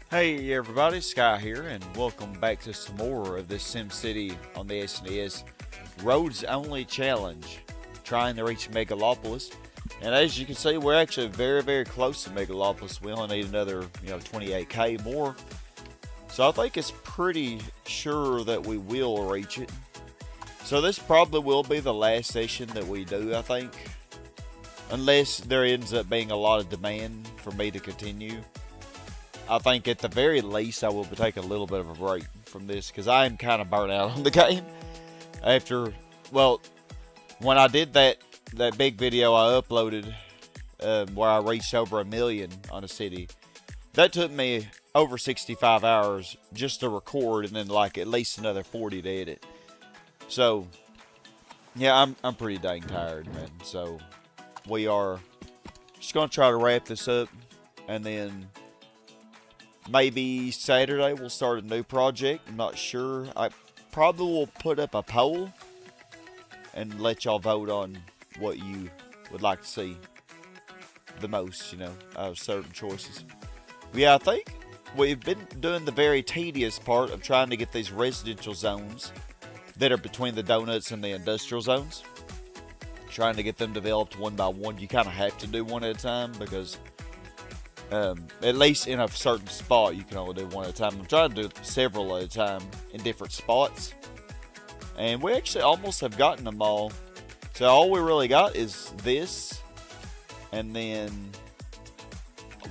Hey everybody, Sky here, and welcome back to some more of this SimCity on the SNES Roads Only Challenge, trying to reach Megalopolis. And as you can see, we're actually very close to Megalopolis. We only need another, 28k more. So I think it's pretty sure that we will reach it. So this probably will be the last session that we do, I think. Unless there ends up being a lot of demand for me to continue. I think at the very least I will take a little bit of a break from this because I am kind of burnt out on the game. After, well, when I did that big video I uploaded where I reached over 1 million on a city, that took me over 65 hours just to record and then like at least another 40 to edit. So, yeah, I'm pretty dang tired, man. So, we are just going to try to wrap this up and then maybe Saturday we'll start a new project. I'm not sure. I probably will put up a poll and let y'all vote on what you would like to see the most, out of certain choices. But yeah, I think we've been doing the very tedious part of trying to get these residential zones that are between the donuts and the industrial zones. Trying to get them developed one by one. You kind of have to do one at a time because at least in a certain spot, you can only do one at a time. I'm trying to do several at a time in different spots. And we actually almost have gotten them all. So all we really got is this. And then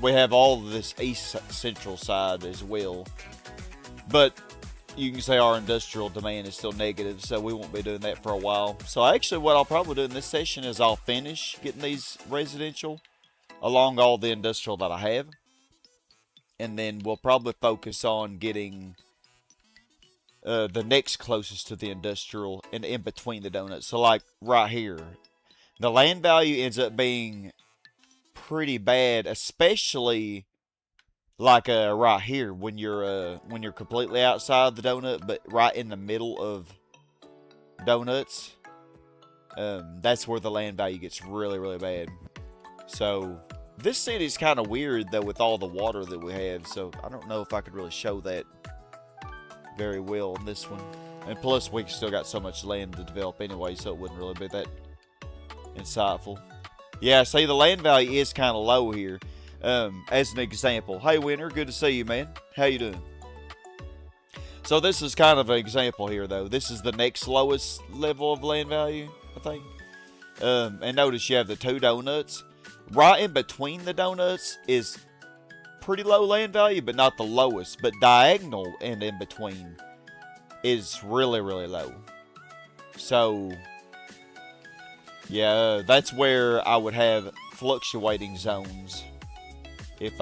we have all of this east central side as well. But you can say our industrial demand is still negative, so we won't be doing that for a while. So actually what I'll probably do in this session is I'll finish getting these residential along all the industrial that I have. And then we'll probably focus on getting the next closest to the industrial and in between the donuts. So like right here, the land value ends up being pretty bad, especially like right here when you're completely outside the donut, but right in the middle of donuts. That's where the land value gets really bad. So this city is kind of weird though with all the water that we have, so I don't know if I could really show that very well in this one. And plus we still got so much land to develop anyway, so it wouldn't really be that insightful. Yeah, see, the land value is kind of low here. As an example, hey Winter, good to see you, man. How you doing? So this is kind of an example here though. This is the next lowest level of land value, I think. And notice you have the two donuts. Right in between the donuts is pretty low land value, but not the lowest. But diagonal and in between is really low. So, yeah, that's where I would have fluctuating zones. If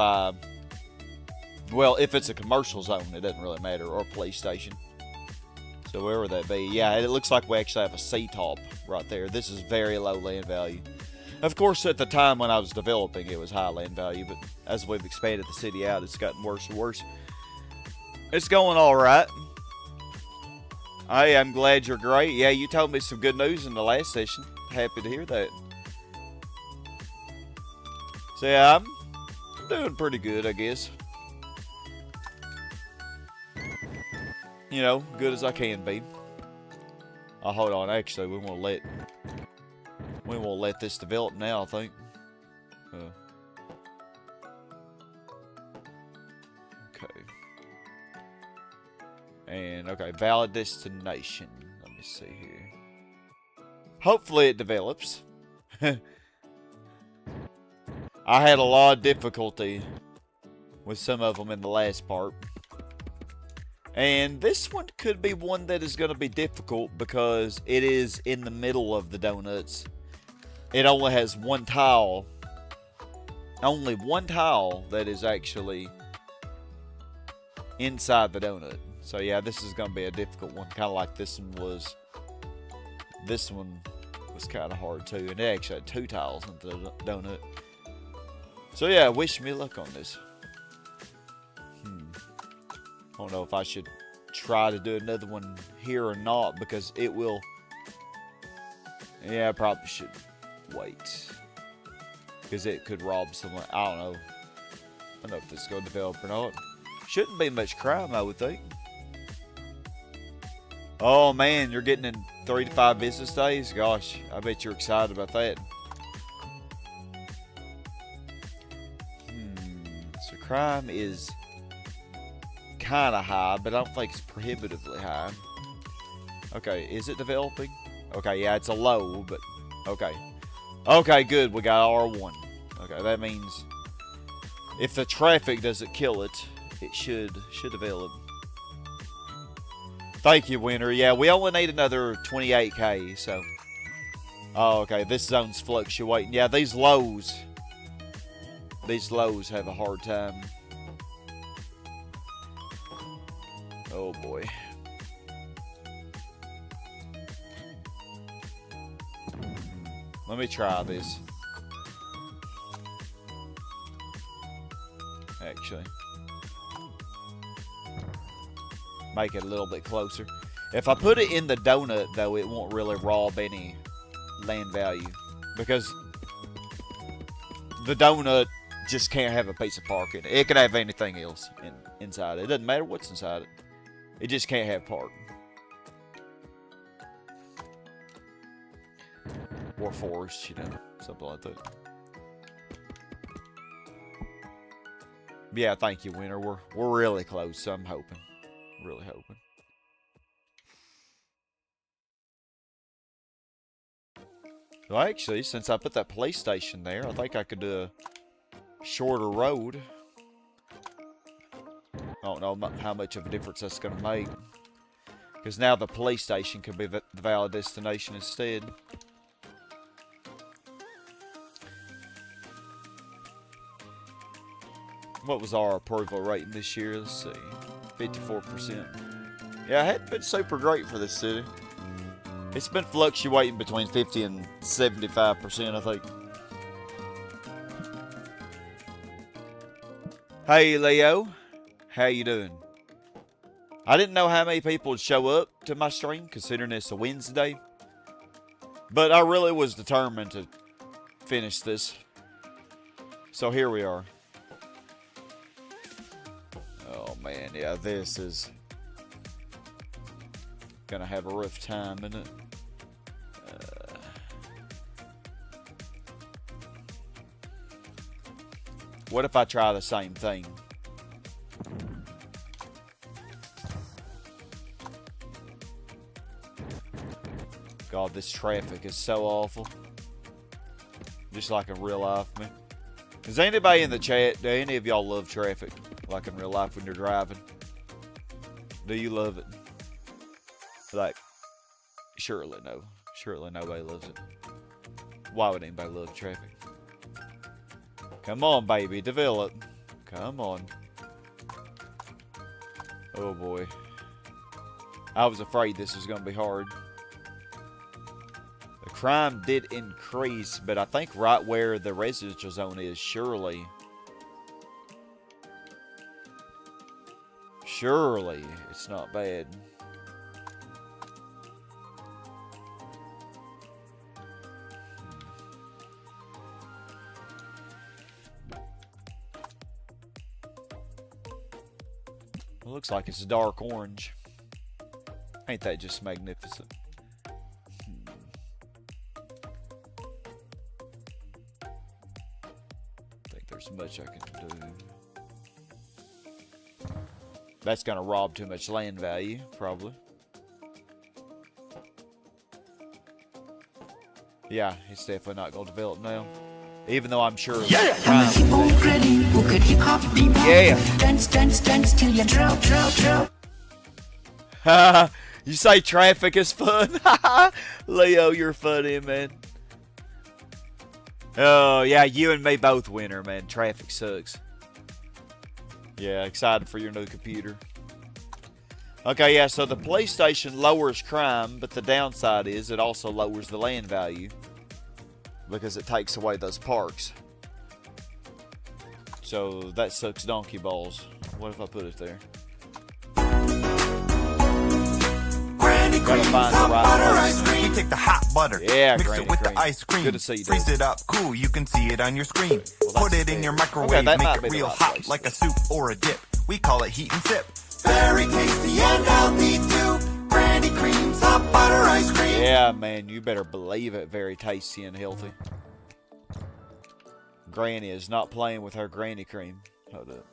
it's a commercial zone, it doesn't really matter, or a police station. So wherever that be. Yeah, it looks like we actually have a C-top right there. This is very low land value. Of course, at the time when I was developing, it was high land value, but as we've expanded the city out, it's gotten worse and worse. It's going alright. Hey, I'm glad you're great. Yeah, you told me some good news in the last session. Happy to hear that. So yeah, I'm doing pretty good, I guess. Good as I can be. Oh, hold on. Actually, we won't let this develop now, I think. Okay. And, okay, valid destination. Let me see here. Hopefully it develops. I had a lot of difficulty with some of them in the last part. And this one could be one that is going to be difficult because it is in the middle of the donuts. It only has one tile. Only one tile that is actually inside the donut. So yeah, this is going to be a difficult one. Kind of like this one was. This one was kind of hard too. And it actually had two tiles in the donut. So yeah, wish me luck on this. I don't know if I should try to do another one here or not because it will. Yeah, I probably should wait because it could rob someone. I don't know if this is going to develop or not. Shouldn't be much crime, I would think. Oh man, you're getting in 3 to 5 business days? Gosh, I bet you're excited about that. So crime is kind of high, but I don't think it's prohibitively high. Okay, is it developing? Okay, yeah, it's a low, but okay. Okay, good, we got R1. Okay, that means if the traffic doesn't kill it, it should develop. Thank you, Winter. Yeah, we only need another 28k, so. Oh, okay, this zone's fluctuating. Yeah, these lows have a hard time. Oh, boy. Let me try this. Actually. Make it a little bit closer. If I put it in the donut, though, it won't really rob any land value. Because the donut just can't have a piece of park in it. It can have anything else inside it. It doesn't matter what's inside it. It just can't have park. Or forest, you know, something like that. Yeah, thank you, Winter. We're really close, so I'm hoping. Really hoping. Well, actually, since I put that police station there, I think I could do a shorter road. I don't know how much of a difference that's going to make. Because now the police station could be the valid destination instead. What was our approval rating this year? Let's see. 54%. Yeah, it hadn't been super great for this city. It's been fluctuating between 50 and 75%, I think. Hey, Leo. How you doing? I didn't know how many people would show up to my stream, considering it's a Wednesday. But I really was determined to finish this. So here we are. Oh man, yeah, this is gonna have a rough time, isn't it? What if I try the same thing? God, this traffic is so awful. Just like in real life, man. Is anybody in the chat, do any of y'all love traffic? Like in real life when you're driving? Do you love it? Like, surely no. Surely nobody loves it. Why would anybody love traffic? Come on, baby, develop. Come on. Oh boy. I was afraid this was going to be hard. The crime did increase, but I think right where the residential zone is, surely it's not bad. It looks like it's dark orange. Ain't that just magnificent? I think there's much I can do. That's going to rob too much land value, probably. Yeah, it's definitely not going to develop now. Even though I'm sure. Yeah! Yeah! Dance, dance, dance till you drop, drop, drop. You say traffic is fun? Leo, you're funny, man. Oh, yeah, you and me both, Winter, man. Traffic sucks. Yeah, excited for your new computer. Okay, yeah, so the police station lowers crime, but the downside is it also lowers the land value because it takes away those parks. So that sucks donkey balls. What if I put it there? Gotta find the right place. We take the hot butter, yeah, mix it with the ice cream, good to see you, freeze it up cool, you can see it on your screen. Put it in your microwave, make it real hot like a soup or a dip. we call it heat and sip. Very tasty and healthy too. Granny creams, hot butter ice cream. Yeah, man, you better believe it. Very tasty and healthy. Granny is not playing with her granny cream. Hold up.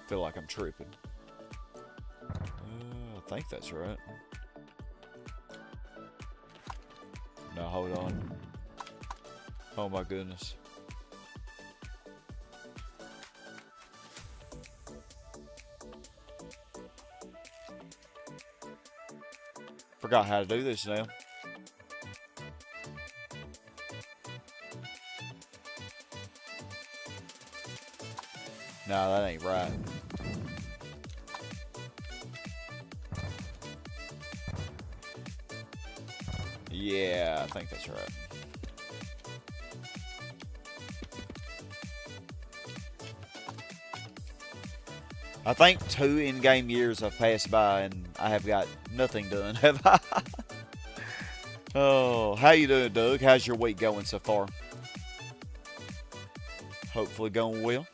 Feel like I'm tripping. I think that's right. No, hold on. Oh my goodness. Forgot how to do this now. No, that ain't right. Yeah, I think that's right. I think 2 in-game years have passed by and I have got nothing done, have I? Oh, how you doing, Doug? How's your week going so far? Hopefully going well.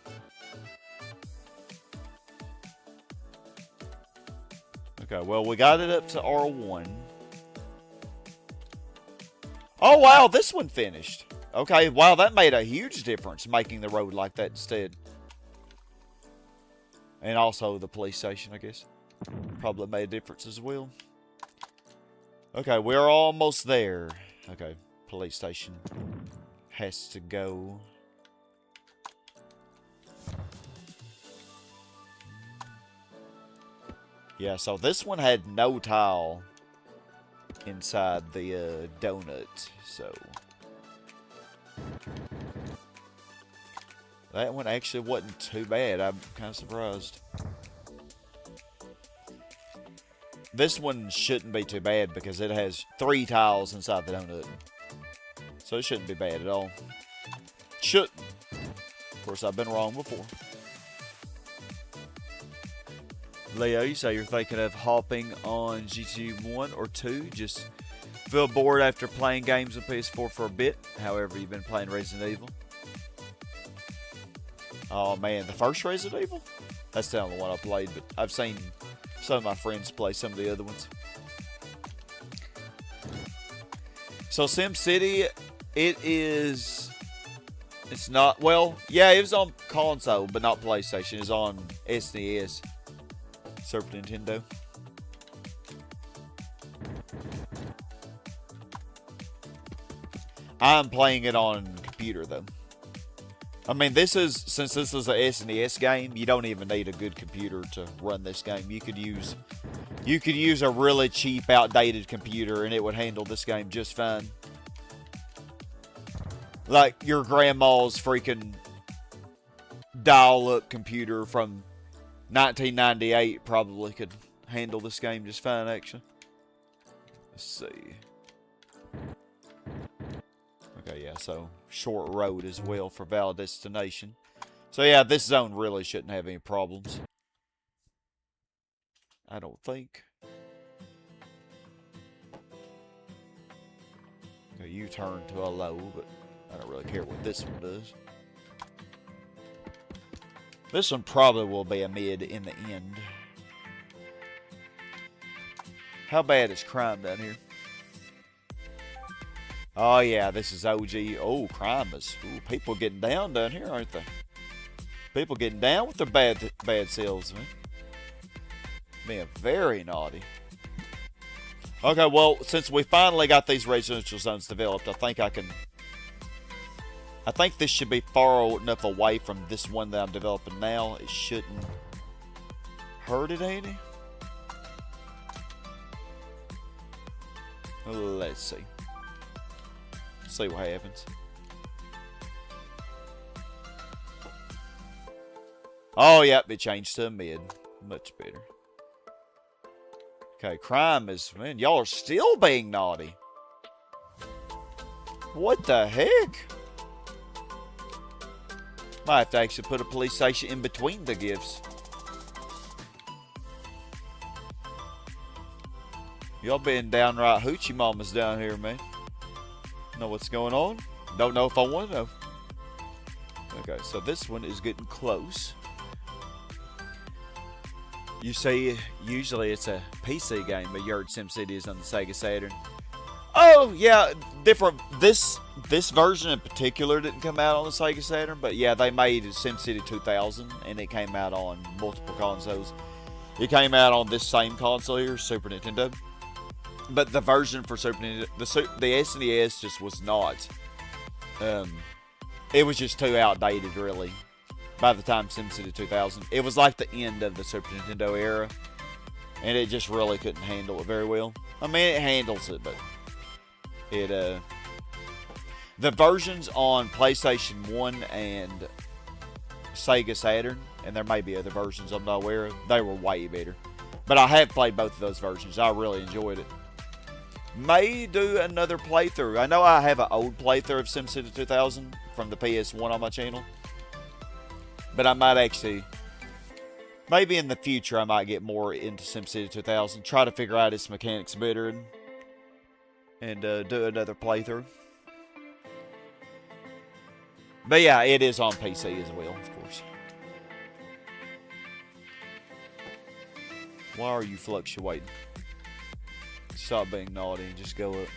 Okay, well, we got it up to R1. Oh, wow, this one finished. Okay, wow, that made a huge difference, making the road like that instead. And also the police station, I guess. Probably made a difference as well. Okay, we're almost there. Okay, police station has to go. Yeah, so this one had no tile inside the donut, so that one actually wasn't too bad. I'm kind of surprised. This one shouldn't be too bad because it has 3 tiles inside the donut, so it shouldn't be bad at all. Shouldn't. Of course, I've been wrong before. Leo, you say you're thinking of hopping on GTA 1 or 2. Just feel bored after playing games on PS4 for a bit. However, you've been playing Resident Evil. Oh man, the first Resident Evil? That's the only one I played, but I've seen some of my friends play some of the other ones. So SimCity, it's not, well, yeah, it was on console, but not PlayStation. It's on SNES. Super Nintendo. I'm playing it on computer though. I mean, since this is a SNES game, you don't even need a good computer to run this game. You could use a really cheap, outdated computer and it would handle this game just fine. Like your grandma's freaking dial-up computer from 1998 probably could handle this game just fine, actually. Let's see. Okay, yeah, so short road as well for valid destination. So yeah, this zone really shouldn't have any problems. I don't think. Okay, U-turn to a low, but I don't really care what this one does. This one probably will be a mid in the end. How bad is crime down here? Oh yeah, this is OG. Oh, crime is. Ooh, people getting down here, aren't they? People getting down with their bad selves, man. Being very naughty. Okay, well, since we finally got these residential zones developed, I think this should be far enough away from this one that I'm developing now. It shouldn't hurt it any. Let's see. See what happens. Oh, yep, it changed to a mid. Much better. Okay, crime is, man, y'all are still being naughty. What the heck? Might have to actually put a police station in between the gifts. Y'all being downright hoochie mamas down here, man. Know what's going on? Don't know if I want to know. Okay, so this one is getting close. You see, usually it's a PC game, but you heard SimCity is on the Sega Saturn. Oh, yeah, different. This version in particular didn't come out on the Sega Saturn, but yeah, they made SimCity 2000, and it came out on multiple consoles. It came out on this same console here, Super Nintendo. But the version for Super Nintendo, the SNES just was not. It was just too outdated, really. By the time SimCity 2000, it was like the end of the Super Nintendo era, and it just really couldn't handle it very well. I mean, it handles it, but it the versions on PlayStation 1 and Sega Saturn, and there may be other versions I'm not aware of, they were way better. But I have played both of those versions. I really enjoyed it. May do another playthrough. I know I have an old playthrough of SimCity 2000 from the PS1 on my channel. But I might actually, maybe in the future, I might get more into SimCity 2000. Try to figure out its mechanics better and do another playthrough. But yeah, it is on PC as well, of course. Why are you fluctuating? Stop being naughty and just go up.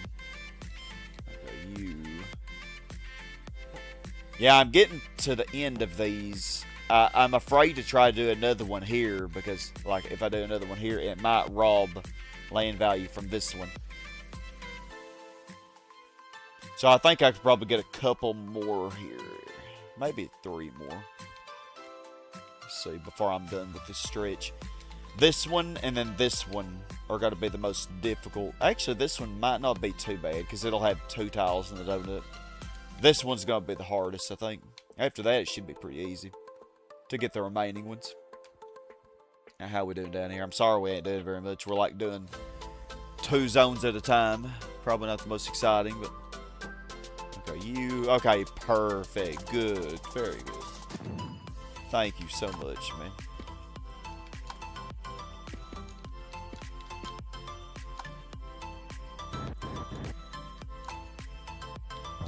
Okay, you. Yeah, I'm getting to the end of these. I'm afraid to try to do another one here because, like, if I do another one here, it might rob land value from this one. So I think I could probably get a couple more here. Maybe 3 more. Let's see, before I'm done with this stretch. This one and then this one are going to be the most difficult. Actually, this one might not be too bad because it'll have 2 tiles in the donut. This one's going to be the hardest, I think. After that, it should be pretty easy to get the remaining ones. Now, how we doing down here? I'm sorry we ain't doing very much. We're like doing 2 zones at a time. Probably not the most exciting, but... Okay, you... Okay, perfect. Good. Very good. Thank you so much, man.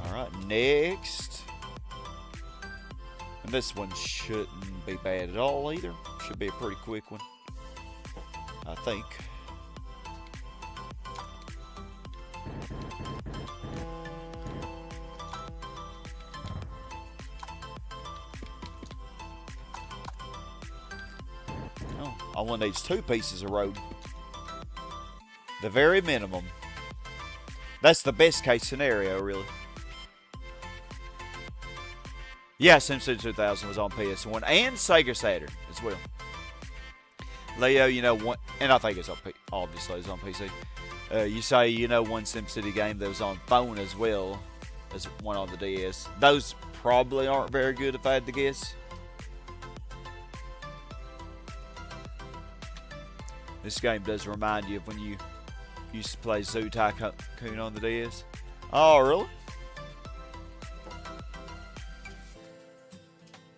Alright, next. And this one shouldn't be bad at all either. Should be a pretty quick one, I think. Oh, all one needs 2 pieces of road. The very minimum. That's the best case scenario, really. Yeah, SimCity 2000 was on PS1 and Sega Saturn as well. Leo, you know, one, and I think it's on obviously it's on PC. You say, you know, one SimCity game that was on phone as well as one on the DS. Those probably aren't very good if I had to guess. This game does remind you of when you used to play Zoo Tycoon on the DS. Oh, really?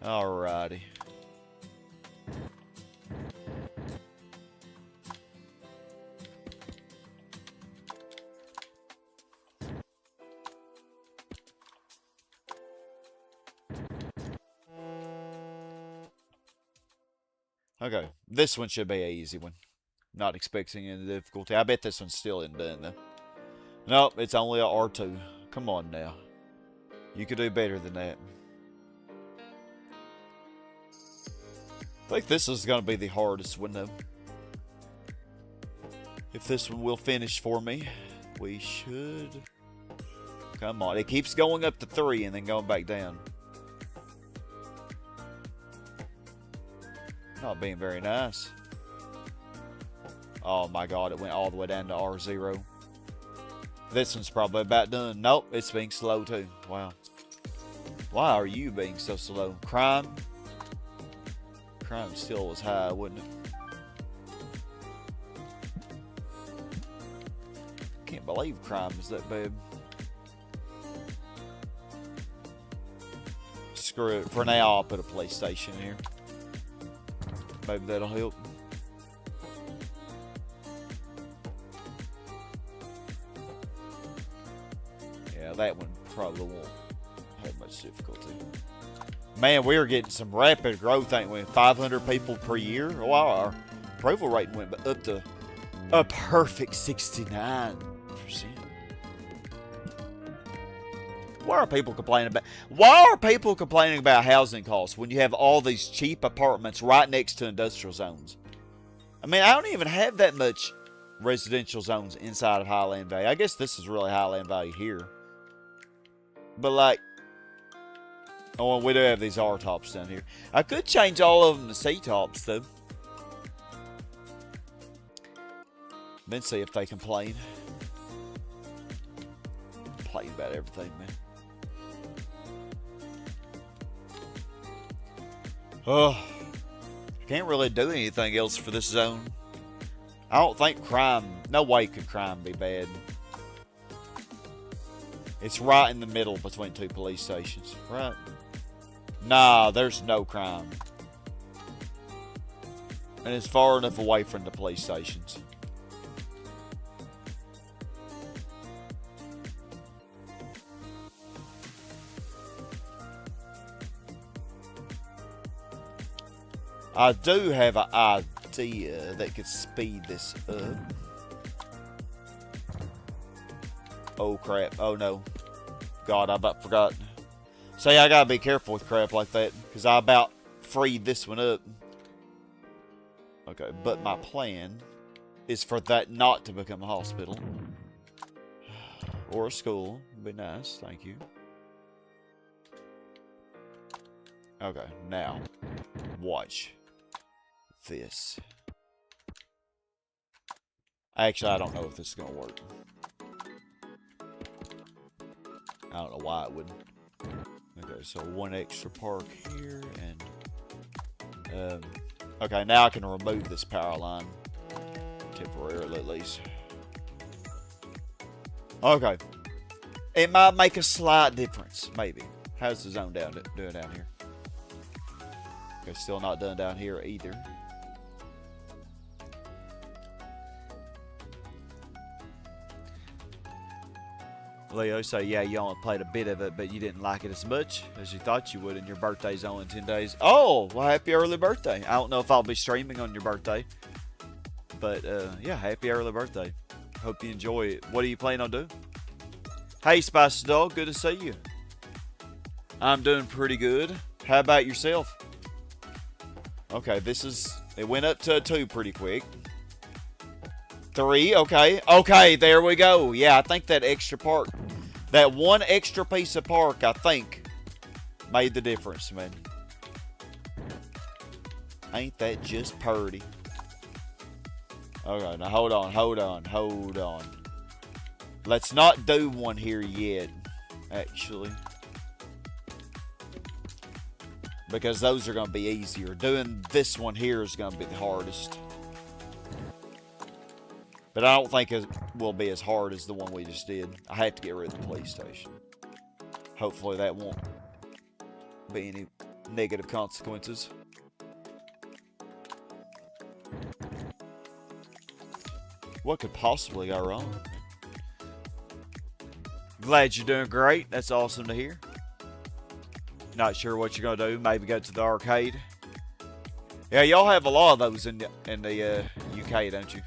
Alrighty. Okay, this one should be an easy one. Not expecting any difficulty. I bet this one still isn't done though. Nope, it's only a R2. Come on now. You could do better than that. I think this is going to be the hardest one though. If this one will finish for me, we should... Come on, it keeps going up to 3 and then going back down. Not being very nice. Oh my god, it went all the way down to R0. This one's probably about done. Nope, it's being slow too. Wow. Why are you being so slow? Crime? Crime still was high, wouldn't it? Can't believe crime is that bad. Screw it. For now, I'll put a PlayStation here. Maybe that'll help. Yeah, that one probably won't have much difficulty. Man, we are getting some rapid growth, ain't we? 500 people per year? Wow, our approval rating went up to a perfect 69%. Why are people complaining about? Why are people complaining about housing costs when you have all these cheap apartments right next to industrial zones? I mean, I don't even have that much residential zones inside of Highland Valley. I guess this is really Highland Valley here. But like, oh, we do have these R tops down here. I could change all of them to C tops though. Then see if they complain. Complain about everything, man. Oh, can't really do anything else for this zone. I don't think crime, no way could crime be bad. It's right in the middle between two police stations, right? Nah, there's no crime. And it's far enough away from the police stations. I do have an idea that could speed this up. Oh crap, oh no. God, I about forgot. See, I gotta be careful with crap like that, because I about freed this one up. Okay, but my plan is for that not to become a hospital. Or a school. Would be nice, thank you. Okay, now, watch this. Actually, I don't know if this is gonna work. I don't know why it wouldn't. Okay, so one extra park here, and okay, now I can remove this power line temporarily, at least. Okay, it might make a slight difference, maybe. How's the zone doing down here? Okay, still not done down here either. Leo say, yeah, you only played a bit of it, but you didn't like it as much as you thought you would, and your birthday's only in 10 days. Oh, well, happy early birthday. I don't know if I'll be streaming on your birthday, but yeah, happy early birthday. Hope you enjoy it. What are you planning on doing? Hey, Spicy Dog, good to see you. I'm doing pretty good. How about yourself? Okay, it went up to a 2 pretty quick. 3, okay. Okay, there we go. Yeah, I think that extra park, that one extra piece of park, I think, made the difference, man. Ain't that just purty? Okay, now hold on. Let's not do one here yet, actually. Because those are going to be easier. Doing this one here is going to be the hardest. But I don't think it will be as hard as the one we just did. I have to get rid of the police station. Hopefully that won't be any negative consequences. What could possibly go wrong? Glad you're doing great. That's awesome to hear. Not sure what you're going to do. Maybe go to the arcade. Yeah, y'all have a lot of those in the UK, don't you?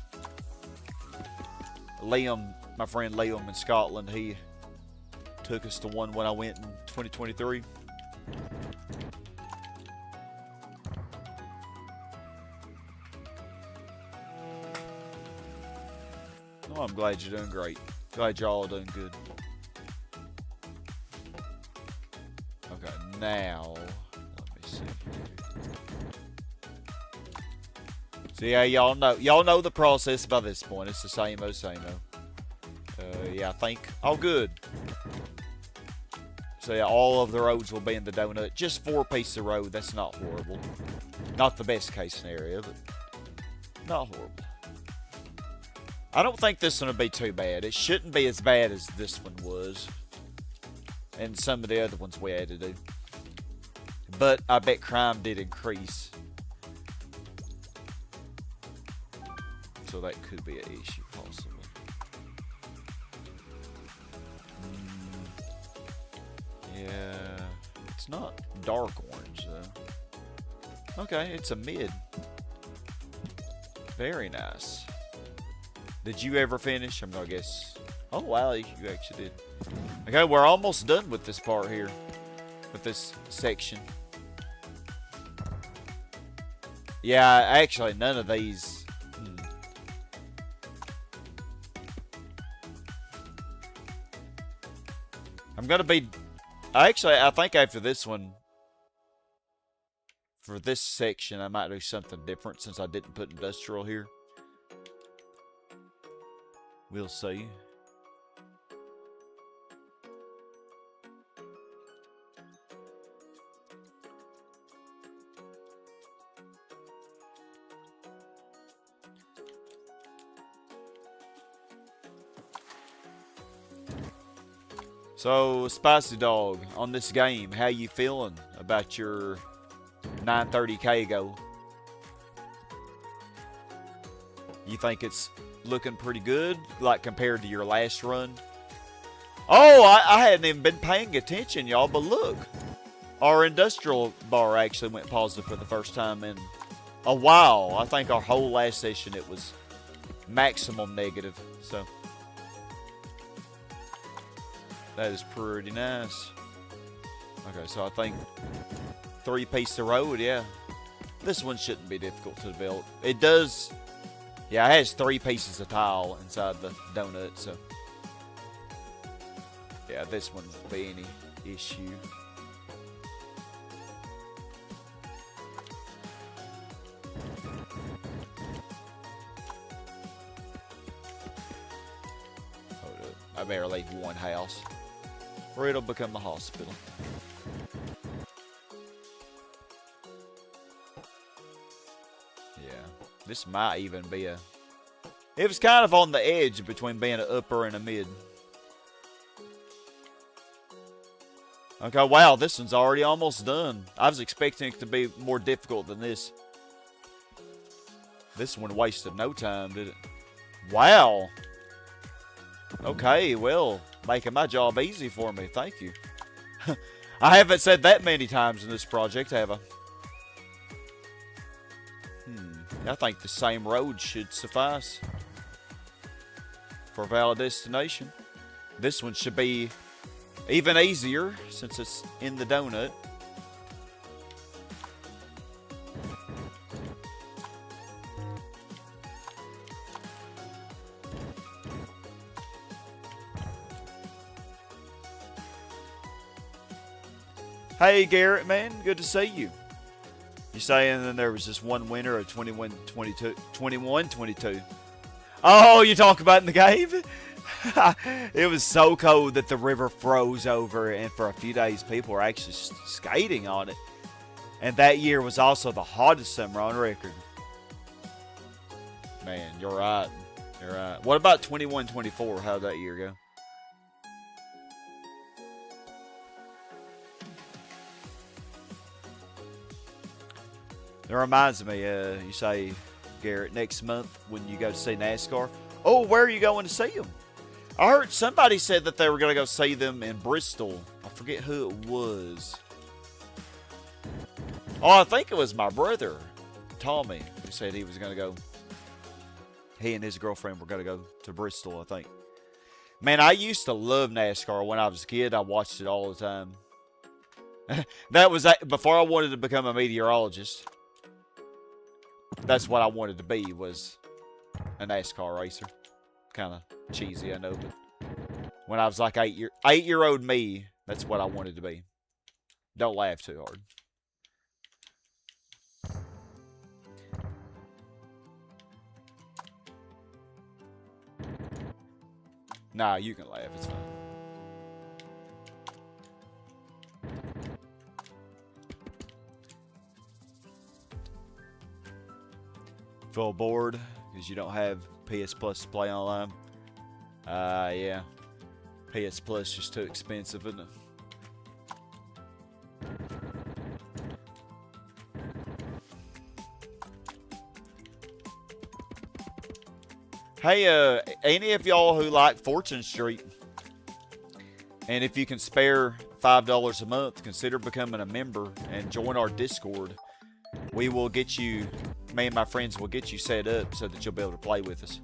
Liam, my friend Liam in Scotland, he took us to one when I went in 2023. Oh, I'm glad you're doing great. Glad y'all are doing good. Okay, now, let me see. So yeah, y'all know the process by this point. It's the same. Yeah, I think all good. So yeah, all of the roads will be in the donut. Just 4 pieces of road. That's not horrible. Not the best case scenario, but not horrible. I don't think this one will be too bad. It shouldn't be as bad as this one was, and some of the other ones we had to do. But I bet crime did increase. So that could be an issue, possibly. Yeah, it's not dark orange, though. Okay, it's a mid. Very nice. Did you ever finish? I'm gonna guess. Oh wow, you actually did. Okay, we're almost done with this part here. With this section. Yeah, actually none of these. I'm gonna be... Actually, I think after this one, for this section, I might do something different since I didn't put industrial here. We'll see. So, Spicy Dog, on this game, how you feeling about your 930k goal? You think it's looking pretty good, like compared to your last run? Oh, I hadn't even been paying attention, y'all, but look. Our industrial bar actually went positive for the first time in a while. I think our whole last session, it was maximum negative, so... That is pretty nice. Okay, so I think 3-piece of road, yeah. This one shouldn't be difficult to develop. It does, yeah, it has 3 pieces of tile inside the donut, so. Yeah, this one won't be any issue. Hold up, I better leave one house. Or it'll become a hospital. Yeah, this might even be a... It was kind of on the edge between being an upper and a mid. Okay, wow, this one's already almost done. I was expecting it to be more difficult than this. This one wasted no time, did it? Wow. Okay, well... Making my job easy for me. Thank you. I haven't said that many times in this project, have I? I think the same road should suffice for a valid destination. This one should be even easier since it's in the donut. Hey Garrett, man, good to see you. You saying that there was just one winner of 21-22? Oh, you talk about in the game? It was so cold that the river froze over, and for a few days people were actually skating on it. And that year was also the hottest summer on record. Man, you're right. You're right. What about 21-24? How'd that year go? It reminds me, you say, Garrett, next month when you go to see NASCAR. Oh, where are you going to see them? I heard somebody said that they were going to go see them in Bristol. I forget who it was. Oh, I think it was my brother, Tommy, who said he was going to go. He and his girlfriend were going to go to Bristol, I think. Man, I used to love NASCAR when I was a kid. I watched it all the time. That was before I wanted to become a meteorologist. That's what I wanted to be, was a NASCAR racer. Kind of cheesy, I know, but when I was like 8-year-old me, that's what I wanted to be. Don't laugh too hard. Nah, you can laugh, it's fine. Full board because you don't have PS Plus to play online. Yeah. PS Plus just too expensive, isn't it? Hey, any of y'all who like Fortune Street, and if you can spare $5 a month, consider becoming a member and join our Discord. We will get you me and my friends will get you set up so that you'll be able to play with us.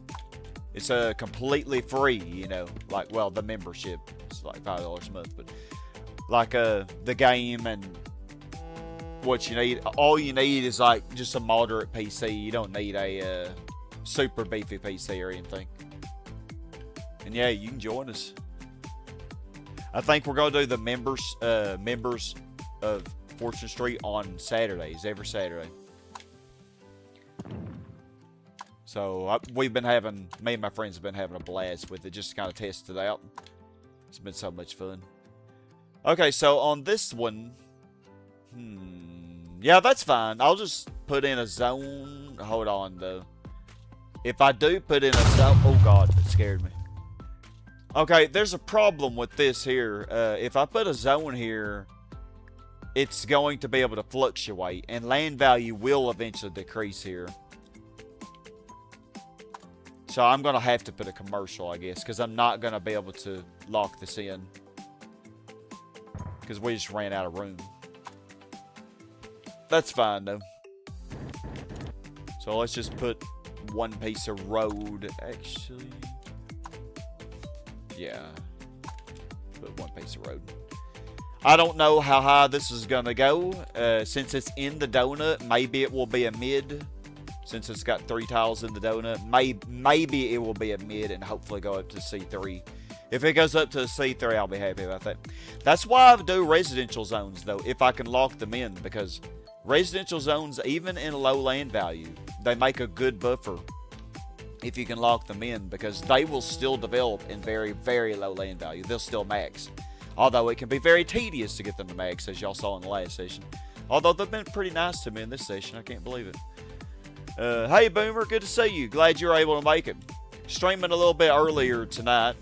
It's completely free, you know. Like, well, the membership is like $5 a month, but like the game and what you need. All you need is like just a moderate PC. You don't need a super beefy PC or anything. And yeah, you can join us. I think we're gonna do the members of Fortune Street on Saturdays, every Saturday. So me and my friends have been having a blast with it, just to kind of test it out. It's been so much fun. Okay, so on this one, yeah, that's fine. I'll just put in a zone. Hold on, though. If I do put in a zone, oh god, it scared me. Okay, there's a problem with this here. If I put a zone here, it's going to be able to fluctuate, and land value will eventually decrease here. So I'm going to have to put a commercial, I guess, because I'm not going to be able to lock this in. Because we just ran out of room. That's fine, though. So let's just put one piece of road, actually. Yeah. Put one piece of road. I don't know how high this is going to go. Since it's in the donut, maybe it will be a mid. Since it's got 3 tiles in the donut, maybe it will be a mid and hopefully go up to C3. If it goes up to C3, I'll be happy about that. That's why I do residential zones, though, if I can lock them in. Because residential zones, even in low land value, they make a good buffer if you can lock them in. Because they will still develop in very, very low land value. They'll still max. Although it can be very tedious to get them to max, as y'all saw in the last session. Although they've been pretty nice to me in this session. I can't believe it. Hey Boomer, good to see you. Glad you're able to make it. Streaming a little bit earlier tonight.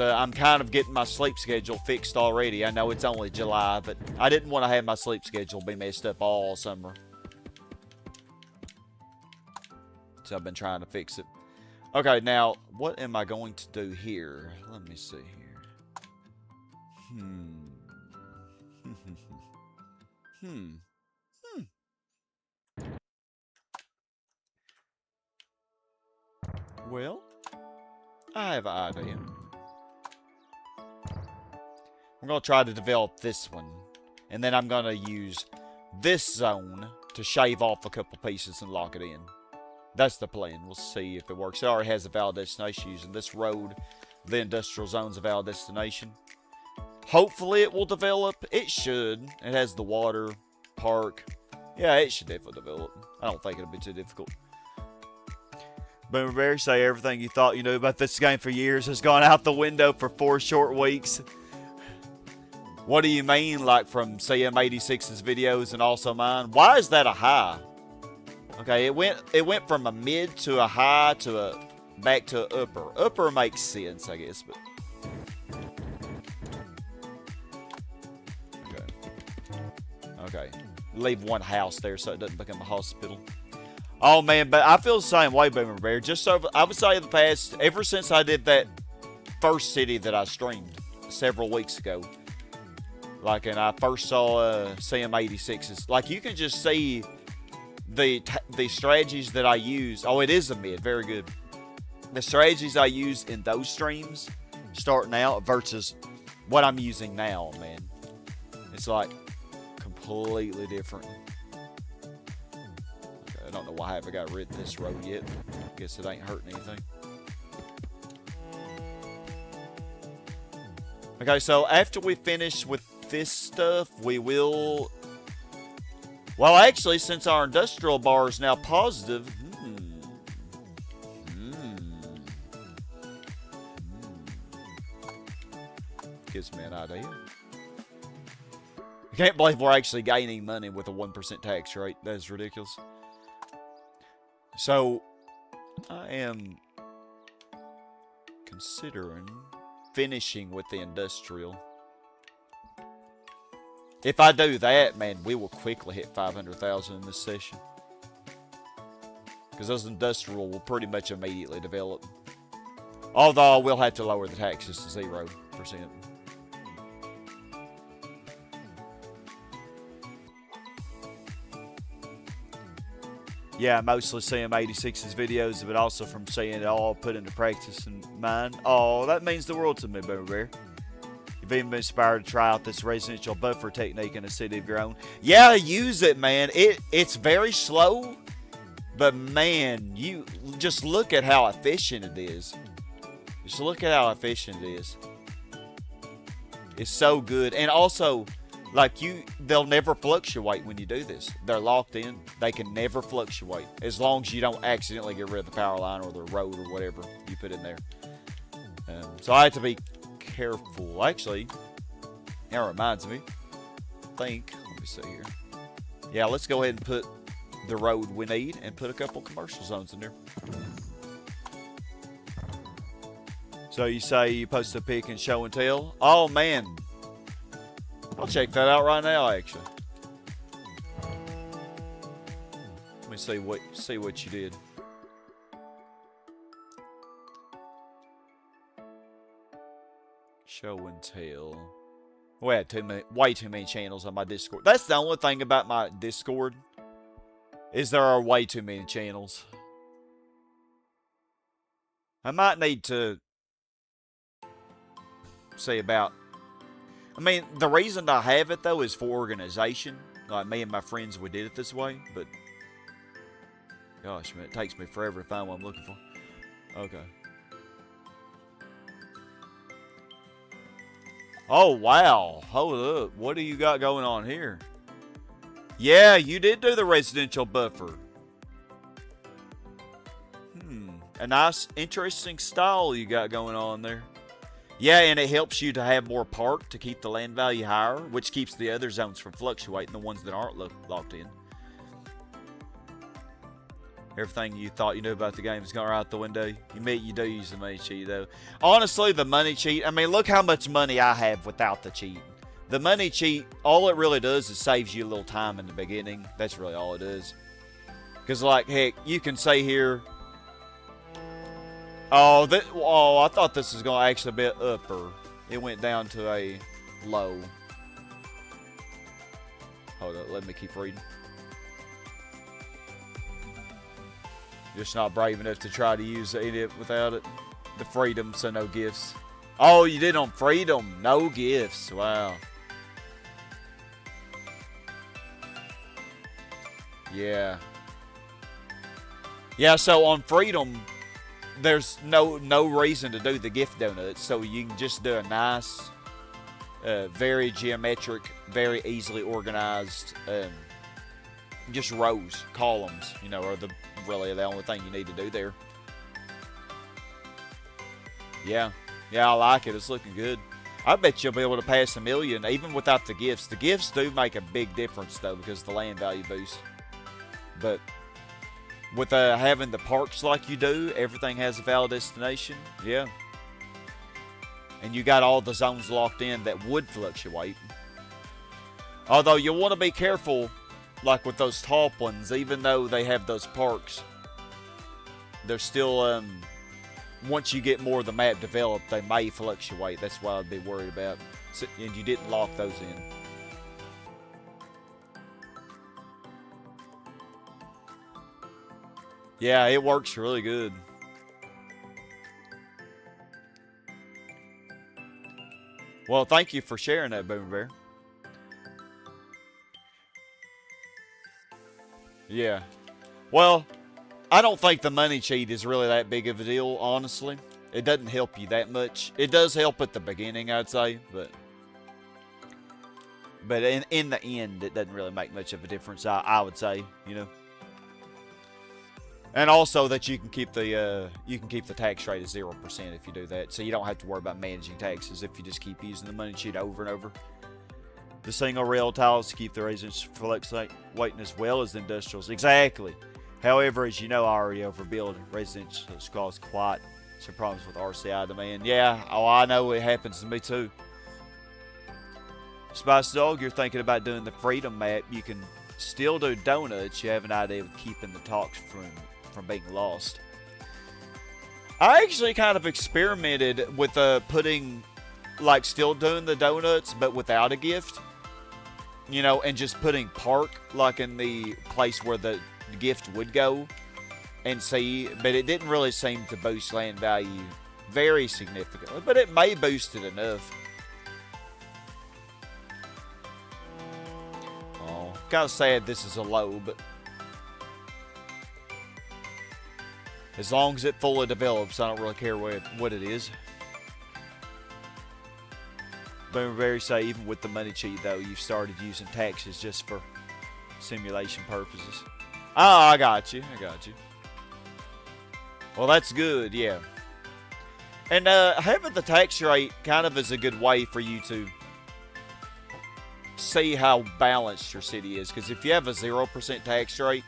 I'm kind of getting my sleep schedule fixed already. I know it's only July, but I didn't want to have my sleep schedule be messed up all summer. So I've been trying to fix it. Okay, now, what am I going to do here? Let me see here. Well, I have an idea. I'm going to try to develop this one. And then I'm going to use this zone to shave off a couple pieces and lock it in. That's the plan. We'll see if it works. It already has a valid destination using this road. The industrial zone's a valid destination. Hopefully it will develop. It should. It has the water, park. Yeah, it should definitely develop. I don't think it'll be too difficult. Boomer Bear, say everything you thought you knew about this game for years has gone out the window for 4 short weeks. What do you mean, like from CM86's videos and also mine? Why is that a high? Okay, it went from a mid to a high to a back to an upper. Upper makes sense, I guess, but okay. Leave one house there so it doesn't become a hospital. Oh man, but I feel the same way, Boomer Bear. Just over, I would say the past, ever since I did that first city that I streamed several weeks ago, like, and I first saw CM86's, like, you can just see the strategies that I use. Oh, it is a mid, very good. The strategies I use in those streams, starting out, versus what I'm using now, man. It's like completely different. I don't know why I haven't got rid of this road yet. Guess it ain't hurting anything. Okay, so after we finish with this stuff, we will... Well, actually, since our industrial bar is now positive... Gives me an idea. I can't believe we're actually gaining money with a 1% tax rate. That is ridiculous. So, I am considering finishing with the industrial. If I do that, man, we will quickly hit 500,000 in this session. Because those industrial will pretty much immediately develop. Although, we'll have to lower the taxes to 0%. Yeah, mostly seeing 86's videos, but also from seeing it all put into practice in mine. Oh, that means the world to me, Boomer Bear. You've even been inspired to try out this residential buffer technique in a city of your own. Yeah, use it, man. It's very slow, but man, you just look at how efficient it is. Just look at how efficient it is. It's so good. And also, like they'll never fluctuate when you do this. They're locked in. They can never fluctuate as long as you don't accidentally get rid of the power line or the road or whatever you put in there. So I have to be careful. Actually, that reminds me. Let me see here. Yeah, let's go ahead and put the road we need and put a couple commercial zones in there. So you say you post a pic and show and tell? Oh man, I'll check that out right now. Actually, let me see what you did. Show and tell. We had way too many channels on my Discord. That's the only thing about my Discord is there are way too many channels. I might need to see about. I mean, the reason I have it though is for organization. Like me and my friends, we did it this way, but gosh, man, it takes me forever to find what I'm looking for. Okay. Oh wow, hold up. What do you got going on here? Yeah, you did do the residential buffer. A nice, interesting style you got going on there. Yeah, and it helps you to have more park to keep the land value higher, which keeps the other zones from fluctuating, the ones that aren't locked in. Everything you thought you knew about the game is gone out the window. You do use the money cheat, though. Honestly, the money cheat, I mean, look how much money I have without the cheat. The money cheat, all it really does is saves you a little time in the beginning. That's really all it is. Because, like, heck, you can say here, oh, I thought this was going to actually be an upper. It went down to a low. Hold up, let me keep reading. Just not brave enough to try to use it without it. The freedom, so no gifts. Oh, you did on freedom. No gifts. Wow. Yeah. Yeah, so on freedom, there's no reason to do the gift donuts. So you can just do a nice, very geometric, very easily organized, just rows, columns, you know, are really the only thing you need to do there. Yeah, I like it. It's looking good. I bet you'll be able to pass 1 million even without the gifts. The gifts do make a big difference though because of the land value boost. But with having the parks like you do, everything has a valid destination. Yeah. And you got all the zones locked in that would fluctuate. Although you want to be careful, like with those top ones, even though they have those parks, they're still, once you get more of the map developed, they may fluctuate. That's what I'd be worried about. So, and you didn't lock those in. Yeah, it works really good. Well, thank you for sharing that, Boomer Bear. Yeah. Well, I don't think the money cheat is really that big of a deal, honestly. It doesn't help you that much. It does help at the beginning, I'd say, but in the end, it doesn't really make much of a difference, I would say, you know. And also that you can keep the tax rate at 0% if you do that, so you don't have to worry about managing taxes if you just keep using the money cheat over and over. The single rail tiles to keep the residents fluctuating as well as the industrials. Exactly. However, as you know, I already overbuild residential, has caused quite some problems with RCI demand. Yeah, oh, I know it happens to me too. Spice Dog, you're thinking about doing the Freedom map. You can still do donuts. You have an idea of keeping the talks from being lost. I actually kind of experimented with putting, like, still doing the donuts, but without a gift. You know, and just putting park, like, in the place where the gift would go and see, but it didn't really seem to boost land value very significantly, but it may boost it enough. Oh, kind of sad this is a low, but as long as it fully develops, I don't really care what it is. But very say, even with the money cheat though, you've started using taxes just for simulation purposes. Oh, I got you. Well, that's good, yeah. And having the tax rate kind of is a good way for you to see how balanced your city is. Because if you have a 0% tax rate,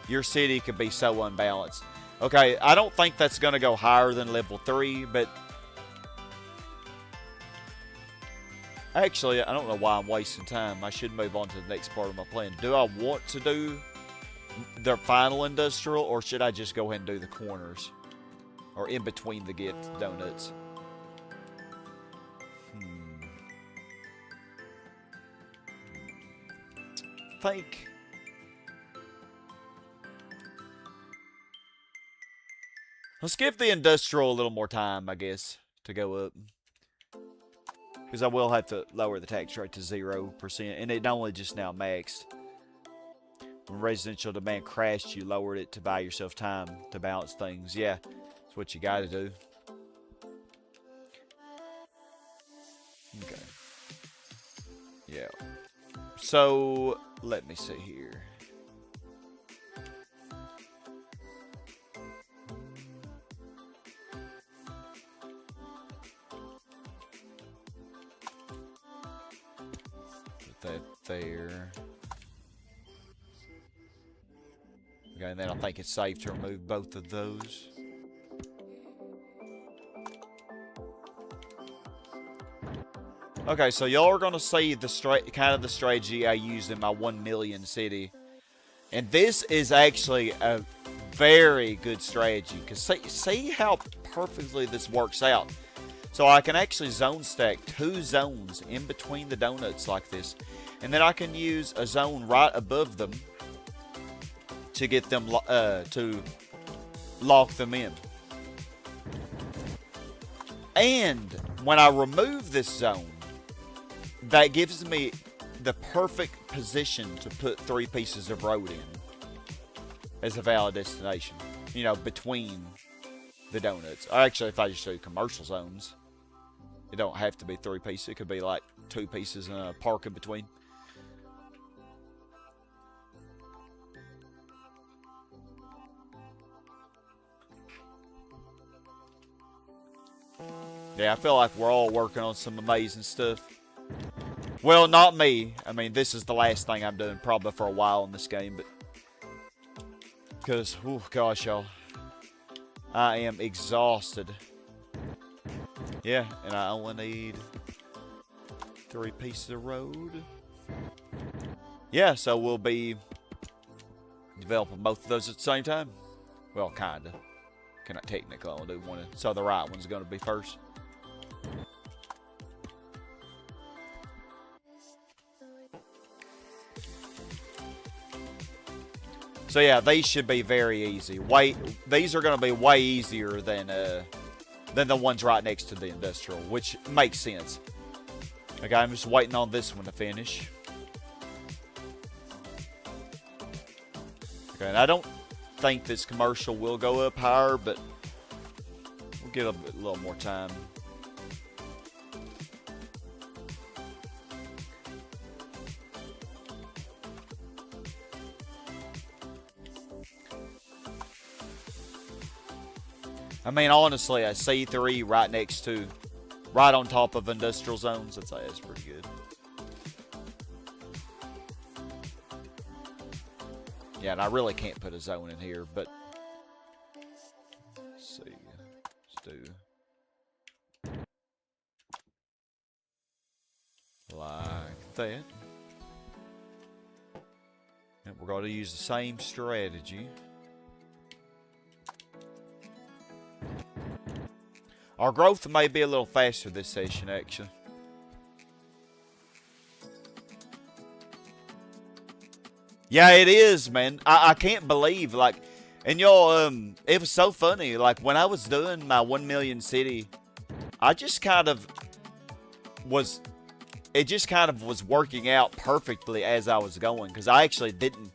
your city could be so unbalanced. Okay, I don't think that's going to go higher than level 3, but actually, I don't know why I'm wasting time. I should move on to the next part of my plan. Do I want to do the final industrial, or should I just go ahead and do the corners? Or in between the gift donuts? Let's give the industrial a little more time, I guess, to go up. Because I will have to lower the tax rate to 0%. And it only just now maxed. When residential demand crashed, you lowered it to buy yourself time to balance things. Yeah, that's what you got to do. Okay. Yeah. So, let me see here. Put that there. Okay, and then I think it's safe to remove both of those. Okay, so y'all are gonna see the kind of the strategy I used in my 1 million city, and this is actually a very good strategy. Cause see how perfectly this works out. So I can actually zone stack 2 zones in between the donuts like this, and then I can use a zone right above them to get them to lock them in. And when I remove this zone, that gives me the perfect position to put 3 pieces of road in as a valid destination, you know, between the donuts. Or actually, if I just do commercial zones, it don't have to be 3 pieces. It could be like 2 pieces and a park in between. Yeah, I feel like we're all working on some amazing stuff. Well, not me. I mean, this is the last thing I'm doing probably for a while in this game, but because, oh gosh, y'all, I am exhausted. Yeah, and I only need 3 pieces of road. Yeah, so we'll be developing both of those at the same time. Well, kinda. Cannot technically only do one, so the right one's going to be first. So yeah, these should be very easy. These are going to be way easier than the ones right next to the industrial, which makes sense. Okay, I'm just waiting on this one to finish. Okay, and I don't think this commercial will go up higher, but we'll give it a little more time. I mean, honestly, a C3 right on top of industrial zones, I'd say that's pretty good. Yeah, and I really can't put a zone in here, but let's see. Let's do like that. And we're going to use the same strategy. Our growth may be a little faster this session, actually. Yeah, it is, man. I can't believe, like, and y'all, it was so funny. Like, when I was doing my 1 million city, I just kind of was, it just kind of was working out perfectly as I was going. Because I actually didn't,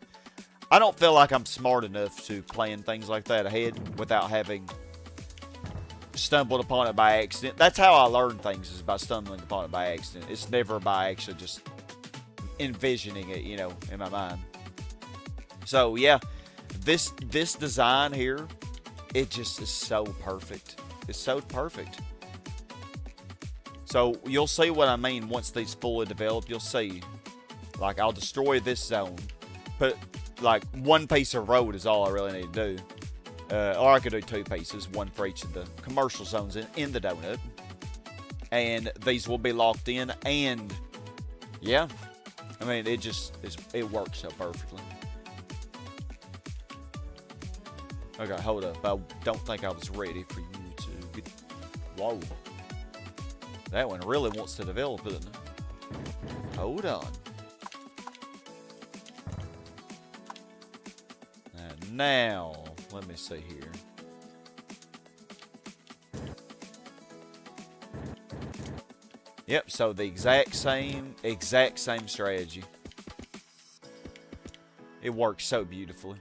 I don't feel like I'm smart enough to plan things like that ahead without having stumbled upon it by accident. That's how I learn things, is by stumbling upon it by accident. It's never by actually just envisioning it, you know, in my mind. So yeah, this design here, it just is so perfect. It's so perfect. So you'll see what I mean once these fully develop. You'll see, like, I'll destroy this zone, but like one piece of road is all I really need to do. Or I could do 2 pieces, one for each of the commercial zones in the donut, and these will be locked in. And yeah, I mean, it works so perfectly. Okay, hold up. I don't think I was ready for you to get... Whoa. That one really wants to develop, doesn't it? Hold on. And now, let me see here. Yep, so the exact same strategy. It works so beautifully.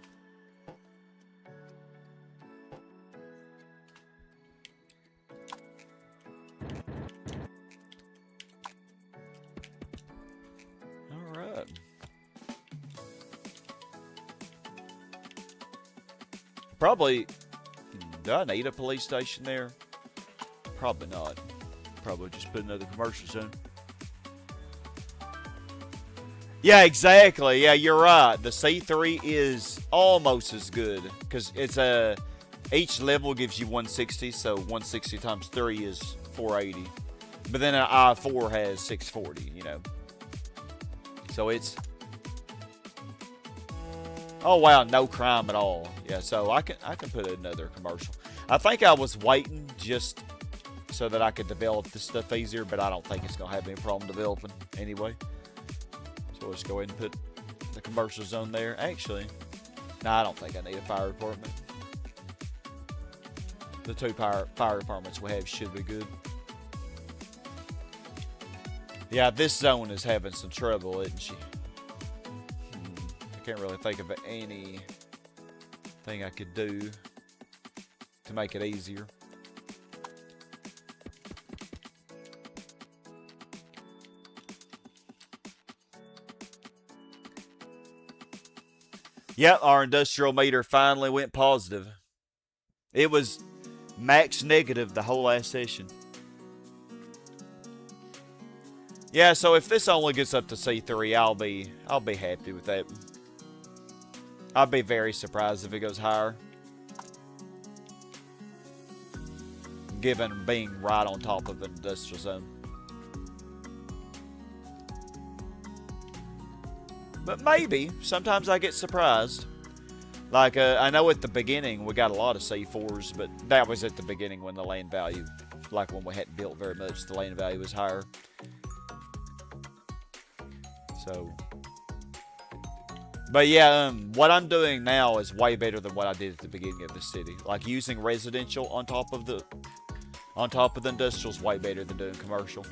Probably, do I need a police station there? Probably not. Probably just put another commercial zone. Yeah, exactly. Yeah, you're right. The C3 is almost as good, because it's each level gives you 160, so 160 times 3 is 480. But then an I4 has 640, you know. So it's... Oh wow, no crime at all. Yeah, so I can put another commercial. I think I was waiting just so that I could develop this stuff easier, but I don't think it's gonna have any problem developing anyway. So let's go ahead and put the commercial zone there. Actually, no, I don't think I need a fire department. The 2 fire departments we have should be good. Yeah, this zone is having some trouble, isn't she? Can't really think of anything I could do to make it easier. Yep, our industrial meter finally went positive. It was max negative the whole last session. Yeah, so if this only gets up to C3, I'll be happy with that. I'd be very surprised if it goes higher, given being right on top of an industrial zone. But maybe. Sometimes I get surprised. Like, I know at the beginning we got a lot of C4s, but that was at the beginning when the land value, like when we hadn't built very much, the land value was higher. So... But yeah, what I'm doing now is way better than what I did at the beginning of the city. Like, using residential on top of the industrial is way better than doing commercial.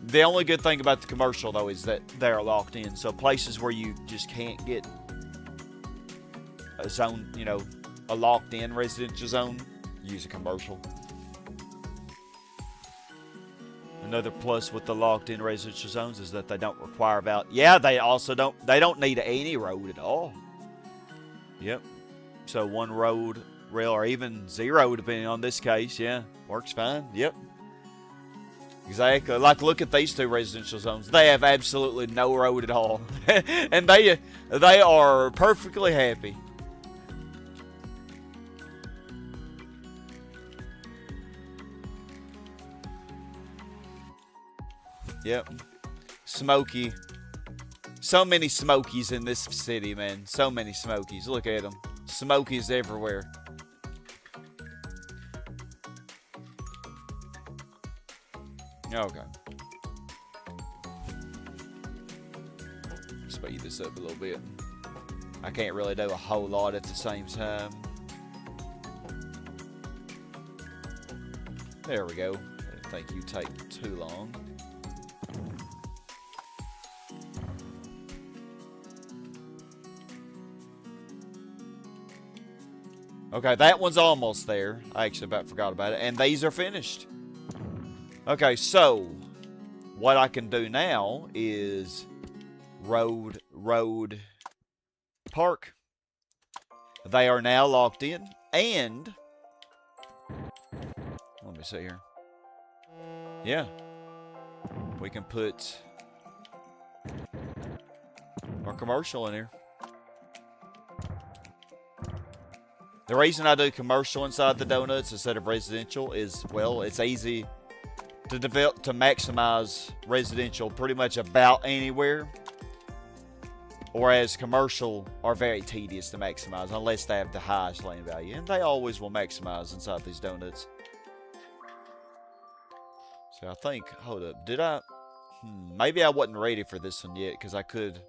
The only good thing about the commercial though is that they're locked in. So places where you just can't get a zone, you know, a locked in residential zone, use a commercial. Another plus with the locked-in residential zones is that they don't require Yeah, they also don't need any road at all. Yep. So 1 road, rail, or even 0, depending on this case. Yeah, works fine. Yep. Exactly. Like, look at these 2 residential zones. They have absolutely no road at all, and they are perfectly happy. Yep. Smoky. So many smokies in this city, man. So many smokies. Look at them. Smokies everywhere. Okay. Speed this up a little bit. I can't really do a whole lot at the same time. There we go. I didn't think you'd take too long. Okay, that one's almost there. I actually about forgot about it. And these are finished. Okay, so what I can do now is road, park. They are now locked in. And let me see here. Yeah. We can put our commercial in here. The reason I do commercial inside the donuts instead of residential is, well, it's easy to develop to maximize residential pretty much about anywhere. Whereas commercial are very tedious to maximize unless they have the highest land value. And they always will maximize inside these donuts. So I think, hold up, did I? Maybe I wasn't ready for this one yet because I could.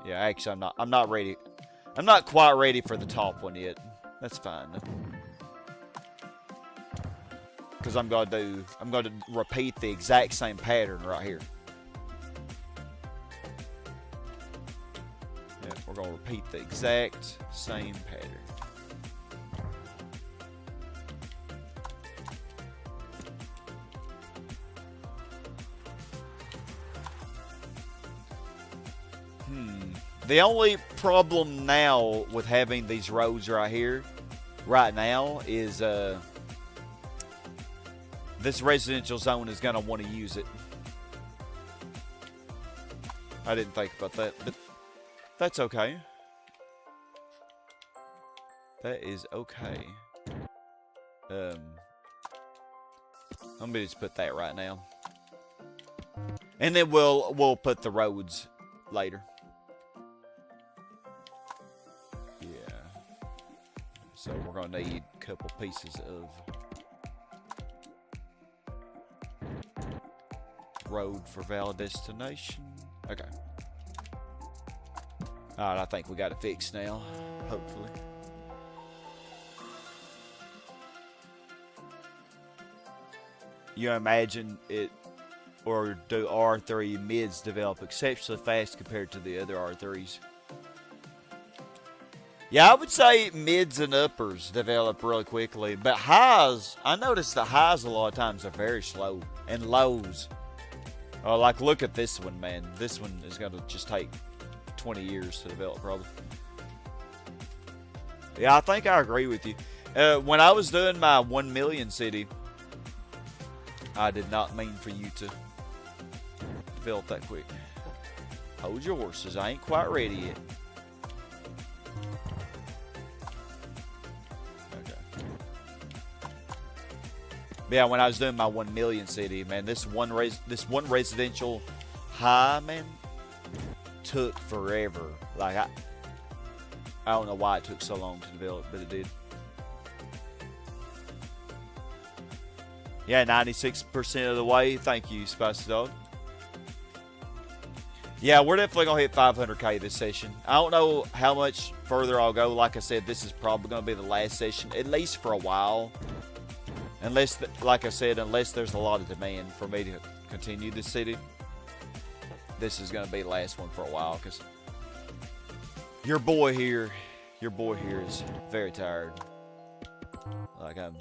Yeah, actually I'm not ready. I'm not quite ready for the top one yet. That's fine. Because I'm gonna repeat the exact same pattern right here. Yeah, we're gonna repeat the exact same pattern. The only problem now with having these roads right here, right now, is this residential zone is going to want to use it. I didn't think about that, but that's okay. That is okay. Let me just put that right now. And then we'll put the roads later. So we're going to need a couple pieces of road for valid destination. Okay. Alright, I think we got it fixed now. Hopefully. You imagine it, or do R3 mids develop exceptionally fast compared to the other R3s? Yeah, I would say mids and uppers develop really quickly, but highs, I noticed the highs a lot of times are very slow, and lows. Oh, like look at this one, man. This one is going to just take 20 years to develop, probably. Yeah, I think I agree with you. When I was doing my 1 million city, I did not mean for you to develop that quick. Hold your horses, I ain't quite ready yet. Yeah, when I was doing my 1 million city, man, this one residential high, man, took forever. Like I don't know why it took so long to develop, but it did. Yeah, 96% of the way. Thank you, Spicy Dog. Yeah, we're definitely gonna hit 500K this session. I don't know how much further I'll go. Like I said, this is probably gonna be the last session, at least for a while. Unless, like I said, unless there's a lot of demand for me to continue this city, this is going to be the last one for a while, because your boy here is very tired. Like, I'm,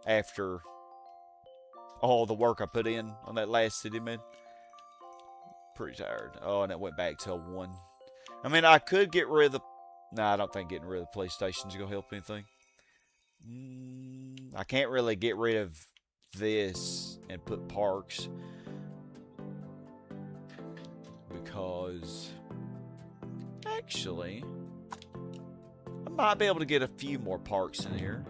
after all the work I put in on that last city, man, pretty tired. Oh, and it went back till 1. I mean, I could get rid of the, nah, I don't think getting rid of the PlayStation's going to help anything. I can't really get rid of this and put parks because actually I might be able to get a few more parks in here.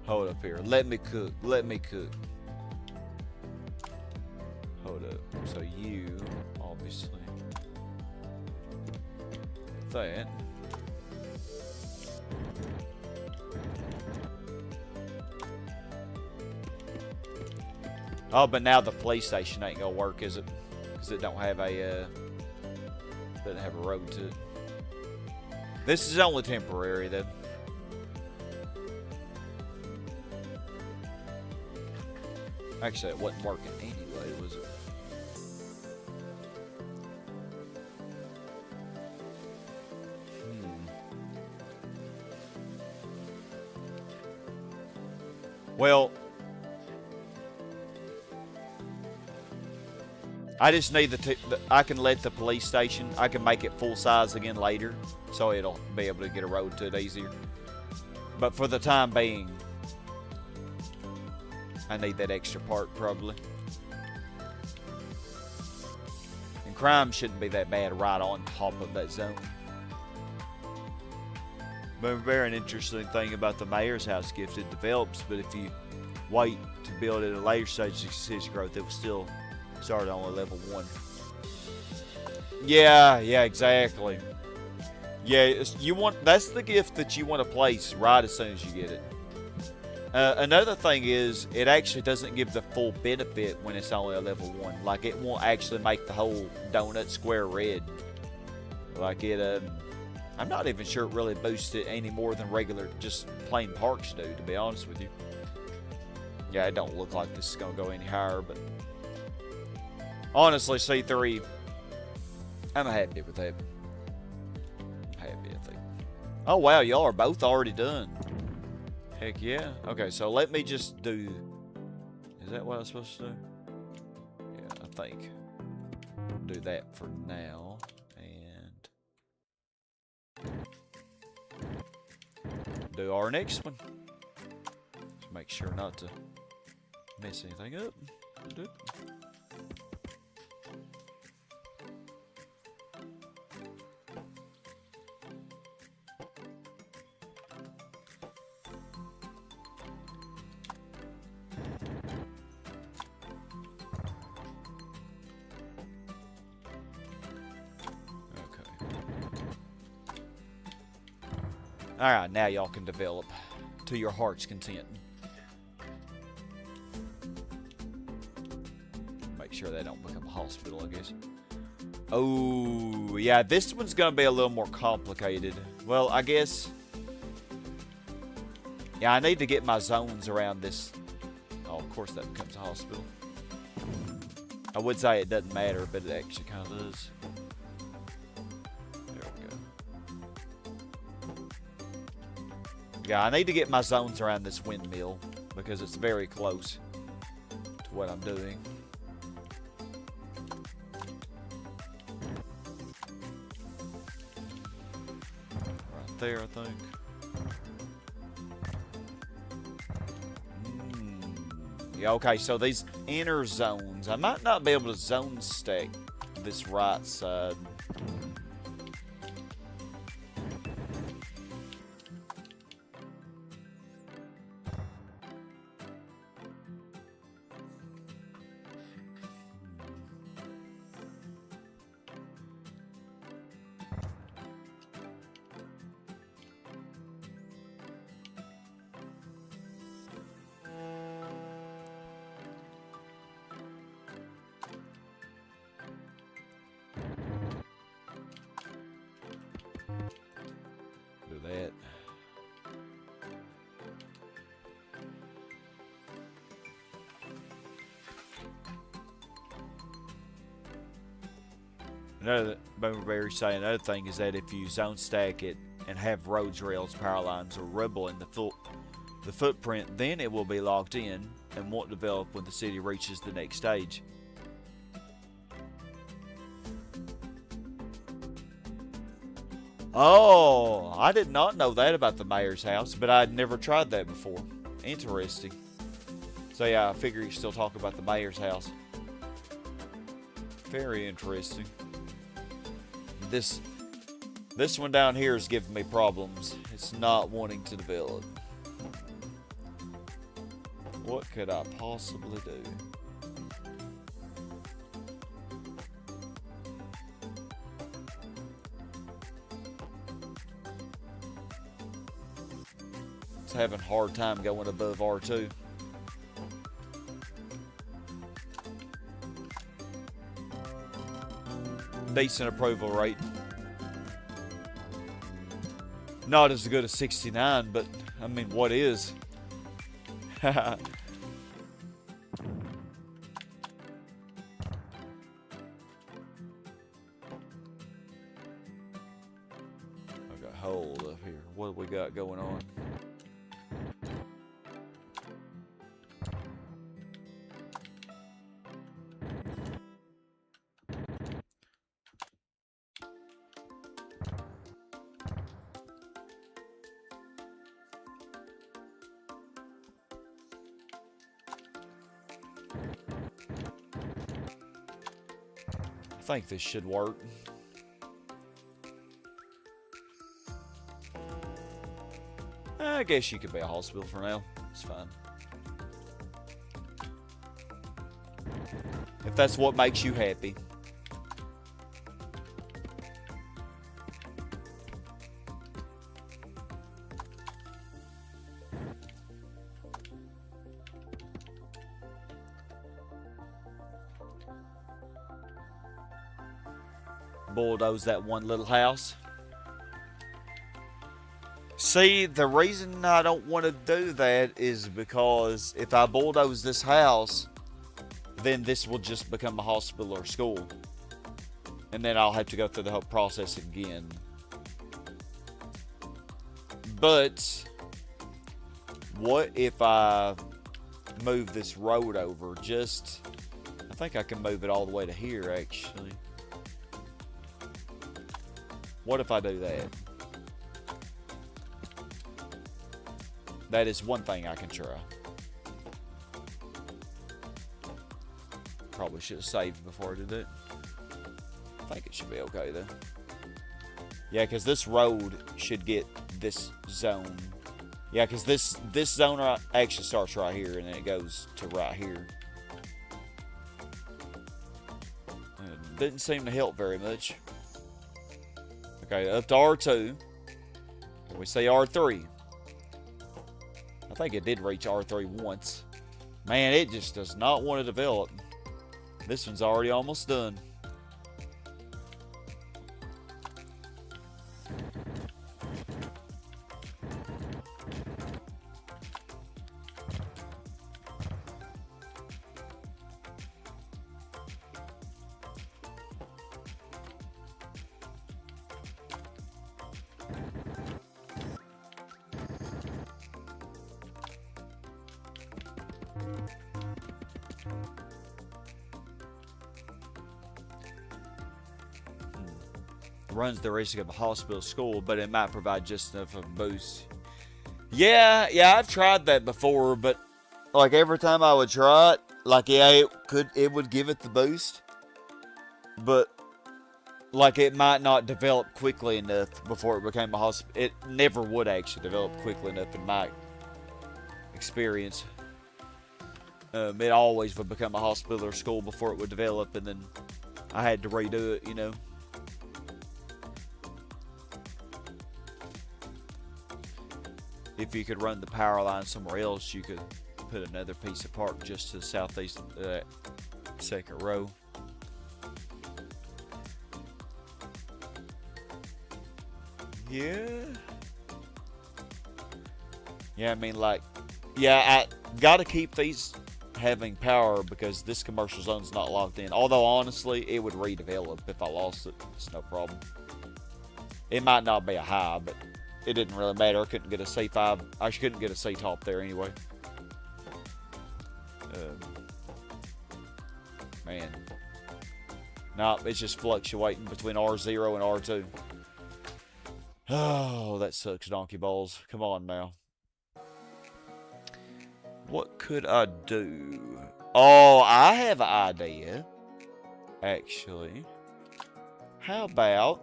Hold up here. Let me cook. Let me cook. Hold up. So you obviously that. Oh, but now the police station ain't gonna work, is it? Because it don't have a doesn't have a road to it. This is only temporary, though. Actually, it wasn't working anyway, was it? Well, I just need I can let the police station, I can make it full size again later, so it'll be able to get a road to it easier. But for the time being, I need that extra part probably. And crime shouldn't be that bad right on top of that zone. But a very interesting thing about the mayor's house gift, it develops, but if you wait to build it at a later stage of city growth, it will still start on level 1. Yeah, exactly. Yeah, that's the gift that you want to place right as soon as you get it. Another thing is, it actually doesn't give the full benefit when it's only a level 1. Like, it won't actually make the whole donut square red. Like, I'm not even sure it really boosts it any more than regular, just plain parks do, to be honest with you. Yeah, it don't look like this is going to go any higher, but honestly, C3, I'm happy with that. Happy, I think. Oh, wow, y'all are both already done. Heck yeah. Okay, so let me just do... Is that what I'm supposed to do? Yeah, I think. Do that for now. Do our next one. Just make sure not to mess anything up. Alright, now y'all can develop to your heart's content. Make sure they don't become a hospital, I guess. Oh, yeah, this one's going to be a little more complicated. Well, I guess... Yeah, I need to get my zones around this. Oh, of course that becomes a hospital. I would say it doesn't matter, but it actually kind of does. Yeah, I need to get my zones around this windmill because it's very close to what I'm doing. Right there, I think. Yeah, okay, so these inner zones, I might not be able to zone stack this right side. That. Another thing is that if you zone stack it and have roads, rails, power lines, or rubble in the footprint, then it will be locked in and won't develop when the city reaches the next stage. Oh, I did not know that about the mayor's house, but I'd never tried that before. Interesting. So yeah, I figure you still talk about the mayor's house. Very interesting. This one down here is giving me problems. It's not wanting to develop. What could I possibly do? Having a hard time going above R2. decent approval rate. Not as good as 69, but I mean, what is? I got hold up here. What do we got going on? I think this should work. I guess you could be a hospital for now. It's fine. If that's what makes you happy. Bulldoze that one little house. See, the reason I don't want to do that is because if I bulldoze this house, then this will just become a hospital or school. And then I'll have to go through the whole process again. But what if I move this road over? I think I can move it all the way to here, actually. What if I do that? That is one thing I can try. Probably should have saved before I did it. I think it should be okay though. Yeah, because this road should get this zone. Yeah, because this zone actually starts right here and then it goes to right here. It didn't seem to help very much. Okay, up to R2. We say R3. I think it did reach R3 once. Man, it just does not want to develop. This one's already almost done. Runs the risk of a hospital school, but it might provide just enough of a boost. Yeah, I've tried that before, but like every time I would try it, like yeah, it would give it the boost, but like it might not develop quickly enough before it became a hospital. It never would actually develop quickly enough in my experience. It always would become a hospital or school before it would develop, and then I had to redo it, you know. If you could run the power line somewhere else, you could put another piece of park just to the southeast of that second row. Yeah. Yeah, I mean, like, yeah, I gotta keep these having power because this commercial zone's not locked in. Although, honestly, it would redevelop if I lost it. It's no problem. It might not be a high, but it didn't really matter. I couldn't get a C5. I couldn't get a C-top there anyway. Man. Nah, it's just fluctuating between R0 and R2. Oh, that sucks, donkey balls. Come on now. What could I do? Oh, I have an idea. Actually. How about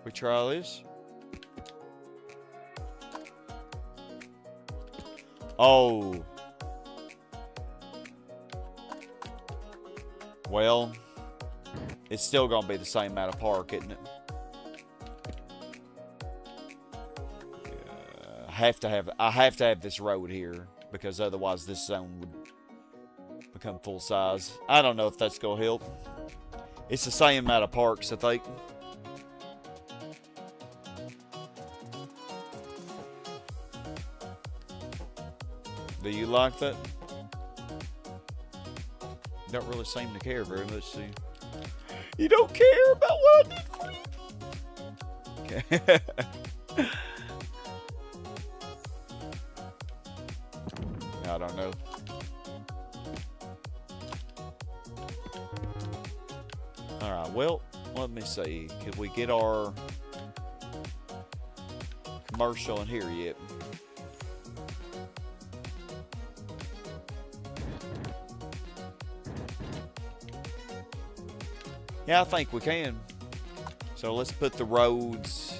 we try this? Oh. Well, it's still gonna be the same amount of park, isn't it? I have to have this road here because otherwise this zone would become full size. I don't know if that's gonna help. It's the same amount of parks, I think. Do you like that? Don't really seem to care very much, do you? You don't care about what I did for you? Okay. I don't know. Alright, well, let me see. Could we get our commercial in here yet? Yeah, I think we can. So let's put the roads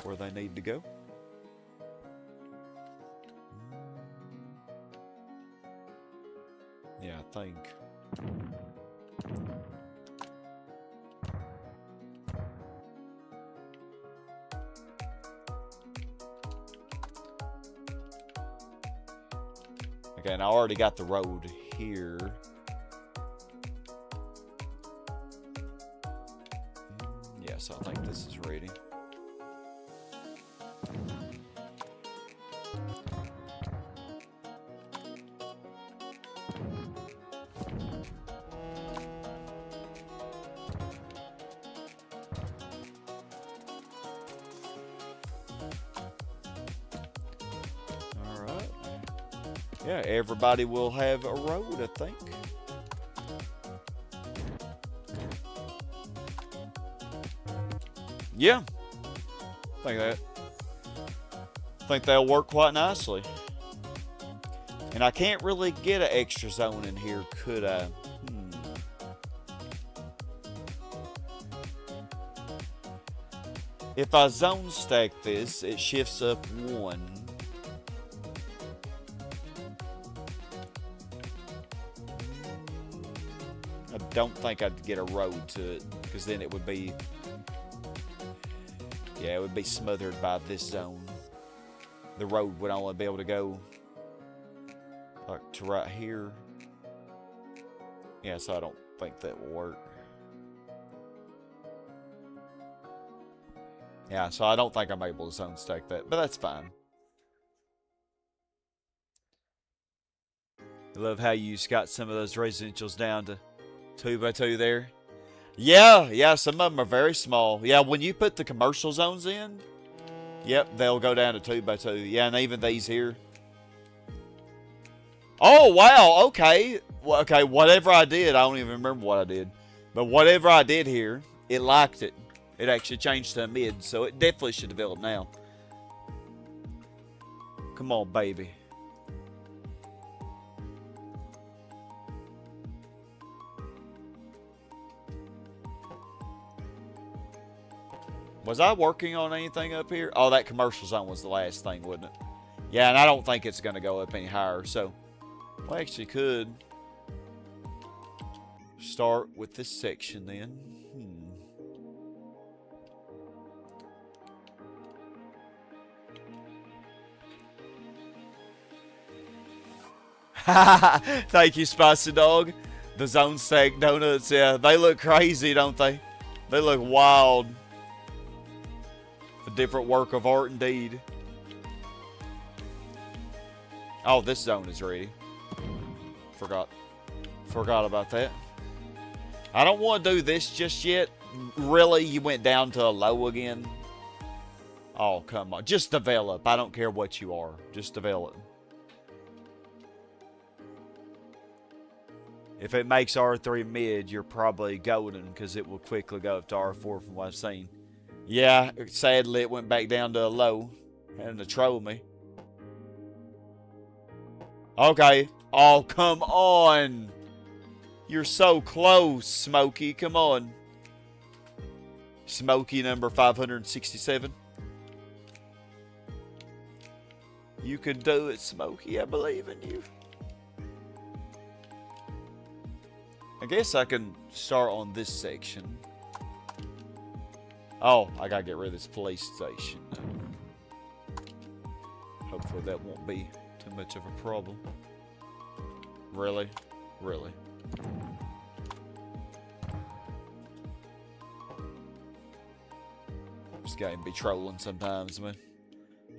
where they need to go. Yeah, I think. Okay, and I already got the road here. Yes, I think this is ready. Yeah, everybody will have a road, I think. Yeah, I think that'll work quite nicely. And I can't really get an extra zone in here, could I? If I zone stack this, it shifts up one. I don't think I'd get a road to it, because then it would be, yeah, it would be smothered by this zone. The road would only be able to go like to right here. Yeah, so I don't think that will work. Yeah, so I don't think I'm able to zone stack that, but that's fine. I love how you got some of those residentials down to 2x2 there. Yeah, some of them are very small. Yeah, when you put the commercial zones in, yep, they'll go down to 2x2. Yeah, and even these here. Oh, wow, okay. Well, okay, whatever I did, I don't even remember what I did. But whatever I did here, it liked it. It actually changed to a mid, so it definitely should develop now. Come on, baby. Was I working on anything up here? Oh, that commercial zone was the last thing, wasn't it? Yeah, and I don't think it's going to go up any higher, so we actually could start with this section then. Thank you, Spicy Dog. The Zone Stack Donuts, yeah, they look crazy, don't they? They look wild. A different work of art indeed. Oh, this zone is ready. Forgot about that. I don't want to do this just yet. Really, you went down to a low again? Oh, come on. Just develop. I don't care what you are. Just develop. If it makes R3 mid, you're probably golden because it will quickly go up to R4 from what I've seen. Yeah, sadly it went back down to a low. Having to troll me. Okay. Oh, come on. You're so close, Smokey. Come on. Smokey number 567. You can do it, Smokey. I believe in you. I guess I can start on this section. Oh, I gotta get rid of this police station. Hopefully that won't be too much of a problem. Really? Really? This game be trolling sometimes, man.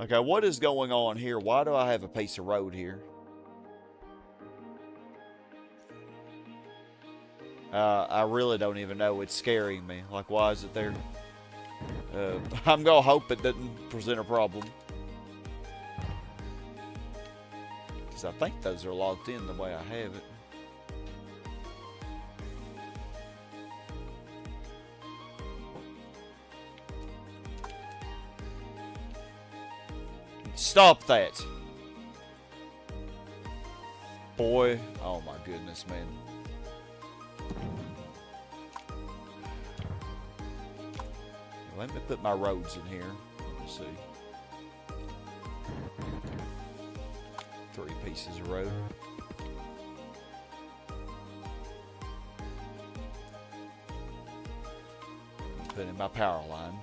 Okay, what is going on here? Why do I have a piece of road here? I really don't even know. It's scaring me. Like, why is it there? I'm gonna hope it doesn't present a problem. Because I think those are locked in the way I have it. Stop that. Boy, oh my goodness, man. Let me put my roads in here. Let me see. 3 pieces of road. Put in my power line.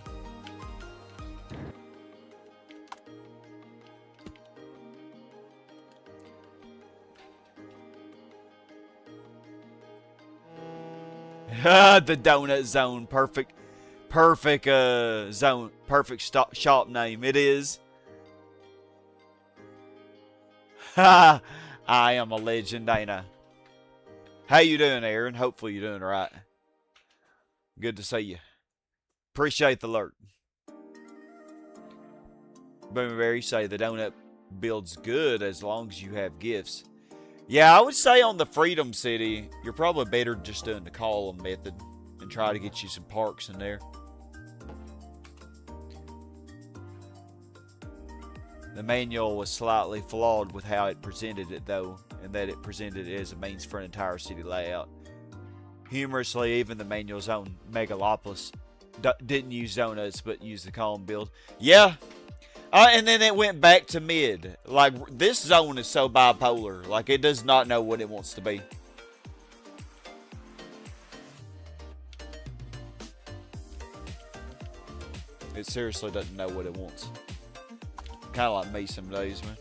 The donut zone, perfect zone, perfect shop name. It is. Ha! I am a legend, ain't I? How you doing, Aaron? Hopefully you're doing right. Good to see you. Appreciate the alert. Boomerberry say the donut builds good as long as you have gifts. Yeah, I would say on the Freedom City, you're probably better just doing the column method and try to get you some parks in there. The manual was slightly flawed with how it presented it, though, and that it presented it as a means for an entire city layout. Humorously, even the manual's own Megalopolis didn't use donuts, but used the column build. Yeah. And then it went back to mid. Like, this zone is so bipolar. Like, it does not know what it wants to be. It seriously doesn't know what it wants. Kind of like me some days, man.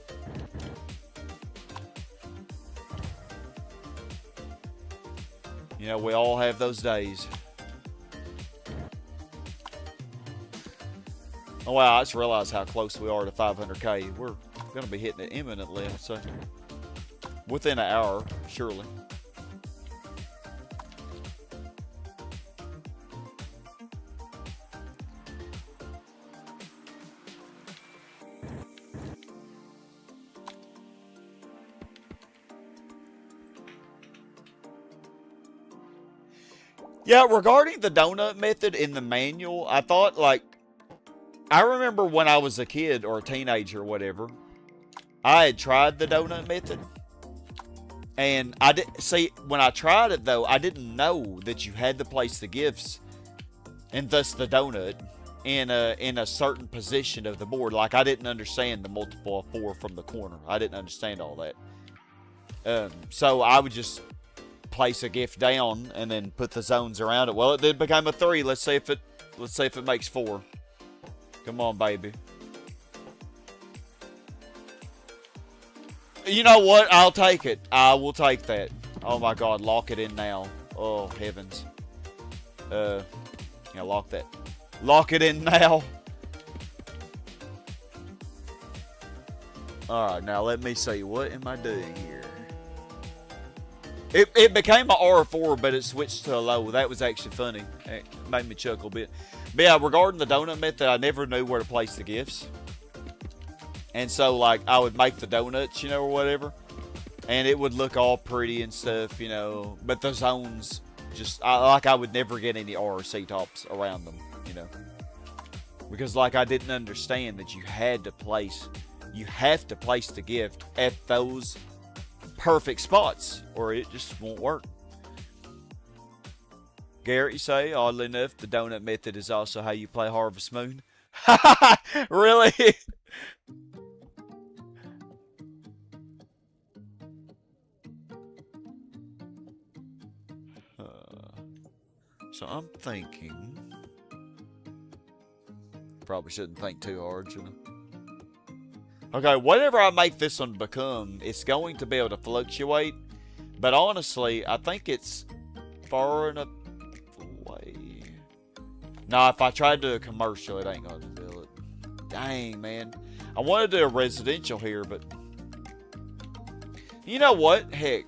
You know, we all have those days. Oh wow, I just realized how close we are to 500k. We're going to be hitting it imminently, so within an hour, surely. Yeah, regarding the donut method in the manual, I thought, like, I remember when I was a kid or a teenager or whatever, I had tried the donut method. And I did see when I tried it though, I didn't know that you had to place the gifts and thus the donut in a certain position of the board. Like, I didn't understand the multiple of 4 from the corner. I didn't understand all that. So I would just place a gift down and then put the zones around it. Well, it did become a 3. Let's see if it makes 4. Come on, baby. You know what? I'll take it. I will take that. Oh my God, lock it in now. Oh heavens. Yeah, lock that. Lock it in now. Alright, now let me see. What am I doing here? It became an R4, but it switched to a low. That was actually funny. It made me chuckle a bit. But yeah, regarding the donut method, I never knew where to place the gifts. And so, like, I would make the donuts, you know, or whatever. And it would look all pretty and stuff, you know. But the zones, just, I would never get any RC tops around them, you know. Because, like, I didn't understand that you have to place the gift at those perfect spots, or it just won't work. Garrett, you say, oddly enough, the donut method is also how you play Harvest Moon. Really? So I'm thinking, probably shouldn't think too hard, should I? Okay, whatever I make this one become, it's going to be able to fluctuate. But honestly, I think it's far enough away. Nah, if I try to do a commercial, it ain't going to do it. Dang, man. I want to do a residential here, but... You know what? Heck.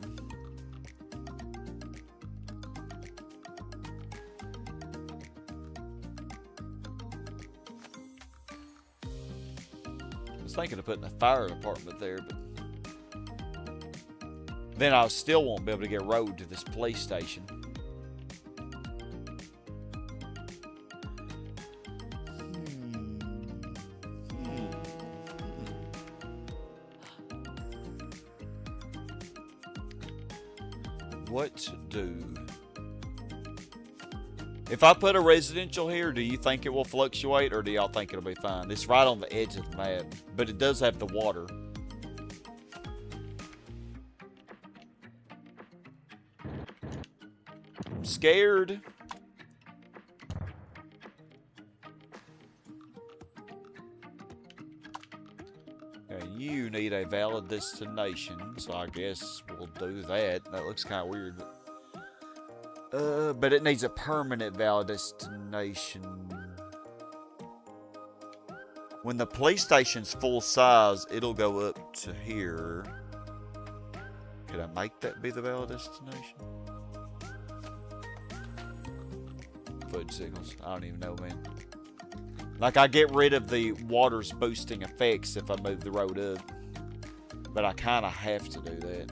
I was thinking of putting a fire department there, but... Then I still won't be able to get road to this police station. What to do? If I put a residential here, do you think it will fluctuate, or do y'all think it'll be fine? It's right on the edge of the map, but it does have the water. I'm scared. Okay, you need a valid destination, so I guess we'll do that. That looks kind of weird, but it needs a permanent valid destination. When the police station's full size, it'll go up to here. Could I make that be the valid destination? Foot signals. I don't even know, man. Like, I get rid of the water's boosting effects if I move the road up. But I kind of have to do that.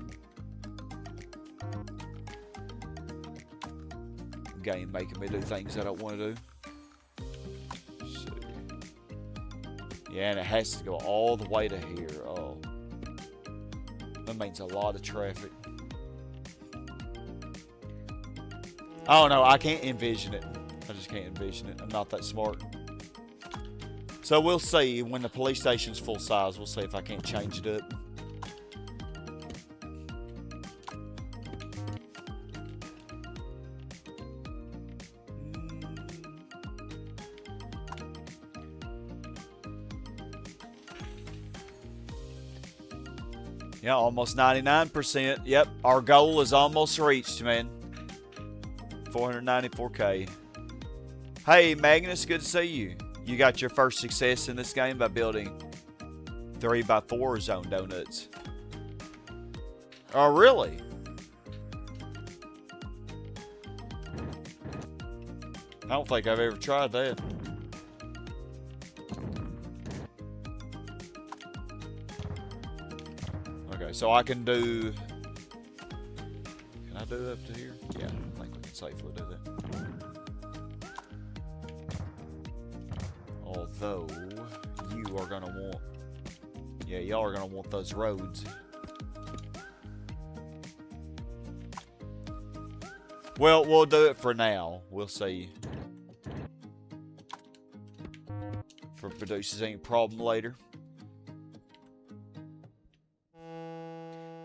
Game making me do things I don't want to do. Let's see. Yeah, and it has to go all the way to here. Oh. That means a lot of traffic. I don't know. I can't envision it. I just can't envision it. I'm not that smart. So we'll see when the police station's full size. We'll see if I can't change it up. Yeah, almost 99%. Yep, our goal is almost reached, man. 494K. Hey, Magnus, good to see you. You got your first success in this game by building 3x4 zone donuts. Oh, really? I don't think I've ever tried that. Okay, so I can do... Can I do up to here? Yeah, I think we can safely do that. Although, you are going to want... Yeah, y'all are going to want those roads. Well, we'll do it for now. We'll see if it produces any problem later.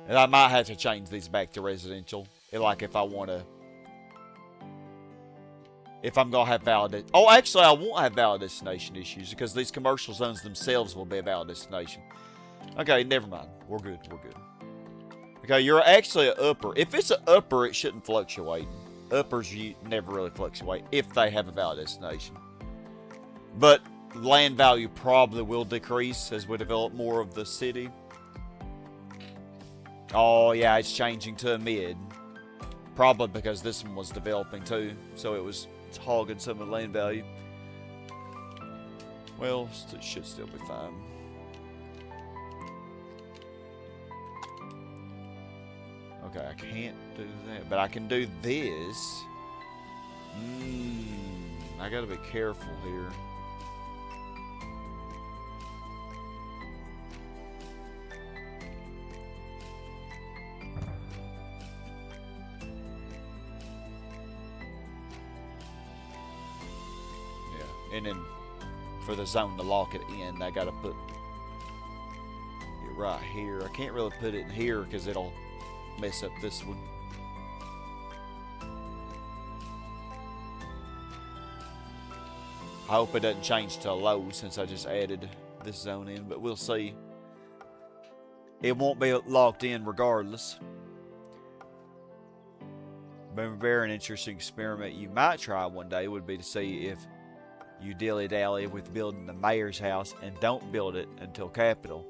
And I might have to change these back to residential. Like if I want to... If I'm going to have valid... Oh, actually, I won't have valid destination issues because these commercial zones themselves will be a valid destination. Okay, never mind. We're good. We're good. Okay, you're actually an upper. If it's an upper, it shouldn't fluctuate. Uppers, you never really fluctuate if they have a valid destination. But land value probably will decrease as we develop more of the city. Oh, yeah, it's changing to a mid. Probably because this one was developing too, so it's hogging some of the land value. Well, it should still be fine. Okay, I can't do that, but I can do this. I gotta be careful here. Yeah, and then for the zone to lock it in, I gotta put it right here. I can't really put it in here because it'll mess up this one. I hope it doesn't change to low since I just added this zone in, but we'll see. it won't be locked in regardless. But a very interesting experiment you might try one day would be to see if you dilly-dally with building the mayor's house and don't build it until capital.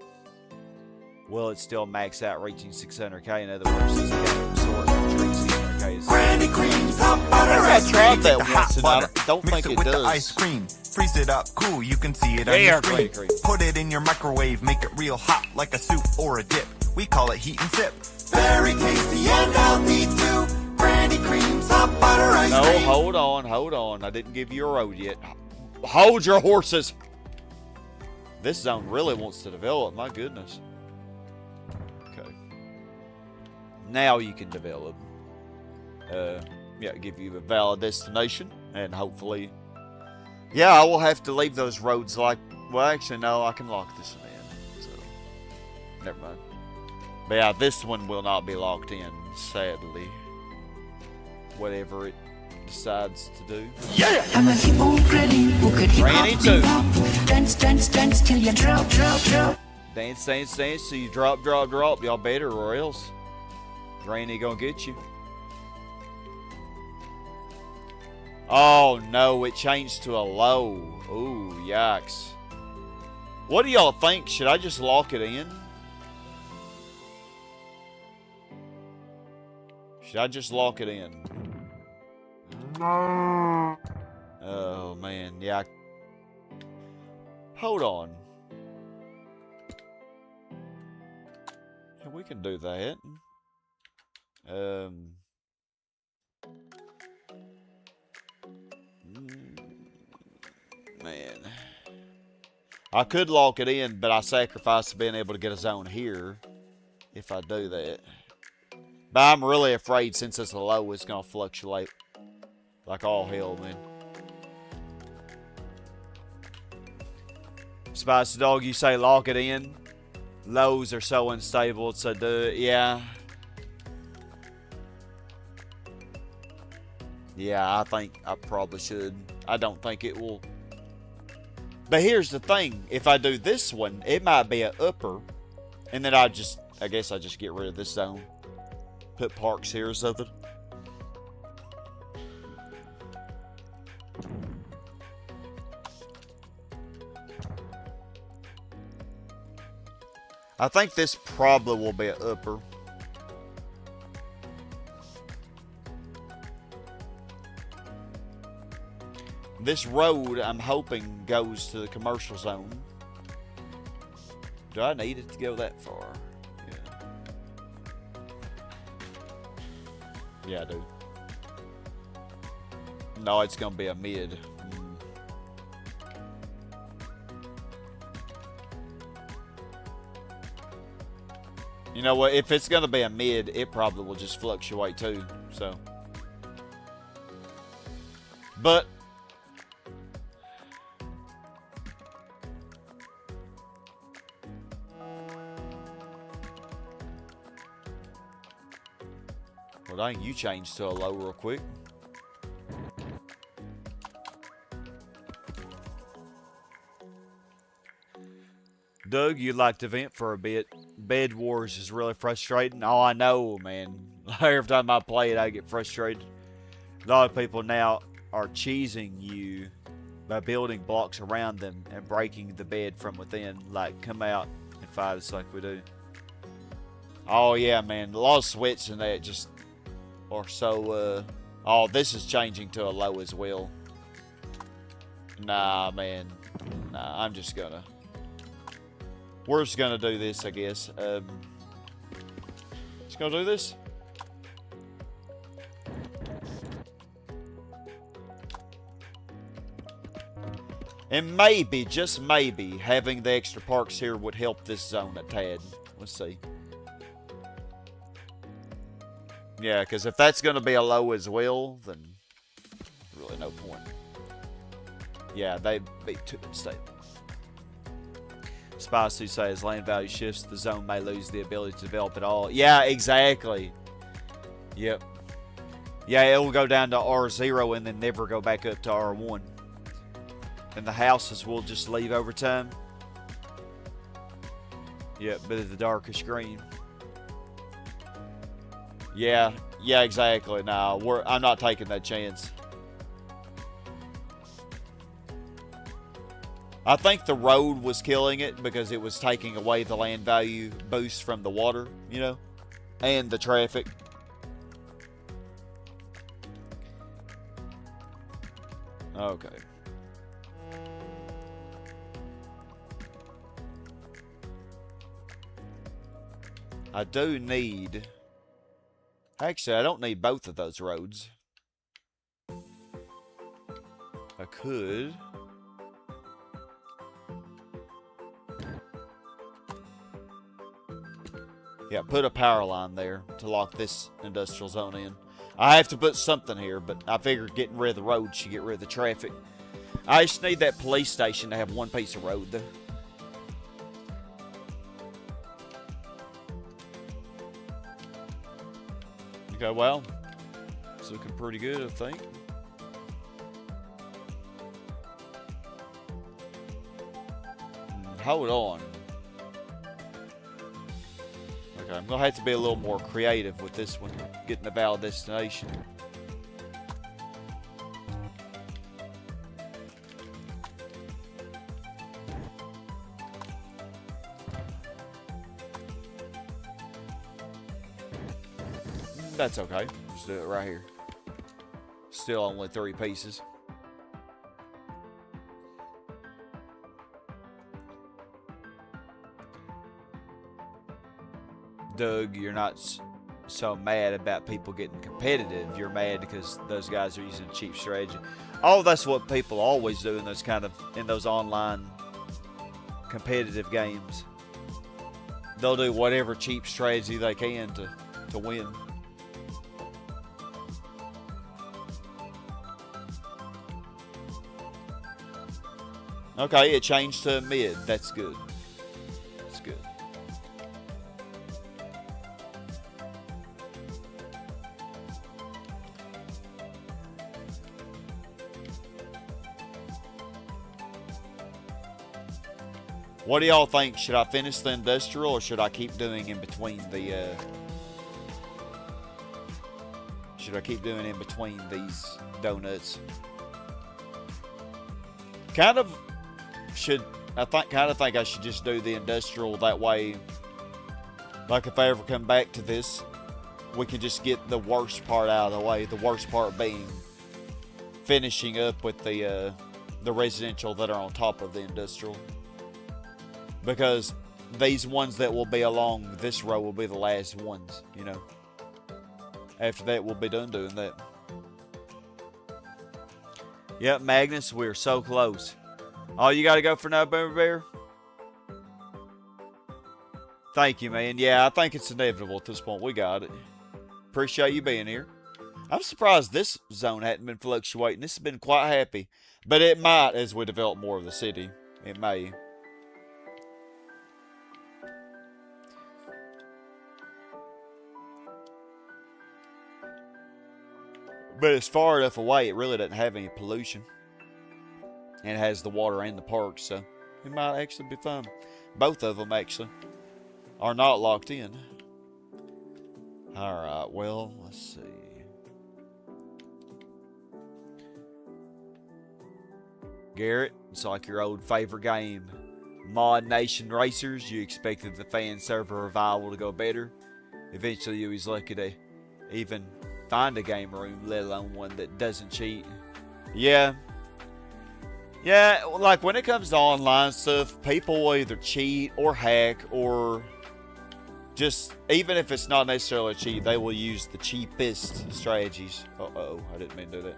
Will it still max out reaching 600k? In other words, does it get sort of treat 600k? Granny creams, hot butter I ice tried cream. that The once and hot I butter. don't Mix think it it with does. the ice cream. Freeze it up cool, you can see it on Yeah, your granny screen. cream. Put it in your microwave, make it real hot like a soup or a dip. We call it heat and sip. Very tasty and healthy too. Granny creams, hot butter ice No, cream. hold on. I didn't give you a road yet. Hold your horses. This zone really wants to develop, my goodness. Okay. Now you can develop. Yeah, give you a valid destination, and hopefully... Yeah, I will have to leave those roads like... Well, actually, no, I can lock this one in. So, never mind. But yeah, this one will not be locked in, sadly. Whatever it decides to do. Yeah! I'm a hip old granny who could hip Granny hop, too. bebop. Dance, dance, dance till you drop, drop, drop. Dance, dance, dance till you drop, drop, drop. Y'all better or else Granny gonna get you. Oh no, it changed to a low. Ooh, yikes. What do y'all think? Should I just lock it in? Should I just lock it in? No. Oh man, yeah. Hold on. Yeah, we can do that. Man. I could lock it in, but I sacrifice being able to get a zone here if I do that. But I'm really afraid since it's a low, it's going to fluctuate like all hell, man. Spicy Dog, you say lock it in. Lows are so unstable, so yeah. Yeah, I think I probably should. I don't think it will. But here's the thing. If I do this one, it might be an upper. And then I guess I just get rid of this zone. Put parks here or something. I think this probably will be an upper. This road, I'm hoping, goes to the commercial zone. Do I need it to go that far? Yeah, I do. No, it's going to be a mid. You know what? If it's going to be a mid, it probably will just fluctuate too. So, but well, dang, you changed to a low real quick. Doug, you'd like to vent for a bit. Bed Wars is really frustrating. Oh, I know, man. Every time I play it, I get frustrated. A lot of people now are cheesing you by building blocks around them and breaking the bed from within. Like, come out and fight us like we do. Oh, yeah, man. A lot of sweats in that just are so, oh, this is changing to a low as well. Nah, man. Nah, I'm just gonna... We're just gonna do this, I guess. Just gonna do this. And maybe, just maybe, having the extra parks here would help this zone a tad. Let's see. Yeah, because if that's gonna be a low as well, then really no point. Yeah, they'd be too unstable. Spicy says land value shifts, the zone may lose the ability to develop at all. Yeah, exactly. Yep. Yeah, it will go down to R0 and then never go back up to R1. And the houses will just leave over time. Yep, but it's the darkest green. Yeah, exactly. Nah, I'm not taking that chance. I think the road was killing it because it was taking away the land value boost from the water, you know, and the traffic. Okay. I do need... Actually, I don't need both of those roads. I could... Yeah, put a power line there to lock this industrial zone in. I have to put something here, but I figured getting rid of the road should get rid of the traffic. I just need that police station to have one piece of road, though. Okay, well, it's looking pretty good, I think. Hold on. Okay, I'm gonna have to be a little more creative with this one, getting the valid destination. That's okay. Just do it right here. Still only 3 pieces. Doug, you're not so mad about people getting competitive. You're mad because those guys are using cheap strategy. Oh, that's what people always do in those online competitive games. They'll do whatever cheap strategy they can to win. Okay, it changed to mid. That's good. That's good. What do y'all think? Should I finish the industrial or should I keep doing in between the should I keep doing in between these donuts? Kind of think I should just do the industrial, that way, like if I ever come back to this, we can just get the worst part out of the way. The worst part being finishing up with the residential that are on top of the industrial. Because these ones that will be along this row will be the last ones, you know. After that, we'll be done doing that. Yep, Magnus, we're so close. Oh, you got to go for now, Boomer Bear? Thank you, man. Yeah, I think it's inevitable at this point. We got it. Appreciate you being here. I'm surprised this zone hadn't been fluctuating. This has been quite happy. But it might as we develop more of the city. It may. But it's far enough away, it really doesn't have any pollution. And it has the water and the park, so it might actually be fun. Both of them, actually, are not locked in. Alright, well, let's see. Garrett, it's like your old favorite game. Mod Nation Racers, you expected the fan server revival to go better. Eventually you was lucky to even find a game room, let alone one that doesn't cheat. Yeah, like when it comes to online stuff, people will either cheat or hack or just, even if it's not necessarily cheat, they will use the cheapest strategies. Uh-oh, I didn't mean to do that.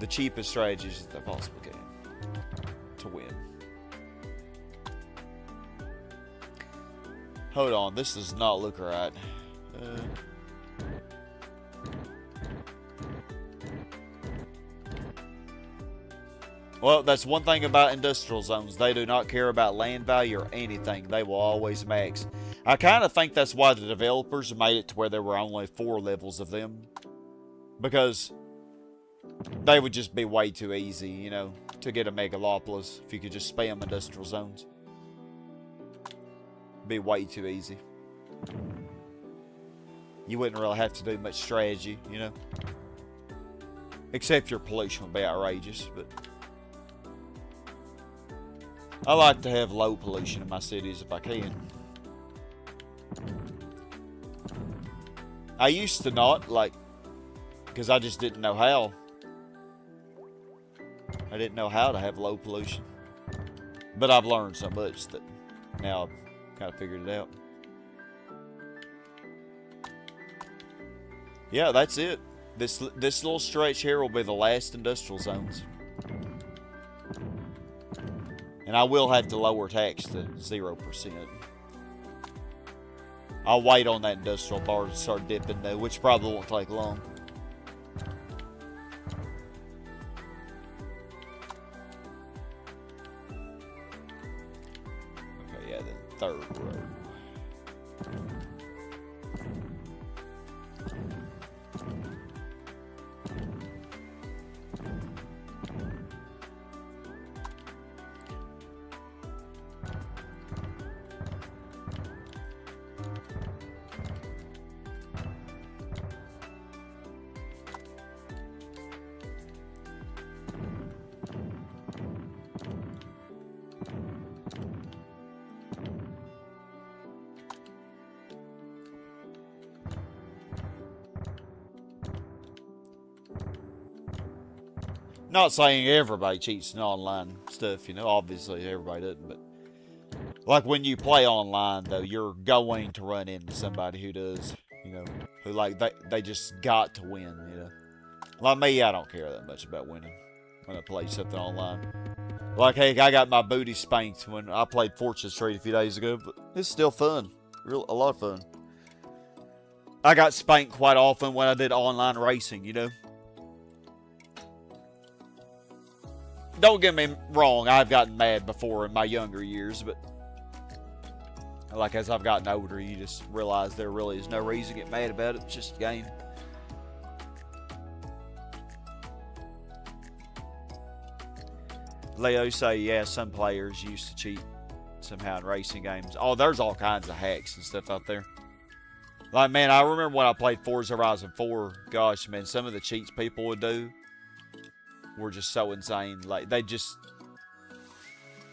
The cheapest strategies that they possibly can to win. Hold on, this does not look right. Well, that's one thing about industrial zones. They do not care about land value or anything. They will always max. I kind of think that's why the developers made it to where there were only 4 levels of them. Because they would just be way too easy, you know, to get a Megalopolis if you could just spam industrial zones. Be way too easy. You wouldn't really have to do much strategy, you know? Except your pollution would be outrageous, but... I like to have low pollution in my cities if I can. I used to not, like... Because I just didn't know how. I didn't know how to have low pollution. But I've learned so much that now I've kind of figured it out. Yeah, that's it. This little stretch here will be the last industrial zones. And I will have to lower tax to 0%. I'll wait on that industrial bar to start dipping though, which probably won't take long. Okay, yeah, the third row. Not saying everybody cheats in online stuff, you know, obviously everybody doesn't, but like when you play online though, you're going to run into somebody who does, you know, who like they just got to win, you know. Like me, I don't care that much about winning when I play something online. Like, hey, I got my booty spanked when I played Fortune Street a few days ago, but it's still fun. A lot of fun. I got spanked quite often when I did online racing, you know. Don't get me wrong, I've gotten mad before in my younger years, but like as I've gotten older, you just realize there really is no reason to get mad about it. It's just a game. Leo say, yeah, some players used to cheat somehow in racing games. Oh, there's all kinds of hacks and stuff out there. Like, man, I remember when I played Forza Horizon 4, gosh, man, some of the cheats people would do were just so insane. Like, they just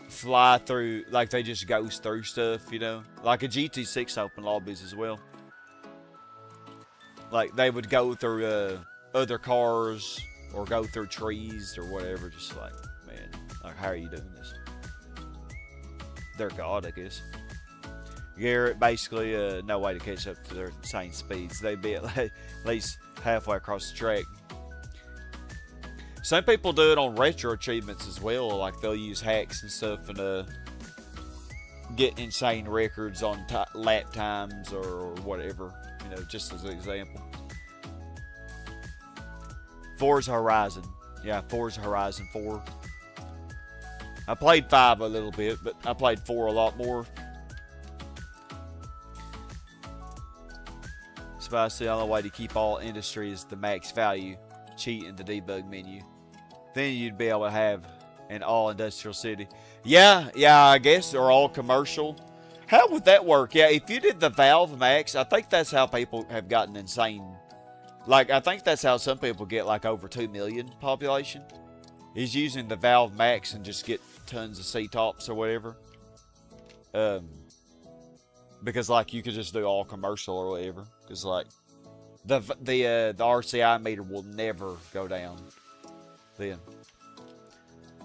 fly through, like, they just ghost through stuff, you know? Like a GT6 open lobbies as well. Like, they would go through other cars or go through trees or whatever, just like, man, like, how are you doing this? They're God, I guess. Garrett, basically, no way to catch up to their insane speeds. They'd be at least halfway across the track. Some people do it on retro achievements as well. Like, they'll use hacks and stuff and get insane records on lap times or whatever, you know, just as an example. Forza Horizon. Yeah, Forza Horizon 4. I played 5 a little bit, but I played 4 a lot more. Spice, the only way to keep all industries the max value. Cheat in the debug menu. Then you'd be able to have an all industrial city. Yeah, I guess, or all commercial. How would that work? Yeah, if you did the Valve Max, I think that's how people have gotten insane. Like, I think that's how some people get like over 2 million population. Is using the Valve Max and just get tons of C-tops or whatever. Because like you could just do all commercial or whatever. Because like the RCI meter will never go down then.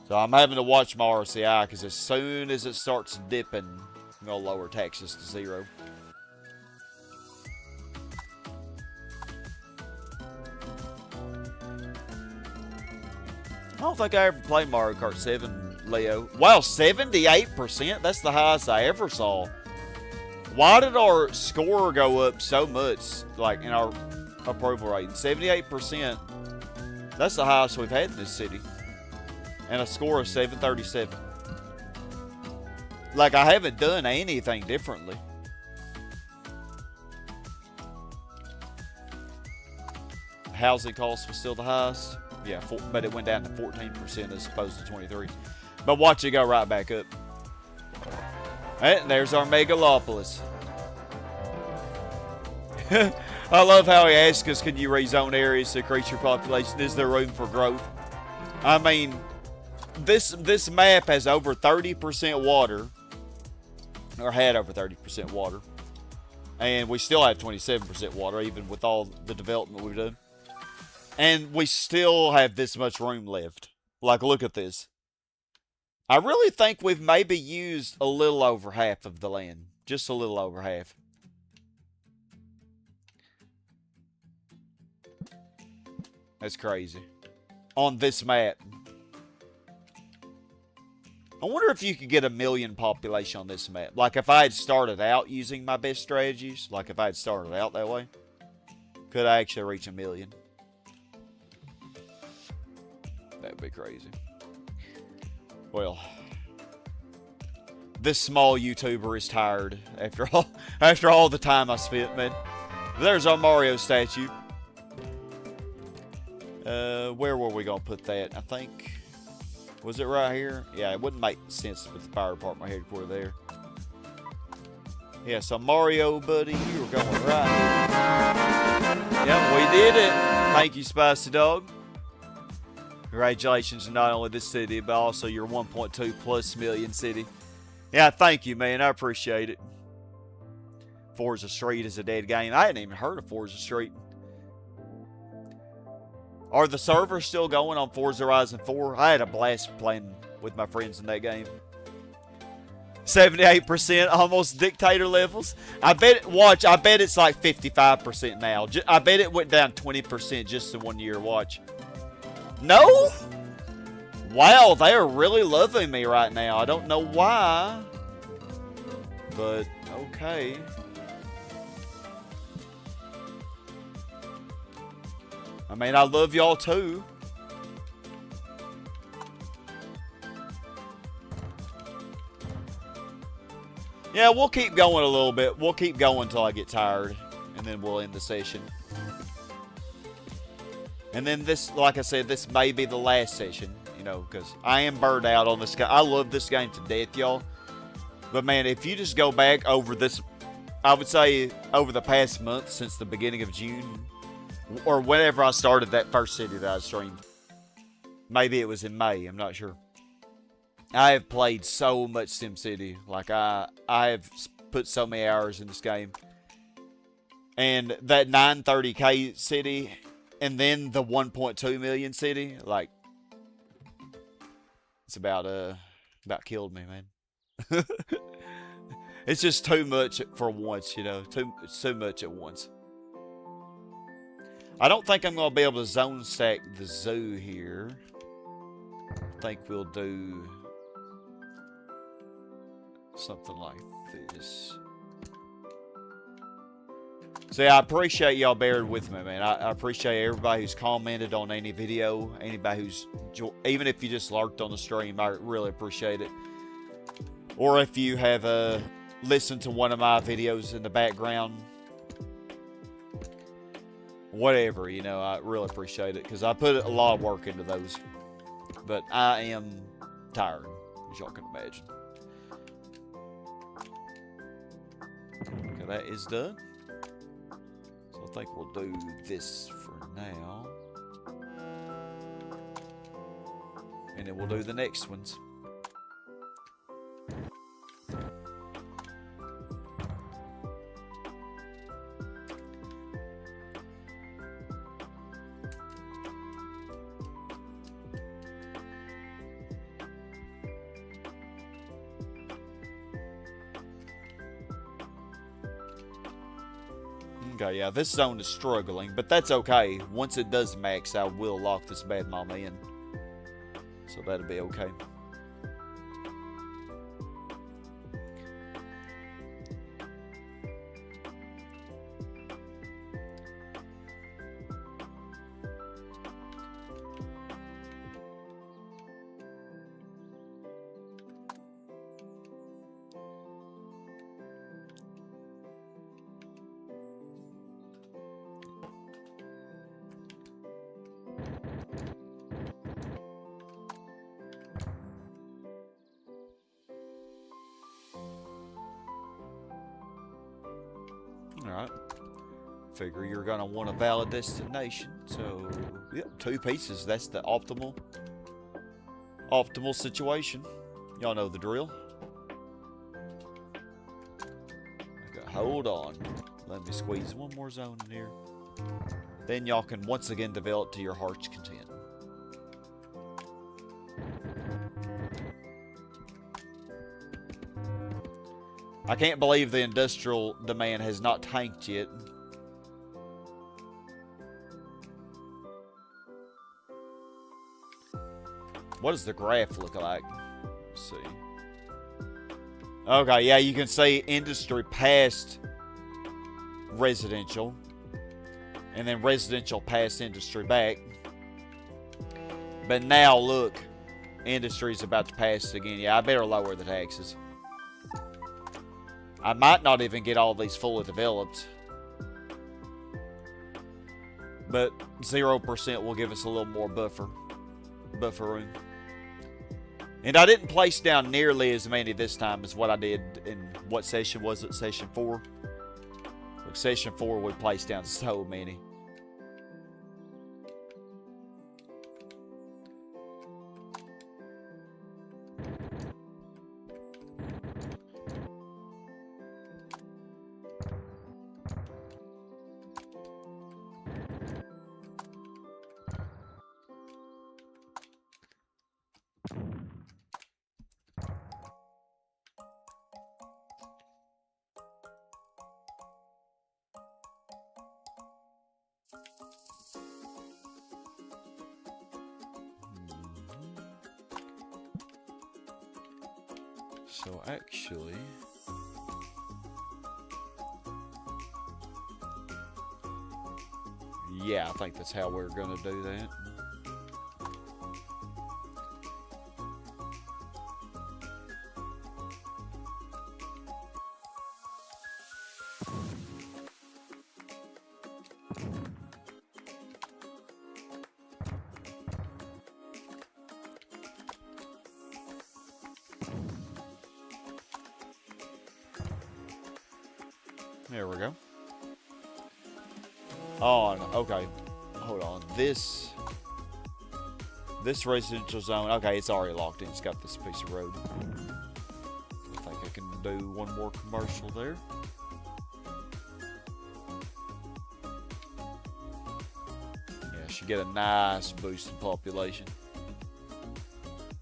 So I'm having to watch my RCI because as soon as it starts dipping, I'm gonna lower taxes to 0. I don't think I ever played Mario Kart 7, Leo. Wow, 78%? That's the highest I ever saw. Why did our score go up so much, like, in our approval rating? 78%. That's the highest we've had in this city. And a score of 737. Like, I haven't done anything differently. Housing costs was still the highest. Yeah, but it went down to 14% as opposed to 23%. But watch it go right back up. And there's our Megalopolis. I love how he asks us, can you rezone areas to increase your population? Is there room for growth? I mean, this map has over 30% water. Or had over 30% water. And we still have 27% water, even with all the development we've done. And we still have this much room left. Like, look at this. I really think we've maybe used a little over half of the land. Just a little over half. That's crazy. On this map. I wonder if you could get 1 million population on this map. Like if I had started out using my best strategies. Like if I had started out that way. Could I actually reach 1 million? That would be crazy. Well, this small YouTuber is tired after all the time I spent, man. There's our Mario statue. Where were we gonna put that? I think, was it right here? Yeah, it wouldn't make sense with the fire department headquarters there. Yeah, so Mario, buddy, you were going right here. Yep, we did it. Thank you, Spicy Dog. Congratulations to not only this city, but also your 1.2 plus million city. Yeah, thank you, man. I appreciate it. Forza Street is a dead game. I hadn't even heard of Forza Street. Are the servers still going on Forza Horizon 4? I had a blast playing with my friends in that game. 78%, almost dictator levels. I bet it's like 55% now. I bet it went down 20% just in 1 year. Watch. No? Wow, they are really loving me right now. I don't know why. But, okay. I mean, I love y'all too. Yeah, we'll keep going a little bit. We'll keep going until I get tired. And then we'll end the session. And then this, like I said, this may be the last session, you know, because I am burned out on this guy. I love this game to death, y'all. But man, if you just go back over this, I would say over the past month since the beginning of June, or whenever I started that first city that I streamed. Maybe it was in May, I'm not sure. I have played so much SimCity. Like, I have put so many hours in this game. And that 930k city, and then the 1.2 million city, like, it's about killed me, man. It's just too much for once, you know. Too much at once. I don't think I'm going to be able to zone stack the zoo here. I think we'll do something like this. So yeah, I appreciate y'all bearing with me, man. I appreciate everybody who's commented on any video, anybody who's, even if you just lurked on the stream, I really appreciate it. Or if you have listened to one of my videos in the background, whatever, you know, I really appreciate it because I put a lot of work into those. But I am tired, as y'all can imagine. Okay, that is done. So I think we'll do this for now. And then we'll do the next ones. Okay, yeah, this zone is struggling, but that's okay. Once it does max, I will lock this bad mama in. So that'll be okay. Figure you're gonna want a valid destination. So, yep, 2 pieces. That's the optimal situation. Y'all know the drill. Okay, hold on. Let me squeeze one more zone in here. Then y'all can once again develop to your heart's content. I can't believe the industrial demand has not tanked yet. What does the graph look like? Let's see. Okay, yeah, you can see industry past residential. And then residential past industry back. But now, look. Industry's about to pass it again. Yeah, I better lower the taxes. I might not even get all these fully developed. But 0% will give us a little more buffer room. And I didn't place down nearly as many this time as what I did in, what session was it? Session 4? Look, session 4 we placed down so many. So actually, yeah, I think that's how we're gonna do that. There we go. On, okay. Hold on. This residential zone, okay, it's already locked in. It's got this piece of road. I think I can do one more commercial there. Yeah, should get a nice boost in population.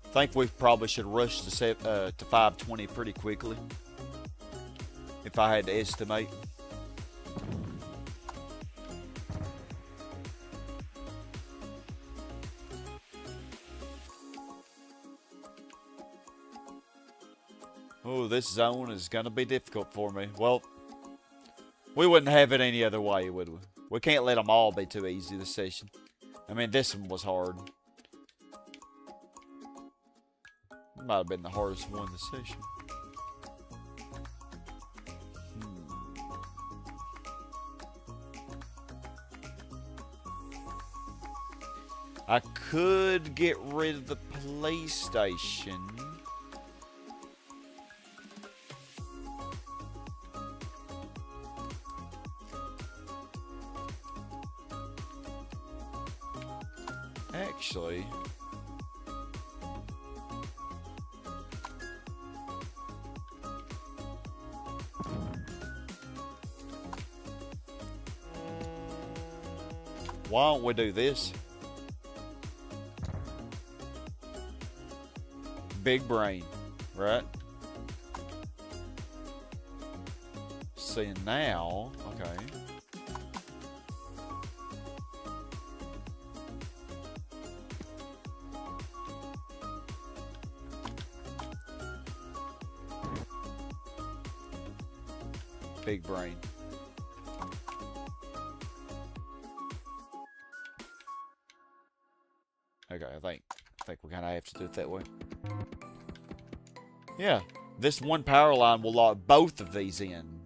I think we probably should rush to 520 pretty quickly. If I had to estimate. Oh, this zone is going to be difficult for me. Well, we wouldn't have it any other way, would we? We can't let them all be too easy this session. I mean, this one was hard. Might have been the hardest one this session. I could get rid of the PlayStation. Actually, why don't we do this? Big brain, right? See now, okay. Big brain. Okay, I think we kind of have to do it that way. Yeah, this one power line will lock both of these in.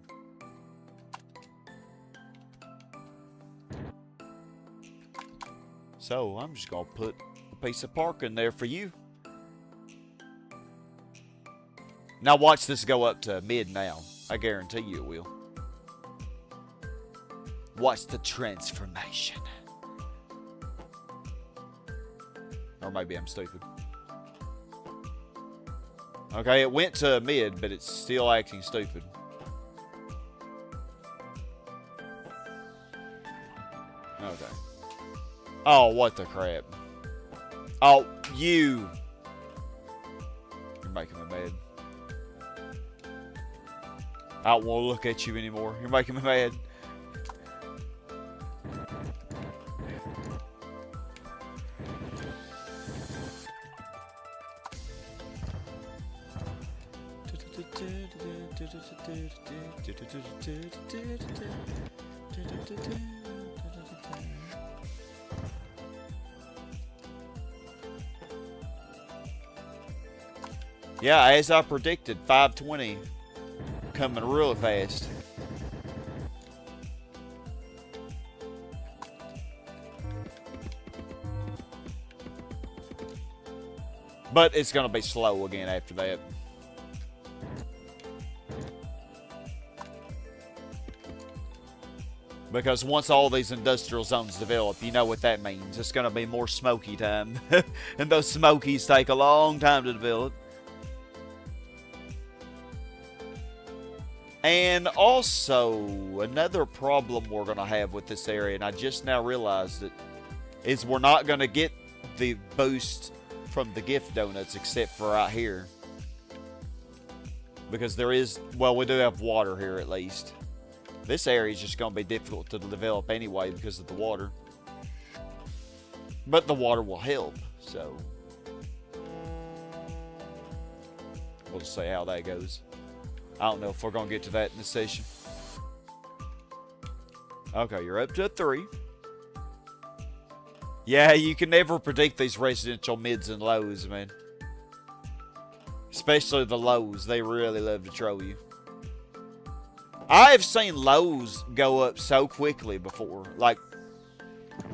So, I'm just going to put a piece of parking there for you. Now watch this go up to mid now. I guarantee you it will. What's the transformation? Or maybe I'm stupid. Okay, it went to mid, but it's still acting stupid. Okay. Oh, what the crap. Oh, you. You're making me mad. I don't want to look at you anymore. You're making me mad. Yeah, as I predicted, 520 coming real fast. But it's going to be slow again after that. Because once all these industrial zones develop, you know what that means. It's going to be more smoky time. And those smokies take a long time to develop. And also, another problem we're going to have with this area, and I just now realized it, is we're not going to get the boost from the gift donuts except for right here. Because there is, well, we do have water here at least. This area is just going to be difficult to develop anyway because of the water. But the water will help, so we'll just see how that goes. I don't know if we're going to get to that in this session. Okay, you're up to a 3. Yeah, you can never predict these residential mids and lows, man. Especially the lows. They really love to troll you. I've seen lows go up so quickly before. Like,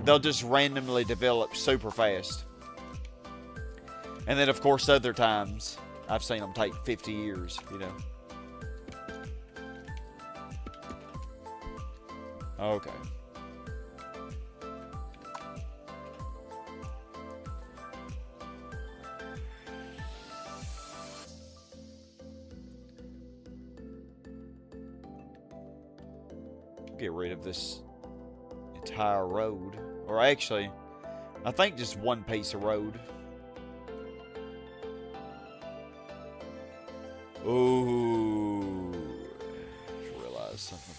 they'll just randomly develop super fast. And then, of course, other times, I've seen them take 50 years, you know. Okay. Get rid of this entire road. Or actually, I think just one piece of road. Ooh. Just realized something.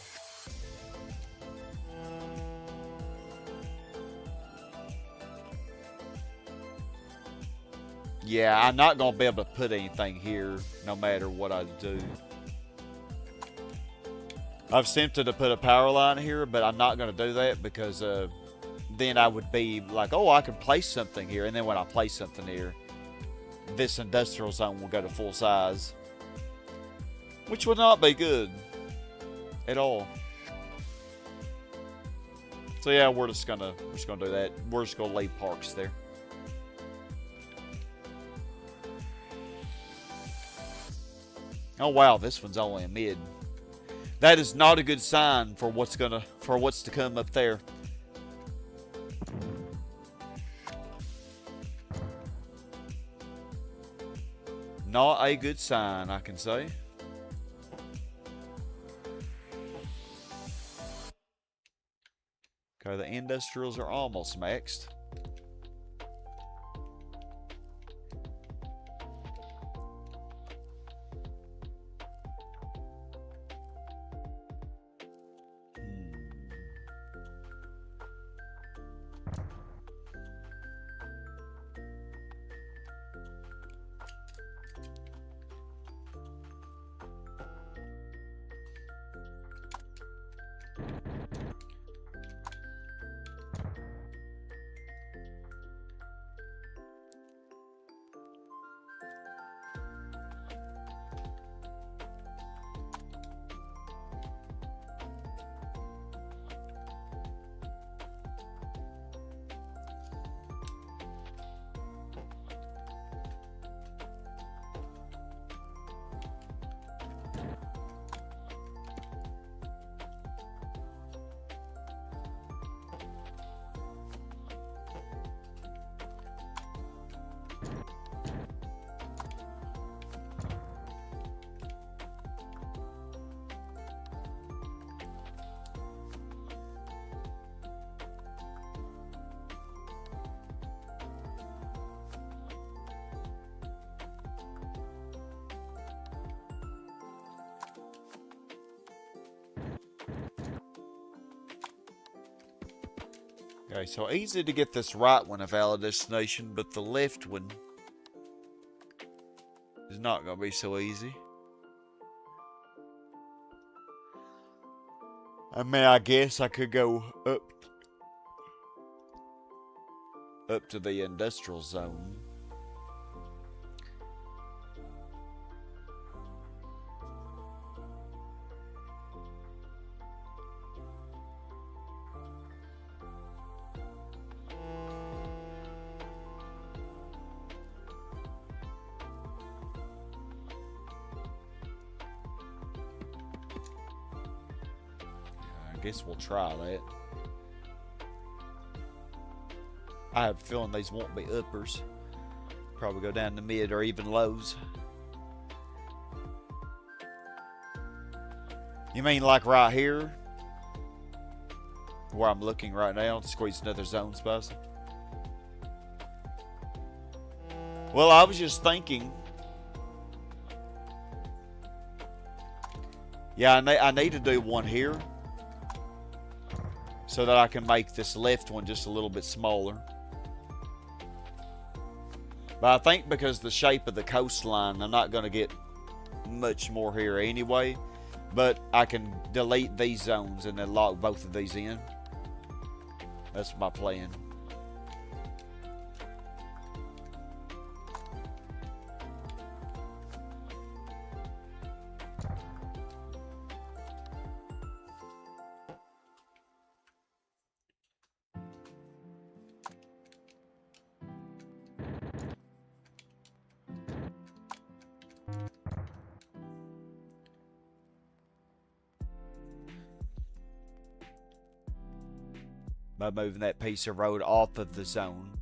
Yeah, I'm not going to be able to put anything here no matter what I do. I've attempted to put a power line here, but I'm not going to do that because then I would be like, oh, I can place something here. And then when I place something here, this industrial zone will go to full size. Which would not be good at all. So yeah, we're just gonna do that. We're just gonna leave parks there. Oh wow, this one's only a mid. That is not a good sign for what's to come up there. Not a good sign, I can say. Okay, the industrials are almost maxed. Okay, so easy to get this right one a valid destination, but the left one is not going to be so easy. I mean, I guess I could go up to the industrial zone. I guess we'll try that. I have a feeling these won't be uppers. Probably go down to mid or even lows. You mean like right here? Where I'm looking right now to squeeze another zone, Spicy? Well, I was just thinking. Yeah, I need to do one here, so that I can make this left one just a little bit smaller. But I think because the shape of the coastline, I'm not going to get much more here anyway. But I can delete these zones and then lock both of these in. That's my plan. By moving that piece of road off of the zone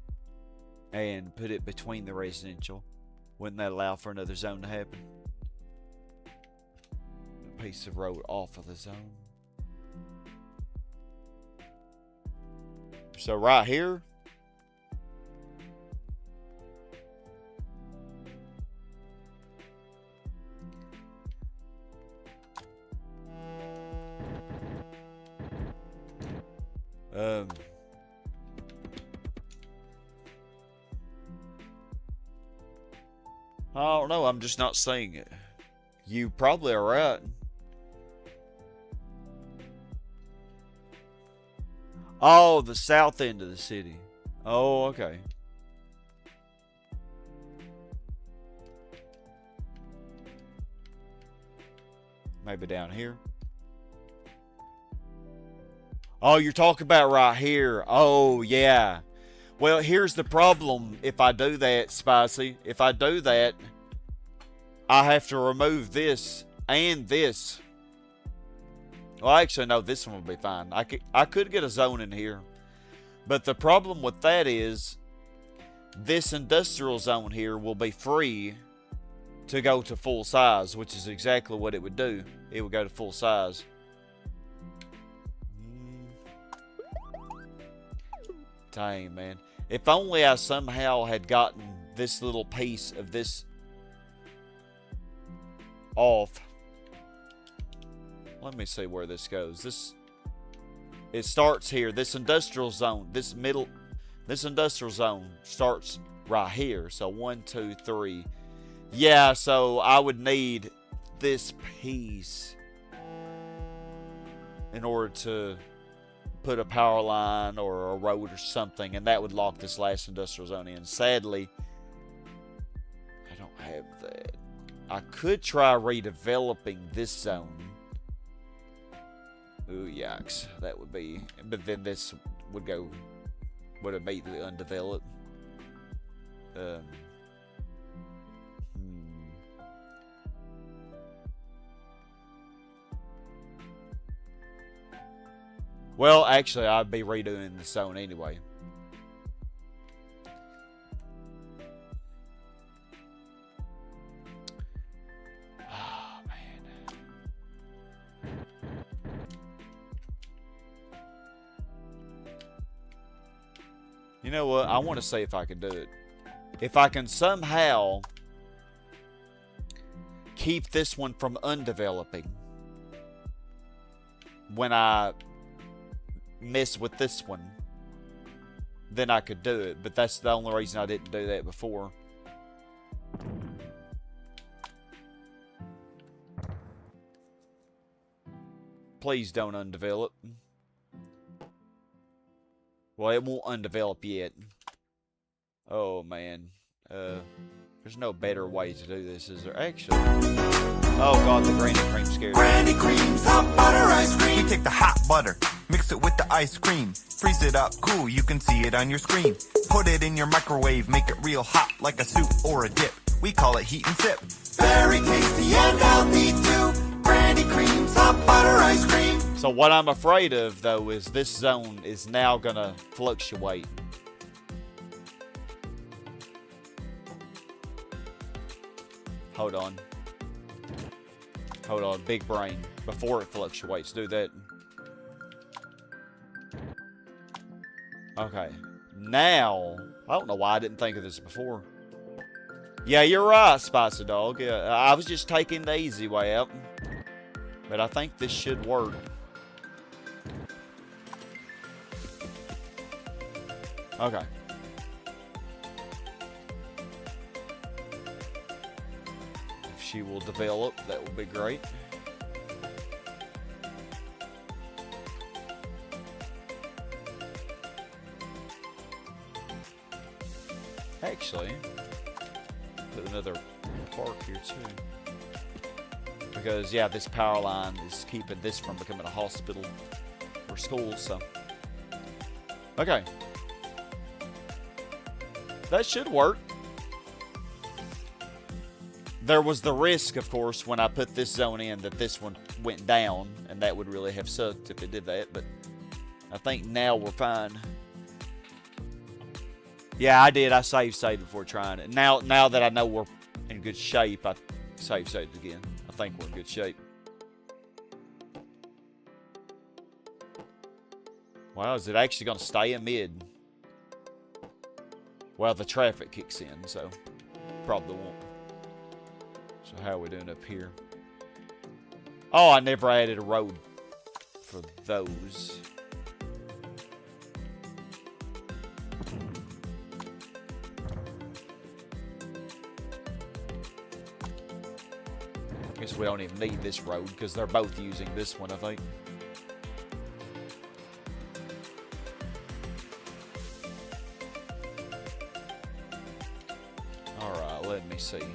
and put it between the residential. Wouldn't that allow for another zone to happen? A piece of road off of the zone. So right here, I don't know, I'm just not seeing it. You probably are right. Oh, the south end of the city. Oh, okay. Maybe down here. Oh, you're talking about right here. Oh, yeah. Well, here's the problem if I do that, Spicy. If I do that, I have to remove this and this. Well, actually, no, this one will be fine. I could get a zone in here. But the problem with that is this industrial zone here will be free to go to full size, which is exactly what it would do. It would go to full size. Dang, man. If only I somehow had gotten this little piece of this off. Let me see where this goes. It starts here. This industrial zone, this industrial zone starts right here. So 1, 2, 3. Yeah, so I would need this piece in order to put a power line or a road or something, and that would lock this last industrial zone in. Sadly, I don't have that. I could try redeveloping this zone. Ooh, yikes. That would be... But then this would immediately undeveloped. Well, actually, I'd be redoing the zone anyway. Oh, man. You know what? I want to see if I can do it. If I can somehow keep this one from undeveloping when I mess with this one, then I could do it. But that's the only reason I didn't do that before. Please don't undevelop. Well, it won't undevelop yet. Oh, man. There's no better way to do this, is there? Actually. Oh, God, the granny cream scared me. Granny creams, hot butter ice cream. We take the hot butter, mix it with the ice cream, freeze it up cool, you can see it on your screen. Put it in your microwave, make it real hot like a soup or a dip. We call it heat and sip. Very tasty and healthy too. Granny creams, hot butter ice cream. So what I'm afraid of, though, is this zone is now going to fluctuate. Hold on. Hold on, big brain. Before it fluctuates, do that. Okay. Now, I don't know why I didn't think of this before. Yeah, you're right, Spicy Dog. Yeah, I was just taking the easy way out. But I think this should work. Okay. If she will develop, that will be great. Actually, put another park here too. Because, yeah, this power line is keeping this from becoming a hospital or school, so. Okay. That should work. There was the risk, of course, when I put this zone in that this one went down, and that would really have sucked if it did that, but I think now we're fine. Yeah, I did. I saved before trying it. Now that I know we're in good shape, I saved again. I think we're in good shape. Wow, is it actually going to stay in mid? Well, the traffic kicks in, so probably won't. So how are we doing up here? Oh, I never added a road for those. I guess we don't even need this road because they're both using this one, I think. Alright, let me see here.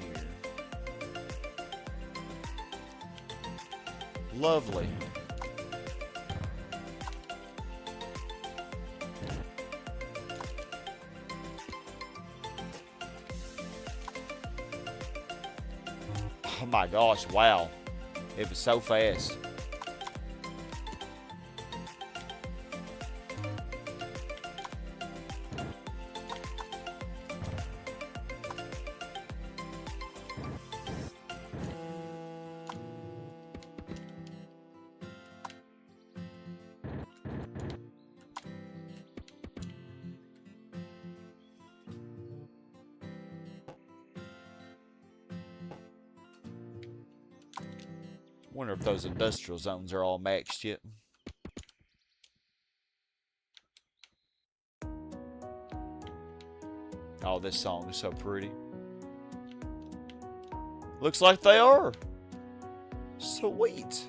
Lovely. Oh my gosh, wow. It was so fast. Wonder if those industrial zones are all maxed yet. Oh, this song is so pretty. Looks like they are. Sweet.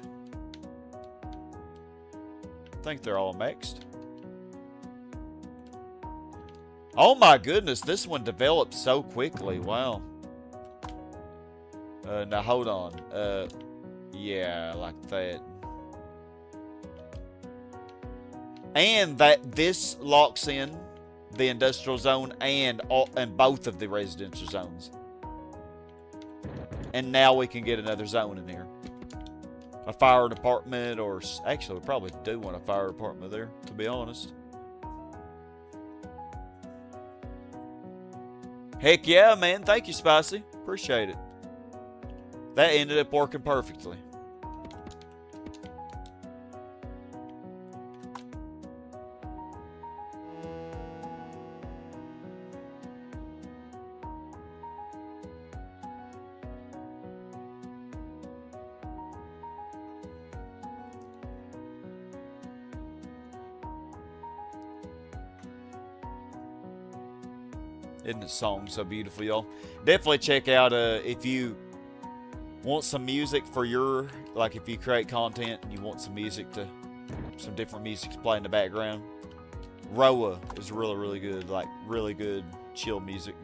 I think they're all maxed. Oh my goodness, this one developed so quickly. Wow. Now hold on. Yeah, like that. And that this locks in the industrial zone and both of the residential zones. And now we can get another zone in here. A fire department, or actually we probably do want a fire department there, to be honest. Heck yeah, man. Thank you, Spicy. Appreciate it. That ended up working perfectly. Isn't the song so beautiful, y'all? Definitely check out if you want some music for your, like if you create content and you want some music to, some different music to play in the background. Roa is really, really good. Like really good chill music.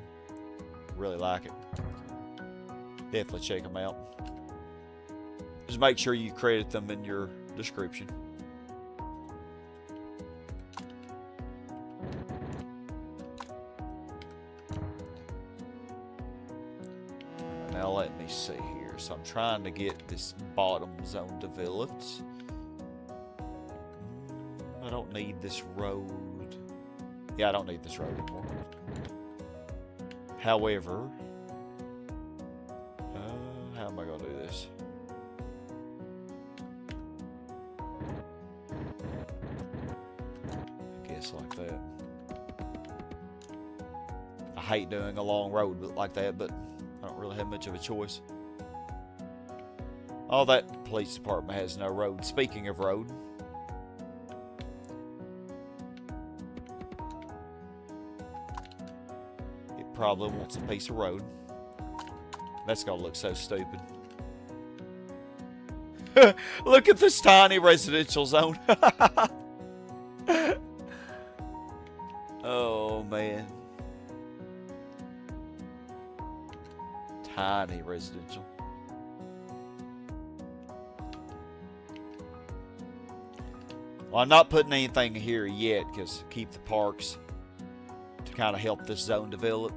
Really like it. Definitely check them out. Just make sure you credit them in your description. Now let me see here. So I'm trying to get this bottom zone developed. I don't need this road. Yeah, I don't need this road anymore. However, how am I going to do this? I guess like that. I hate doing a long road like that, but I don't really have much of a choice. Oh, that police department has no road. Speaking of road, it probably wants a piece of road. That's gonna look so stupid. Look at this tiny residential zone. Oh, man. Tiny residential. Well, I'm not putting anything here yet because keep the parks to kind of help this zone develop.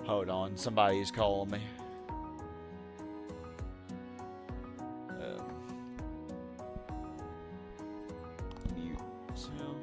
Hold on, somebody is calling me. Mute myself.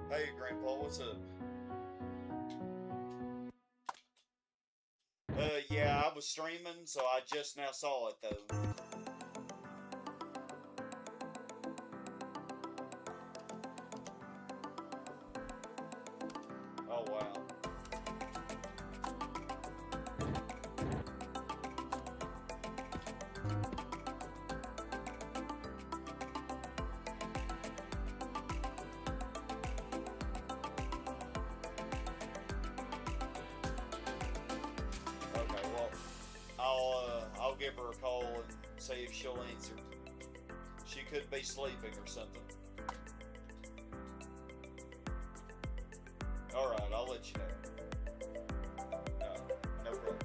Hey, Grandpa, what's up? Yeah, I was streaming, so I just now saw it, though. Oh, wow. I'll give her a call and see if she'll answer. She could be sleeping or something. Alright, I'll let you know. No problem.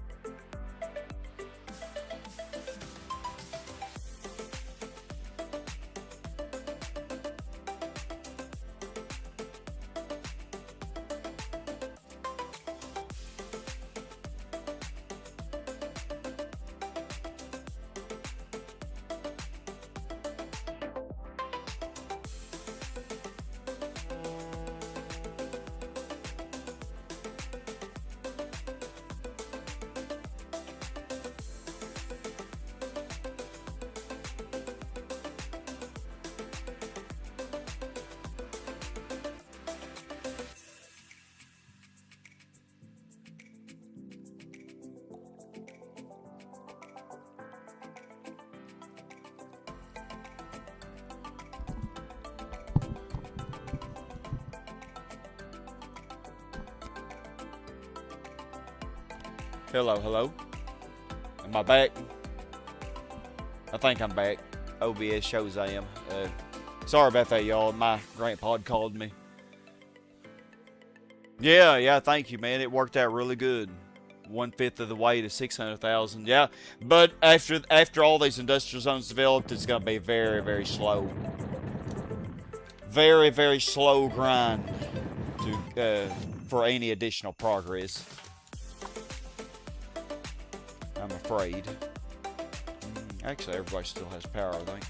Hello, hello. Am I back? I think I'm back. OBS shows I am. Sorry about that, y'all. My grandpa had called me. Yeah, thank you, man. It worked out really good. 1/5 of the way to 600,000. Yeah, but after all these industrial zones developed, it's gonna be very, very slow. Very, very slow grind to for any additional progress. I'm afraid. Actually, everybody still has power, I think.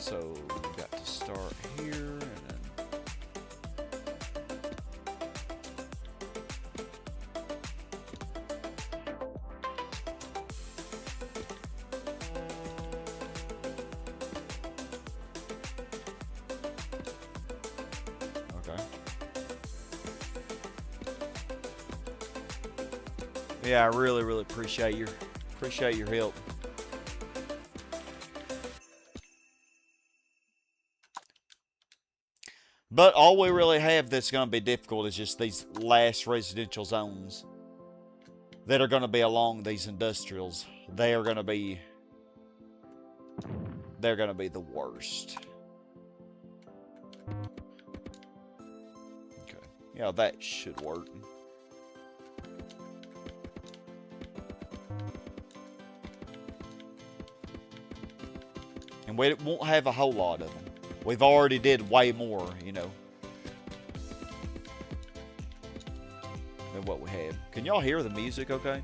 So we got to start here, and then okay. Yeah, I really appreciate your help. But all we really have that's going to be difficult is just these last residential zones that are going to be along these industrials. They're going to be the worst. Okay. Yeah, that should work. And we won't have a whole lot of them. We've already did way more, you know, than what we have. Can y'all hear the music okay?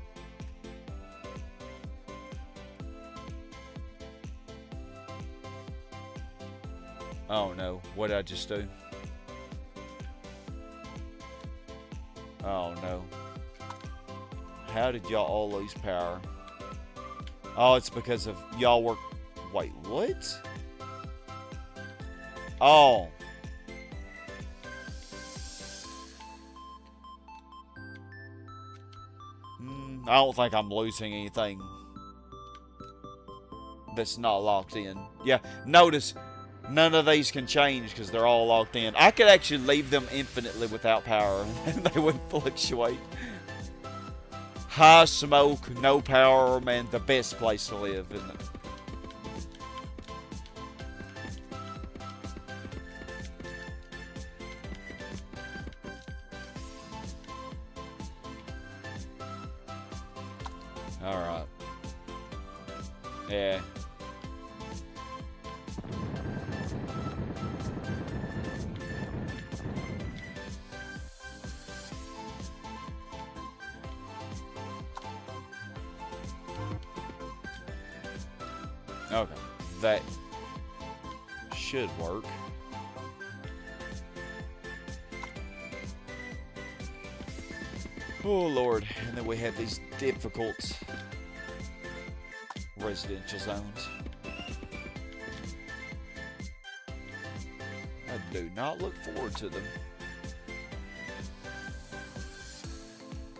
Oh no, what did I just do? Oh no. How did y'all all lose power? Oh, it's because of y'all work. Wait, what? Oh. I don't think I'm losing anything that's not locked in. Yeah, notice none of these can change because they're all locked in. I could actually leave them infinitely without power and they wouldn't fluctuate. High smoke, no power, man, the best place to live, isn't it? Alright. Yeah. Okay. That should work. Oh Lord, and then we have these difficult residential zones. I do not look forward to them.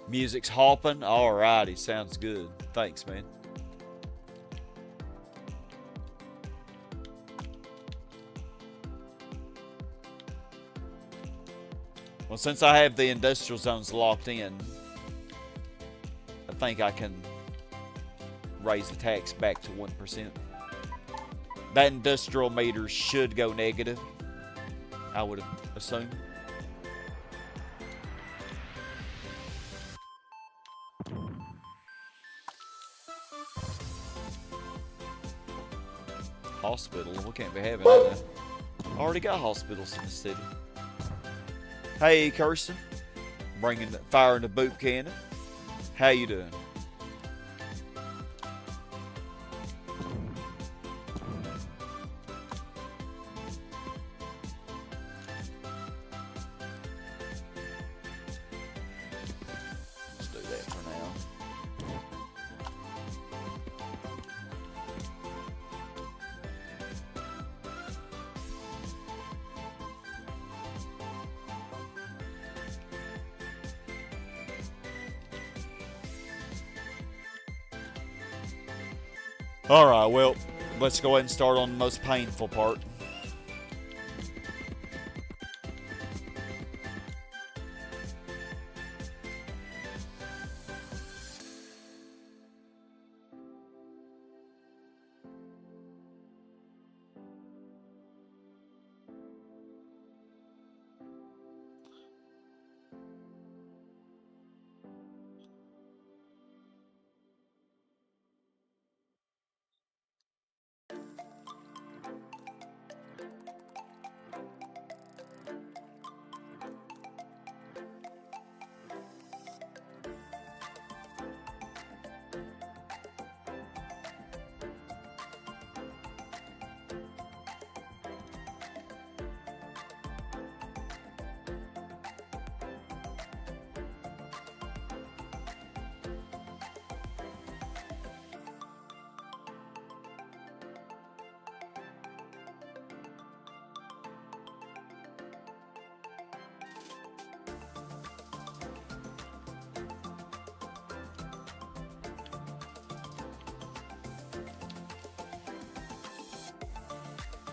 Music's hopping. Alrighty, sounds good. Thanks, man. Well, since I have the industrial zones locked in, I think I can raise the tax back to 1%. That industrial meter should go negative, I would assume. Hospital, we can't be having that. Already got hospitals in the city. Hey, Kirsten, firing the boot cannon. How you doing? Let's do that for now. Alright, well, let's go ahead and start on the most painful part.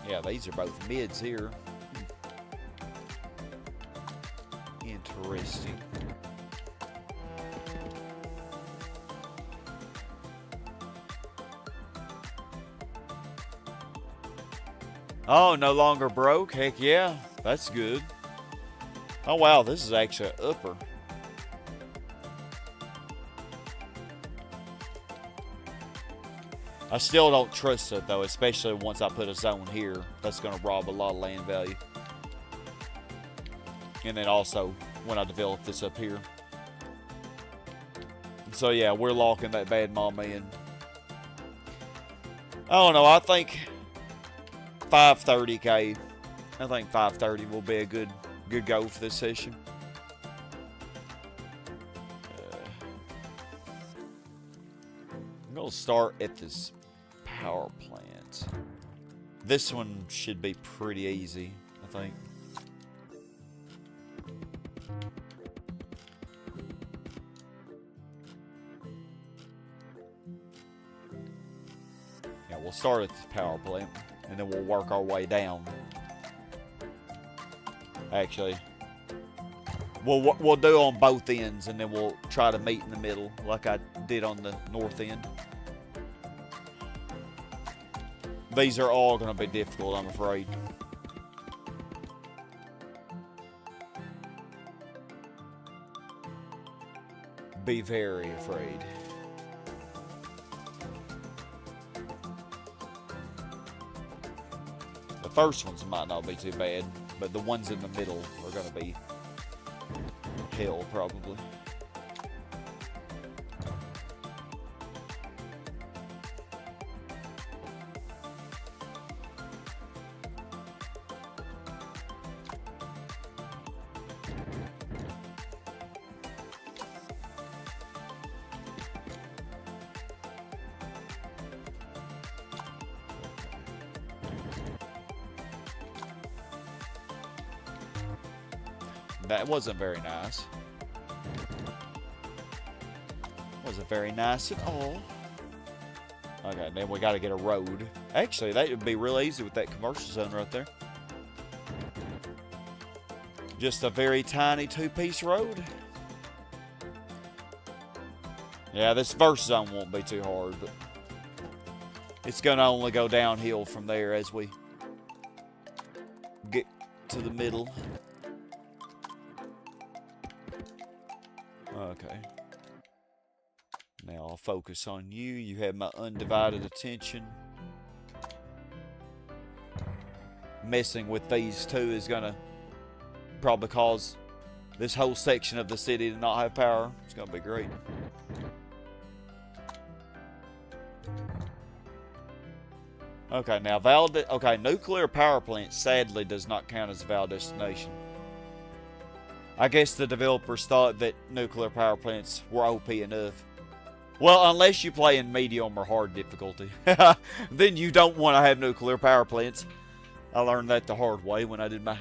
Yeah, these are both mids here. Interesting. Oh, no longer broke? Heck yeah, that's good. Oh wow, this is actually an upper. I still don't trust it though, especially once I put a zone here. That's going to rob a lot of land value. And then also when I develop this up here. So yeah, we're locking that bad mama in. I don't know, I think 530k. I think 530 will be a good go for this session. I'm gonna start at this power plant. This one should be pretty easy, I think. Yeah, we'll start at the power plant, and then we'll work our way down. Actually, we'll do on both ends, and then we'll try to meet in the middle, like I did on the north end. These are all going to be difficult, I'm afraid. Be very afraid. The first ones might not be too bad, but the ones in the middle are going to be hell, probably. That wasn't very nice. Wasn't very nice at all. Okay, then we got to get a road. Actually, that would be real easy with that commercial zone right there. Just a very tiny two-piece road. Yeah, this first zone won't be too hard, but it's going to only go downhill from there as we get to the middle. Okay. Now I'll focus on you. You have my undivided attention. Messing with these two is gonna probably cause this whole section of the city to not have power. It's gonna be great. Okay, now nuclear power plant sadly does not count as a valid destination. I guess the developers thought that nuclear power plants were OP enough. Well, unless you play in medium or hard difficulty. Then you don't want to have nuclear power plants. I learned that the hard way when I did my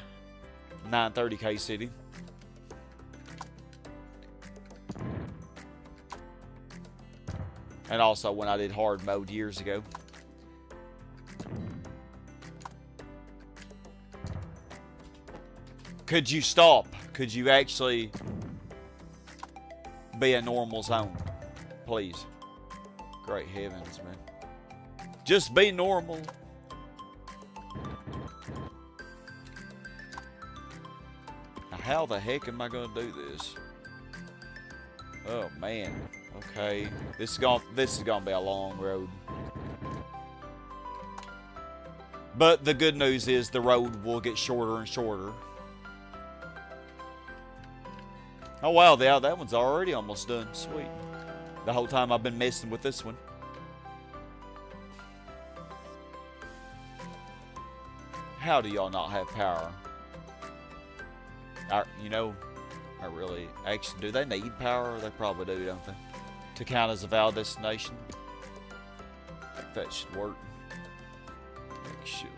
930k city. And also when I did hard mode years ago. Could you stop? Could you actually be a normal zone? Please. Great heavens, man. Just be normal. Now, how the heck am I going to do this? Oh, man. Okay. This is going to be a long road. But the good news is the road will get shorter and shorter. Oh wow, that one's already almost done. Sweet. The whole time I've been messing with this one. How do y'all not have power? Actually, do they need power? They probably do, don't they? To count as a valid destination. I think that should work. Actually.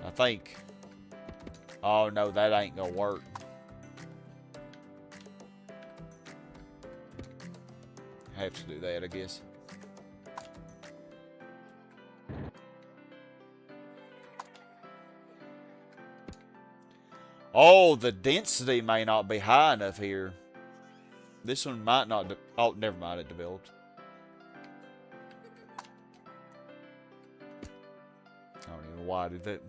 I think. Oh no, that ain't gonna work. have to do that, I guess. Oh, the density may not be high enough here. This one might not. Oh, never mind. It developed. I don't even know why I did that.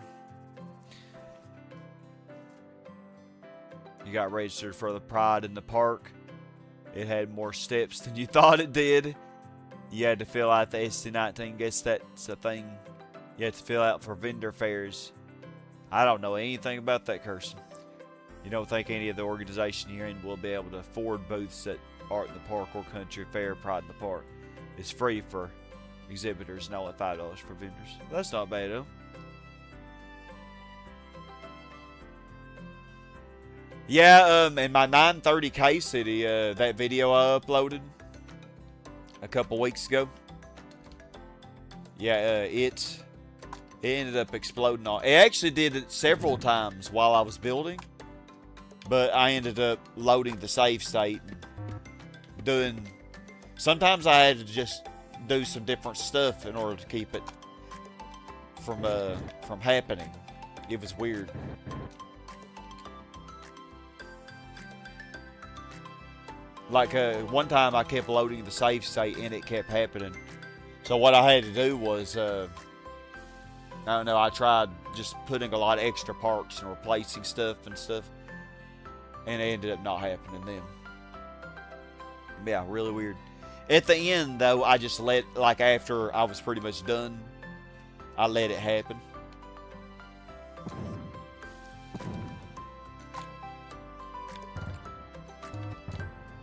You got registered for the Pride in the Park. It had more steps than you thought it did. You had to fill out the SC19. Guess that's a thing you have to fill out for vendor fairs. I don't know anything about that, Kirsten. You don't think any of the organization you're in will be able to afford booths at Art in the Park or Country Fair Pride in the Park? It's free for exhibitors and only $5 for vendors. That's not bad, though. Yeah, in my 930K city, that video I uploaded a couple weeks ago. Yeah, it ended up exploding. It actually did it several times while I was building, but I ended up loading the save state and doing. Sometimes I had to just do some different stuff in order to keep it from happening. It was weird. Like, one time I kept loading the save state and it kept happening. So what I had to do was, I don't know, I tried just putting a lot of extra parts and replacing stuff. And it ended up not happening then. Yeah, really weird. At the end, though, I just let, like, after I was pretty much done, I let it happen.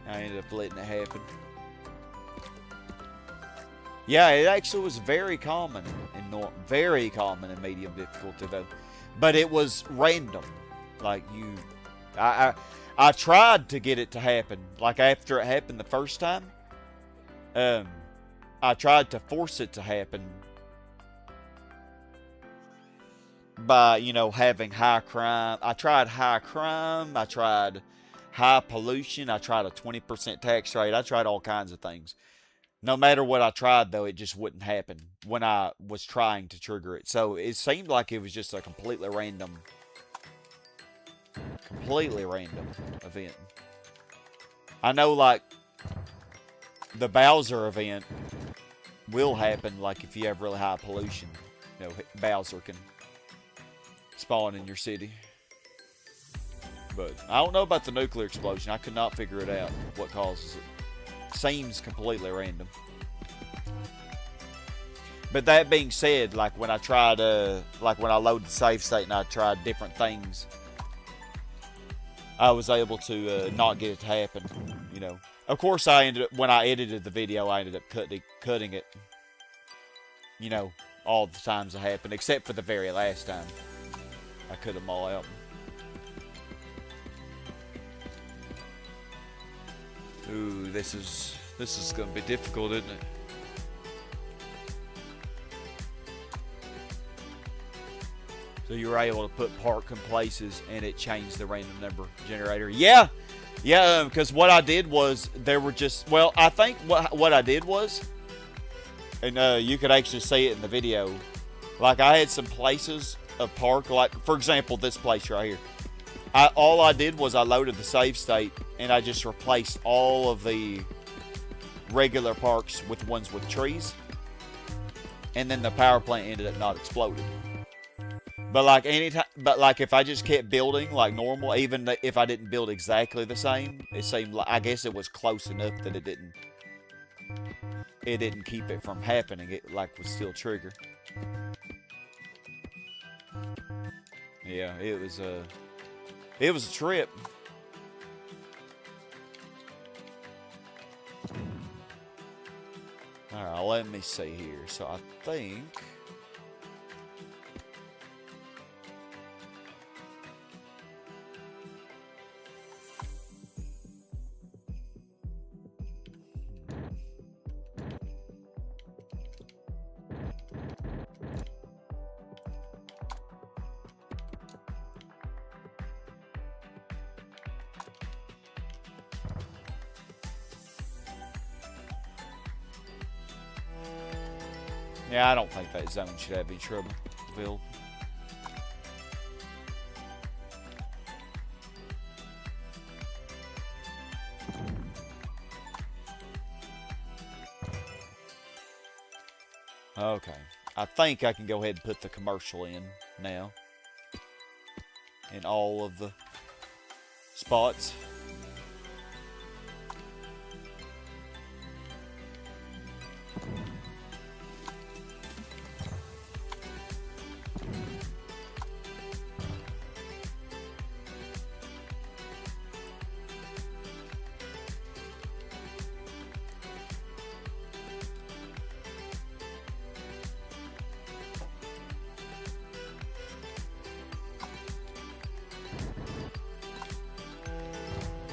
I ended up letting it happen. Yeah, it actually was very common in medium difficulty though, but it was random. Like I tried to get it to happen. Like after it happened the first time, I tried to force it to happen by having high crime. I tried high crime. I tried high pollution. I tried a 20% tax rate. I tried all kinds of things. No matter what I tried, though, it just wouldn't happen when I was trying to trigger it. So it seemed like it was just a completely random event. I know, like, the Bowser event will happen, like, if you have really high pollution. Bowser can spawn in your city. But I don't know about the nuclear explosion. I could not figure it out, what causes it. Seems completely random. But that being said, like when I tried, like when I loaded the save state and I tried different things, I was able to not get it to happen, Of course, when I edited the video, I ended up cutting it, all the times it happened, except for the very last time. I cut them all out. Ooh, this is gonna be difficult, isn't it? So you were able to put park in places and it changed the random number generator. Yeah, because what I did was I think what I did was, and you could actually see it in the video. Like I had some places of park, like for example this place right here. All I did was I loaded the save state and I just replaced all of the regular parks with ones with trees, and then the power plant ended up not exploding. But like if I just kept building like normal, even if I didn't build exactly the same, it seemed like, I guess it was close enough that it didn't keep it from happening. It like would still trigger. Yeah, it was a trip. Alright, let me see here. So I think Yeah, I don't think that zone should have any trouble, Bill. Okay. I think I can go ahead and put the commercial in now. In all of the spots.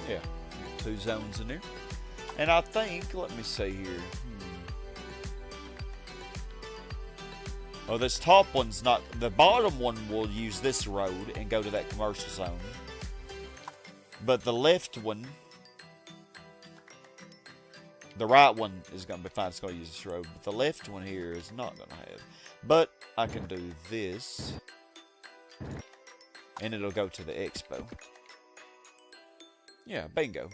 Yeah, 2 zones in there. And I think, let me see here. Oh, this top one's not, the bottom one will use this road and go to that commercial zone. But the left one, the right one is going to be fine, it's going to use this road. But the left one here is not going to have. But I can do this. And it'll go to the expo. Yeah, bingo.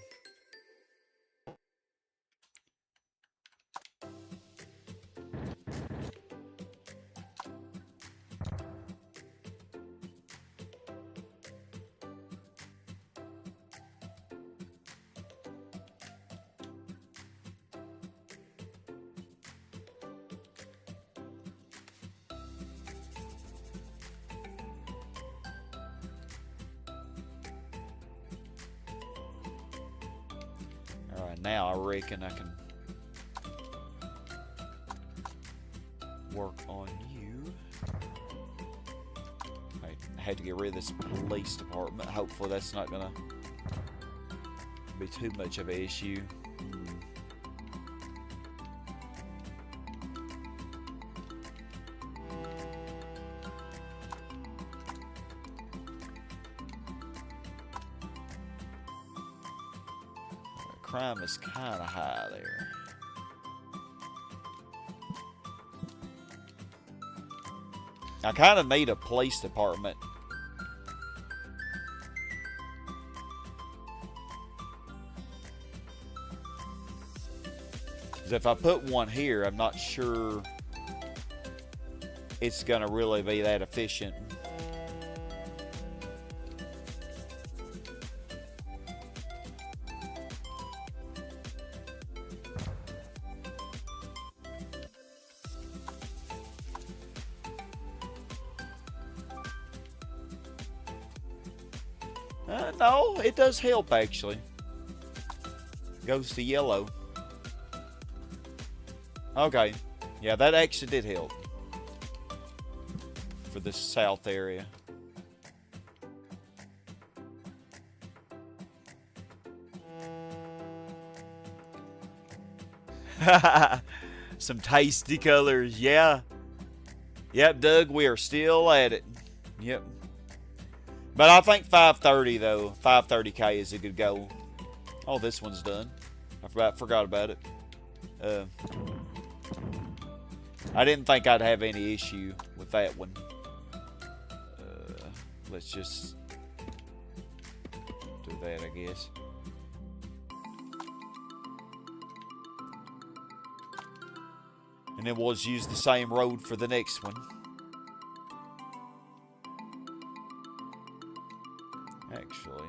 Alright, now I reckon I can work on you. I had to get rid of this police department. Hopefully that's not gonna be too much of an issue. Crime is kind of high there. I kind of need a police department. 'Cause if I put one here, I'm not sure it's gonna really be that efficient. No, it does help actually. Goes to yellow. Okay. Yeah, that actually did help. For the south area. Some tasty colors, yeah. Yep, Doug, we are still at it. Yep. But I think 530 though, 530k is a good goal. Oh, this one's done. I forgot about it. I didn't think I'd have any issue with that one. Let's just do that, I guess. And then we'll just use the same road for the next one. Actually.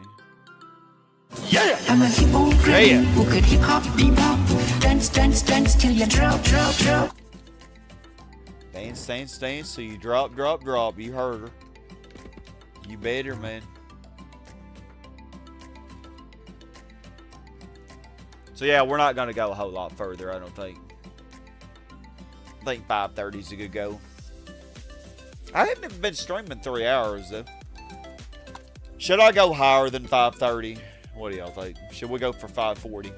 Yeah! I'm a hip hop granny who could hip hop, bebop, dance, dance, dance till you drop, drop, drop. Dance, dance, dance, so you drop, drop, drop. You heard her. You better, man. So yeah, we're not gonna go a whole lot further, I don't think. I think 5:30 is a good go. I haven't been streaming 3 hours though. Should I go higher than 5:30? What do y'all think? Should we go for 5:40?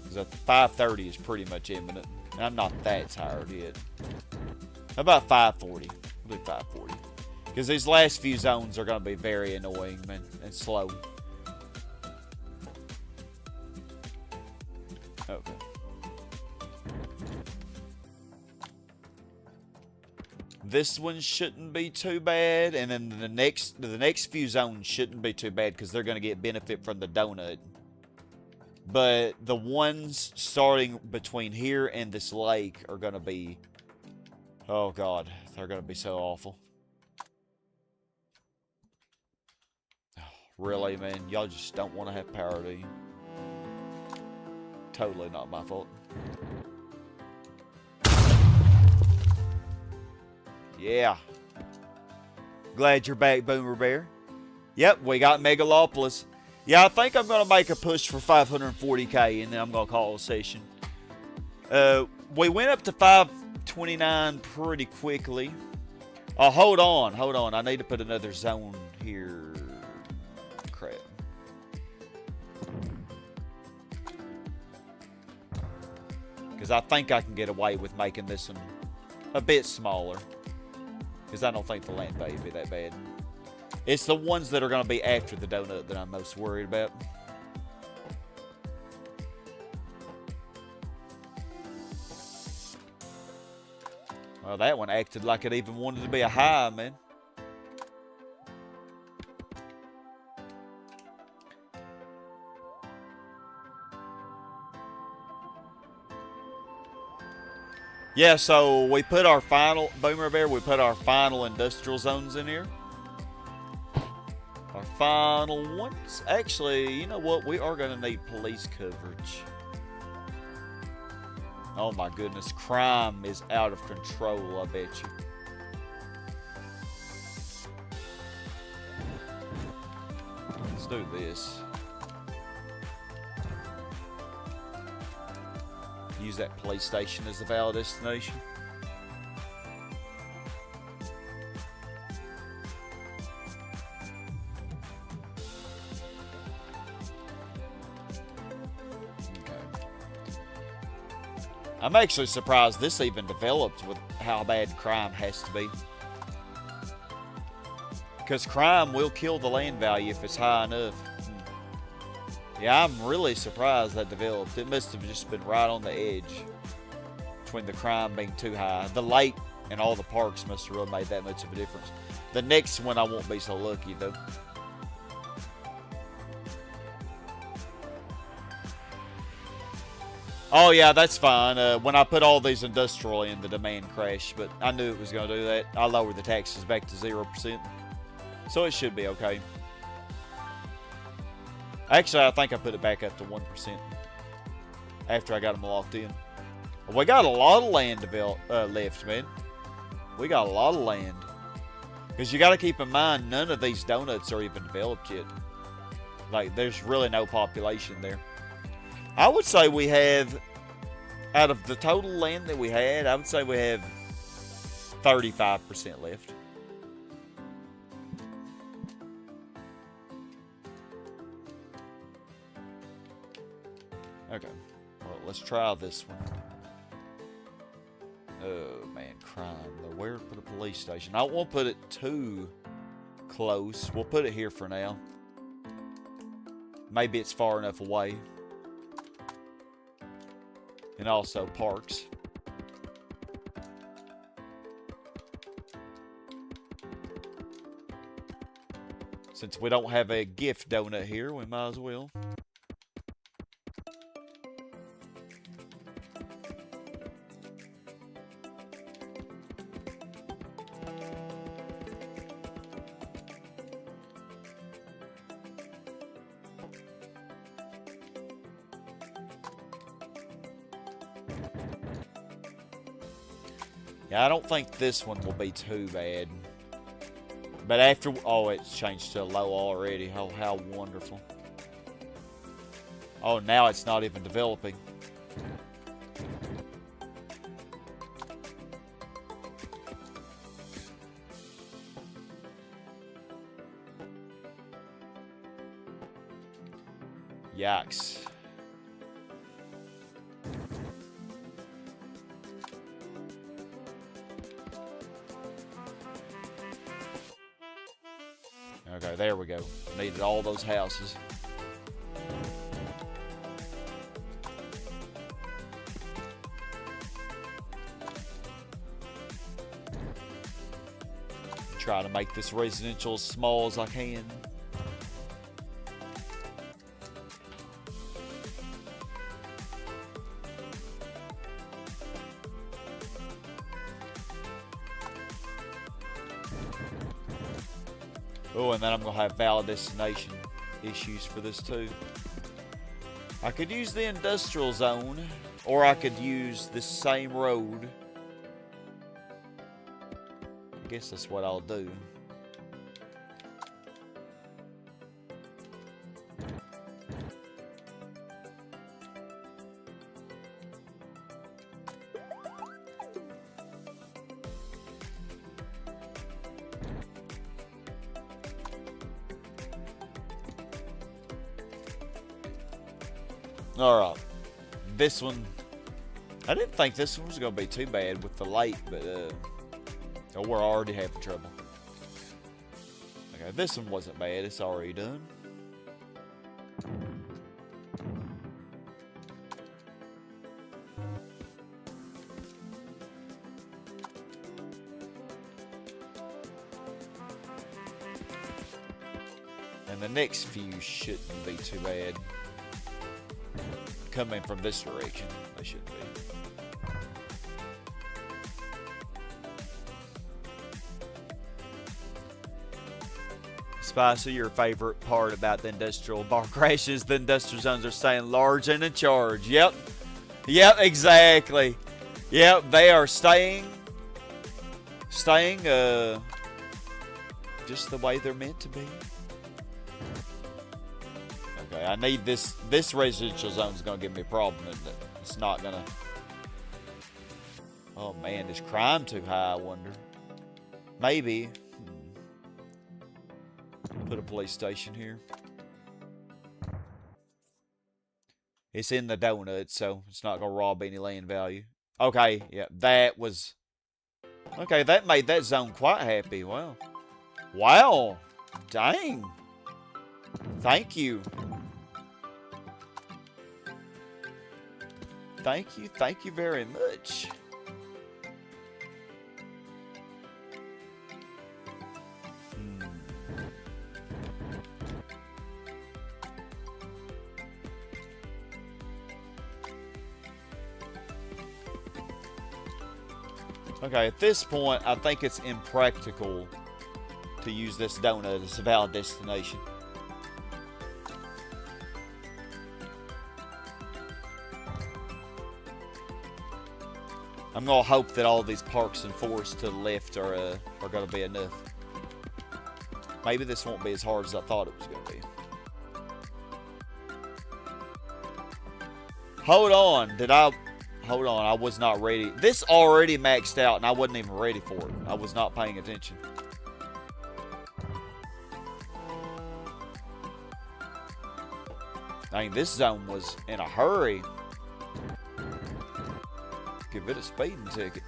Because 5:30 is pretty much imminent. And I'm not that tired yet. How about 5:40? We'll do 5:40. Because these last few zones are going to be very annoying, man, and slow. Okay. This one shouldn't be too bad, and then the next few zones shouldn't be too bad because they're going to get benefit from the donut. But the ones starting between here and this lake are going to be, oh god, they're going to be so awful. Really, man, y'all just don't want to have power, do you? Totally not my fault. Yeah. Glad you're back, Boomer Bear. Yep, we got Megalopolis. Yeah, I think I'm going to make a push for 540k, and then I'm going to call a session. We went up to 529 pretty quickly. Oh, hold on. I need to put another zone here. Crap. Because I think I can get away with making this one a bit smaller. Because I don't think the land value will be that bad. It's the ones that are going to be after the donut that I'm most worried about. Well, that one acted like it even wanted to be a high, man. Yeah, so we put our final, Boomer Bear, we put our final industrial zones in here. Our final ones. Actually, you know what? We are going to need police coverage. Oh my goodness, crime is out of control, I bet you. Let's do this. Use that police station as the valid destination. Okay. I'm actually surprised this even developed with how bad crime has to be. Because crime will kill the land value if it's high enough. Yeah, I'm really surprised that developed. It must have just been right on the edge between the crime being too high. The lake and all the parks must have really made that much of a difference. The next one I won't be so lucky, though. Oh, yeah, that's fine. When I put all these industrial in, the demand crashed, but I knew it was going to do that. I lowered the taxes back to 0%. So it should be okay. Actually, I think I put it back up to 1% after I got them locked in. We got a lot of land left, man. We got a lot of land. Because you got to keep in mind, none of these donuts are even developed yet. Like, there's really no population there. I would say we have, out of the total land that we had, I would say we have 35% left. Okay, well, let's try this one. Oh, man, crime. Where to put a police station? I don't want to put it too close. We'll put it here for now. Maybe it's far enough away. And also parks. Since we don't have a gift donut here, we might as well. Yeah, I don't think this one will be too bad. But after... Oh, it's changed to low already. Oh, how wonderful. Oh, now it's not even developing. Yikes. Okay, there we go. Needed all those houses. Try to make this residential as small as I can. Oh, and then I'm going to have valid destination issues for this too. I could use the industrial zone, or I could use the same road. I guess that's what I'll do. Alright, this one, I didn't think this one was going to be too bad with the light, but oh, we're already having trouble. Okay, this one wasn't bad, it's already done. And the next few shouldn't be too bad. Coming from this direction, they should be. Spicy, your favorite part about the industrial bar crashes, the industrial zones are staying large and in charge. Yep. Yep, exactly. Yep, they are staying just the way they're meant to be. Okay, I need this residential zone is going to give me a problem, isn't it? It's not going to... Oh man, is crime too high, I wonder? Maybe. Put a police station here. It's in the donut, so it's not going to rob any land value. Okay, yeah, that was... Okay, that made that zone quite happy. Wow. Wow. Dang. Thank you. Thank you very much. Okay, at this point, I think it's impractical to use this donut as a valid destination. I'm gonna hope that all these parks and forests to the left are gonna be enough. Maybe this won't be as hard as I thought it was gonna be. Hold on, hold on, I was not ready. This already maxed out and I wasn't even ready for it. I was not paying attention. I mean, this zone was in a hurry. Give it a speeding ticket.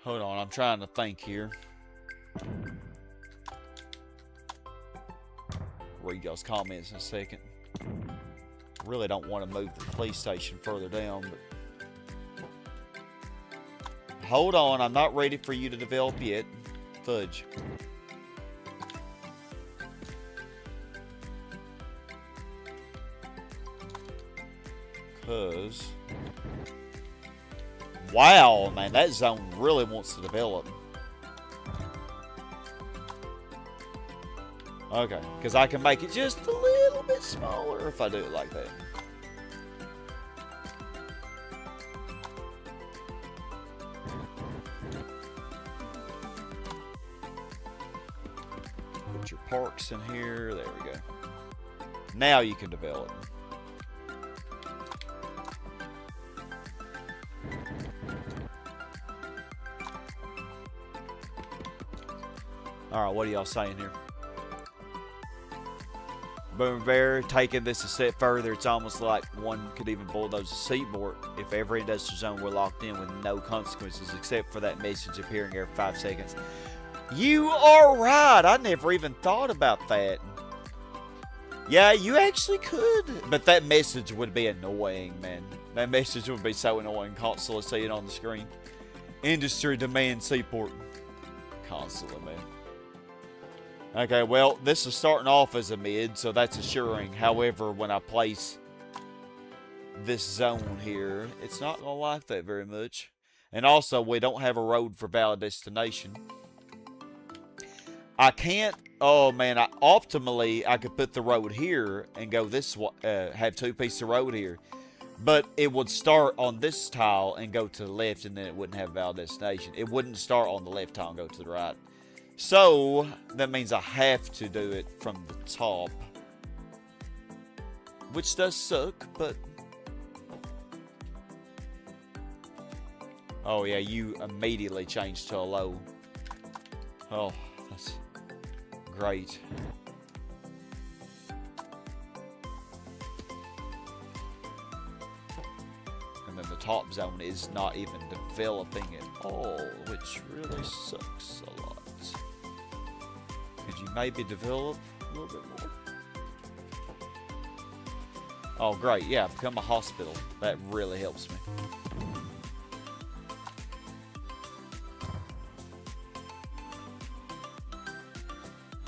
Hold on, I'm trying to think here. Read y'all's comments in a second. Really don't want to move the police station further down, but... Hold on, I'm not ready for you to develop yet. Fudge. Cause... Wow, man, that zone really wants to develop. Okay, because I can make it just a little bit smaller if I do it like that. parks in here. There we go. Now you can develop. Alright, what are y'all saying here? Boom Bear, taking this a step further, it's almost like one could even bulldoze a seaboard if every industrial zone were locked in with no consequences except for that message appearing every 5 seconds. You are right! I never even thought about that. Yeah, you actually could. But that message would be annoying, man. That message would be so annoying. Constantly see it on the screen. Industry demand seaport. Constantly, man. Okay, well, this is starting off as a mid, so that's assuring. However, when I place this zone here, it's not going to like that very much. And also, we don't have a road for valid destination. I can't, oh man, optimally, I could put the road here and go this way, have 2 pieces of road here. But it would start on this tile and go to the left, and then it wouldn't have a valid destination. It wouldn't start on the left tile and go to the right. So, that means I have to do it from the top. Which does suck, but... Oh yeah, you immediately changed to a low. Oh, that's great. And then the top zone is not even developing at all, which really sucks a lot. Could you maybe develop a little bit more? Oh, great. Yeah, become a hospital. That really helps me.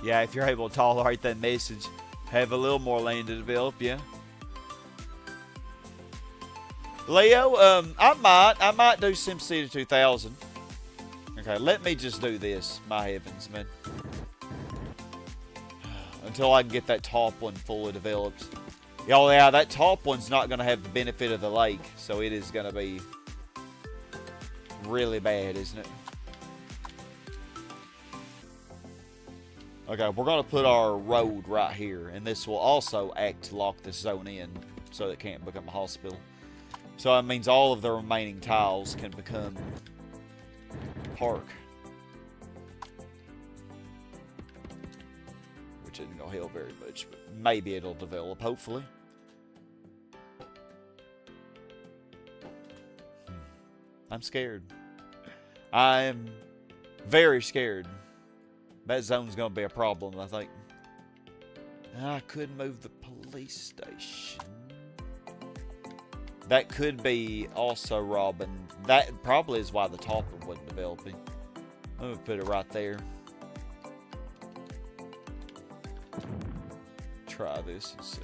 Yeah, if you're able to tolerate that message, have a little more land to develop, yeah. Leo, I might do SimCity 2000. Okay, let me just do this. My heavens, man. Until I can get that top one fully developed. Oh yeah, that top one's not going to have the benefit of the lake, so it is going to be really bad, isn't it? Okay, we're going to put our road right here, and this will also act to lock this zone in, so it can't become a hospital. So that means all of the remaining tiles can become park. Which isn't going to help very much, but maybe it'll develop, hopefully. I'm scared. I'm very scared. That zone's going to be a problem, I think. I could move the police station. That could be also Robin. That probably is why the top one wasn't developing. I'm going to put it right there. Try this and see.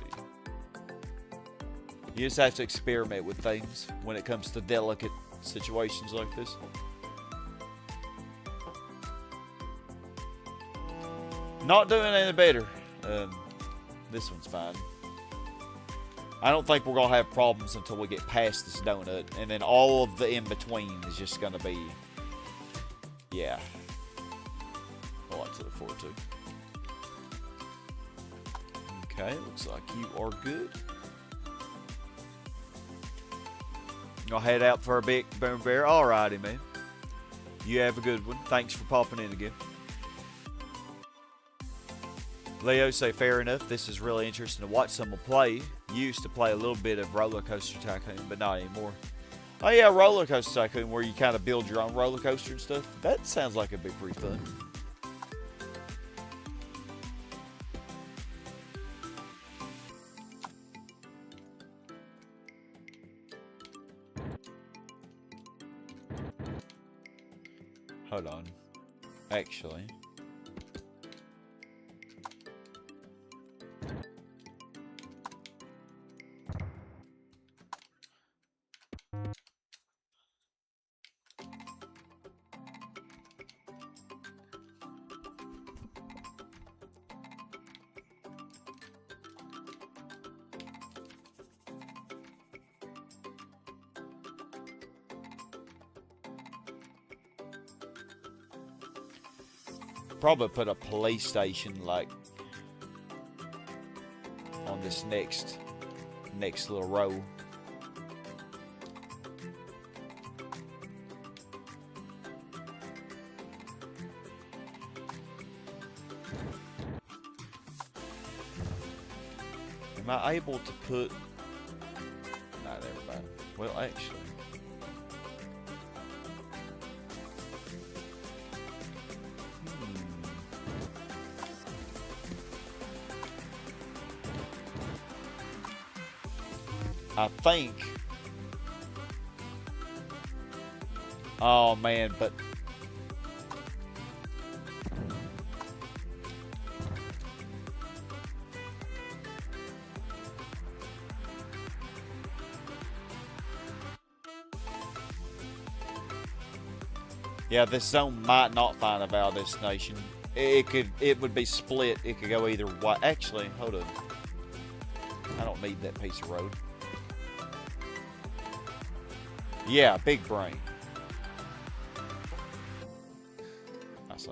You just have to experiment with things when it comes to delicate situations like this. Not doing any better. This one's fine. I don't think we're going to have problems until we get past this donut. And then all of the in-between is just going to be... Yeah. A lot to look forward to. Okay, looks like you are good. Gonna head out for a bit, Boom Bear. Alrighty, man. You have a good one. Thanks for popping in again. Leo say, fair enough. This is really interesting to watch someone play. Used to play a little bit of Roller Coaster Tycoon, but not anymore. Oh yeah, Roller Coaster Tycoon, where you kind of build your own roller coaster and stuff. That sounds like it'd be pretty fun. Hold on. Actually. probably put a police station like on this next little row. Am I able to put... Nah, never mind. Well, actually... I think... Oh, man, but... Yeah, this zone might not find a valid destination. It would be split. It could go either way. Actually, hold on. I don't need that piece of road. Yeah, big brain. I say.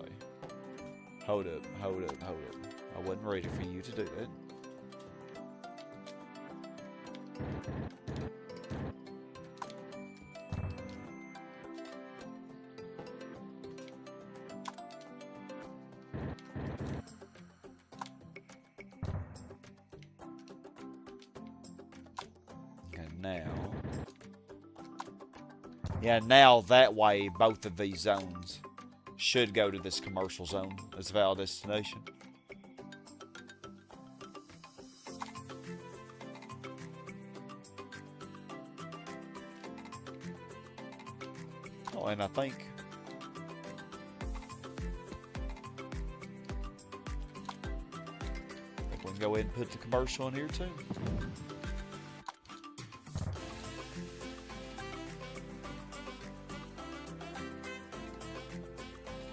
Hold up. I wasn't ready for you to do that. Now that way, both of these zones should go to this commercial zone as a valid destination. Oh, and I think we can go ahead and put the commercial in here too.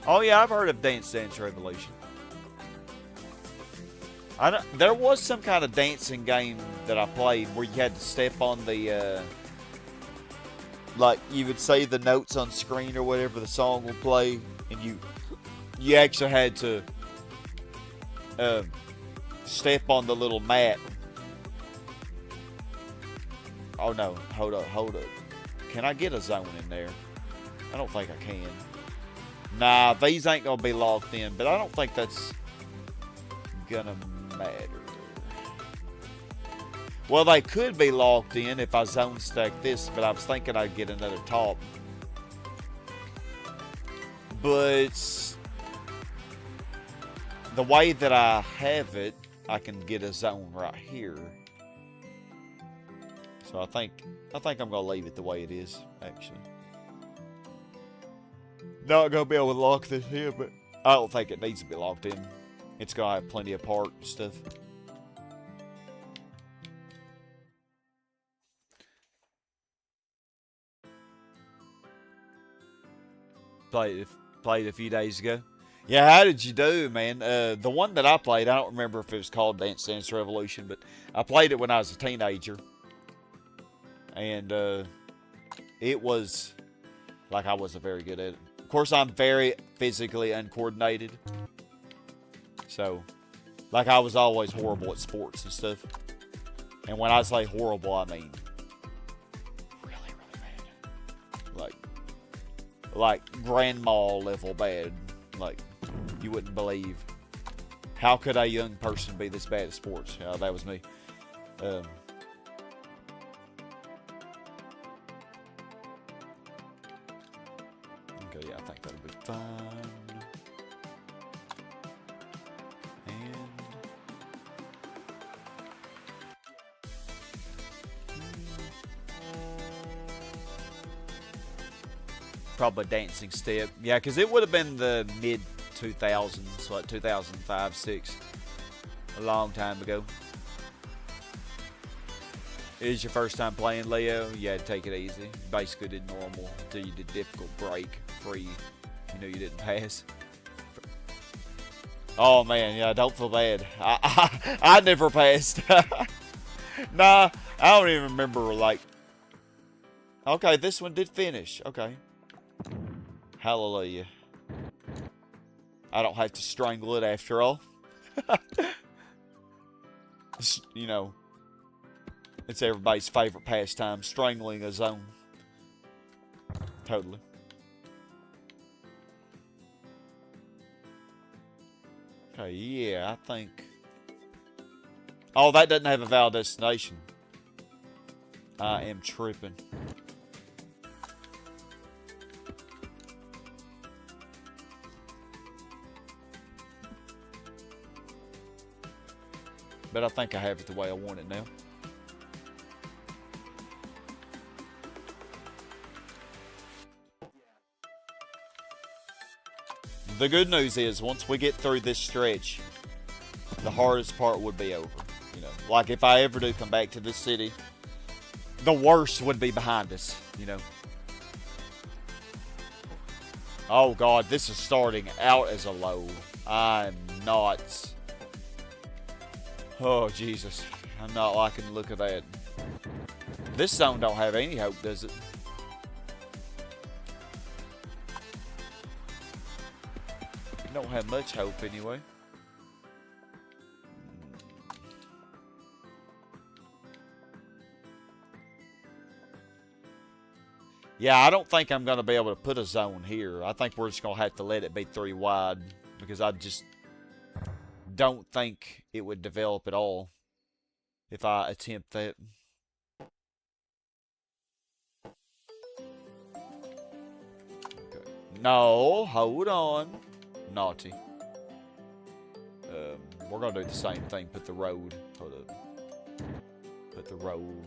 Oh yeah, I've heard of Dance Dance Revolution. There was some kind of dancing game that I played where you had to step on the, like you would say the notes on screen or whatever the song will play, and you actually had to step on the little mat. Oh no, hold up. Can I get a zone in there? I don't think I can. Nah, these ain't gonna be locked in, but I don't think that's gonna matter. Well, they could be locked in if I zone stack this, but I was thinking I'd get another top. But the way that I have it, I can get a zone right here. So I think I'm gonna leave it the way it is, actually. Not gonna be able to lock this here, but I don't think it needs to be locked in. It's gonna have plenty of park stuff. Played it a few days ago. Yeah, how did you do, man? The one that I played, I don't remember if it was called Dance Dance Revolution, but I played it when I was a teenager. And it was like I wasn't very good at it. Of course, I'm very physically uncoordinated. So, like, I was always horrible at sports and stuff. And when I say horrible, I mean really, really bad. Like grandma level bad. Like, you wouldn't believe. How could a young person be this bad at sports? Yeah, that was me. Okay, yeah, I think that'll be fine. And probably Dancing Step. Yeah, because it would have been the mid 2000s, like 2005, 6, a long time ago. It is your first time playing Leo, you had to take it easy. Basically did normal until you did difficult break, free. You know you didn't pass. Oh man, yeah, don't feel bad. I never passed. Nah, I don't even remember, like... Okay, this one did finish. Okay. Hallelujah. I don't have to strangle it after all. You know, it's everybody's favorite pastime, strangling a zone. Totally. Okay, yeah, I think... Oh, that doesn't have a valid destination. I am tripping. But I think I have it the way I want it now. The good news is, once we get through this stretch, the hardest part would be over. You know, like if I ever do come back to this city, the worst would be behind us, you know. Oh God, this is starting out as a low. I'm not... Oh, Jesus. I'm not liking the look of that. This zone don't have any hope, does it? It don't have much hope, anyway. Yeah, I don't think I'm going to be able to put a zone here. I think we're just going to have to let it be 3 wide. Because I just... don't think it would develop at all if I attempt that. Okay. No, hold on. Naughty. We're gonna do the same thing. Put the road. Hold up. Put the road.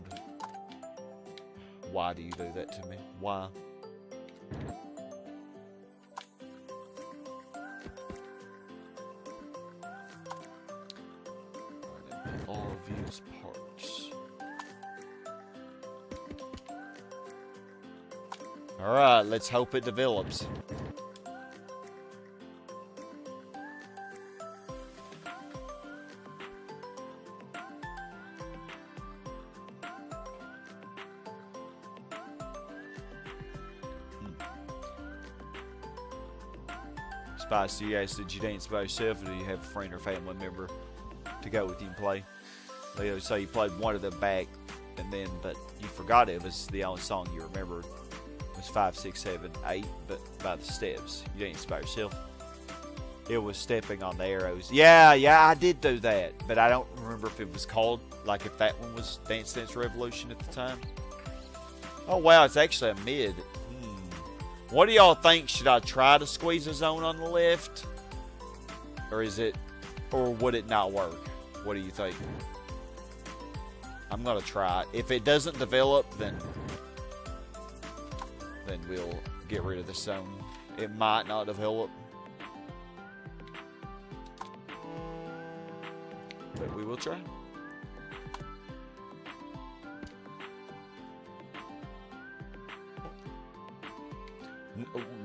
Why do you do that to me? Why? All views parts. Alright, let's hope it develops. Spicy, you asked, did you dance by yourself or do you have a friend or family member to go with you and play? Leo, so you played one of them back, and then, but you forgot it was the only song you remembered. It was 5, 6, 7, 8, but by the steps. You didn't by yourself. It was stepping on the arrows. Yeah, I did do that, but I don't remember if it was called, like if that one was Dance Dance Revolution at the time. Oh wow, it's actually a mid. What do y'all think? Should I try to squeeze a zone on the left? Or is it, or would it not work? What do you think? I'm gonna try it. If it doesn't develop, then we'll get rid of the zone. It might not develop, but we will try.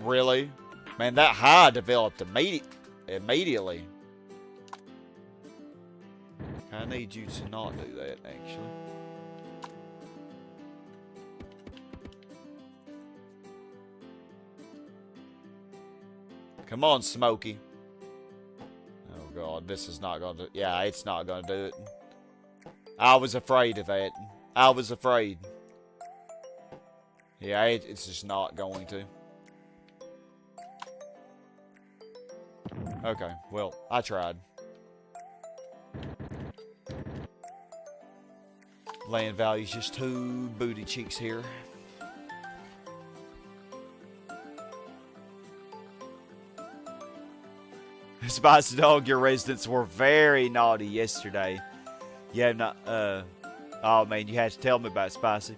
Really? Man, that high developed immediately. I need you to not do that, actually. Come on, Smokey. Oh, God. This is not going to... Yeah, it's not going to do it. I was afraid of that. I was afraid. Yeah, it's just not going to. Okay, well, I tried. Land value's just 2 booty cheeks here. Spicy Dog, your residents were very naughty yesterday. You have not, oh man, you had to tell me about it, Spicy.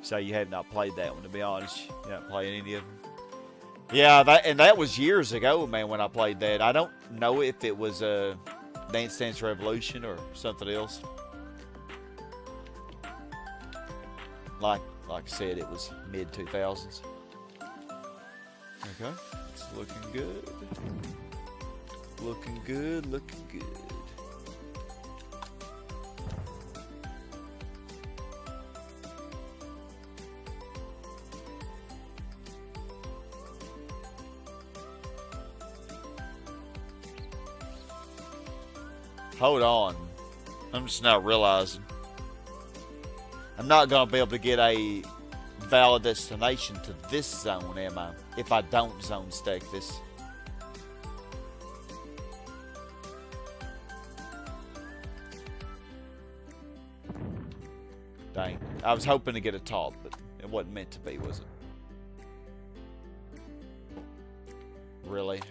So you have not played that one, to be honest. You haven't played any of them. Yeah, that was years ago, man, when I played that. I don't know if it was Dance Dance Revolution or something else. Like I said, it was mid-2000s. Okay, it's looking good. Looking good, looking good. Hold on. I'm just now realizing. I'm not going to be able to get a valid destination to this zone, am I? If I don't zone stack this. Dang. I was hoping to get a top, but it wasn't meant to be, was it? Really?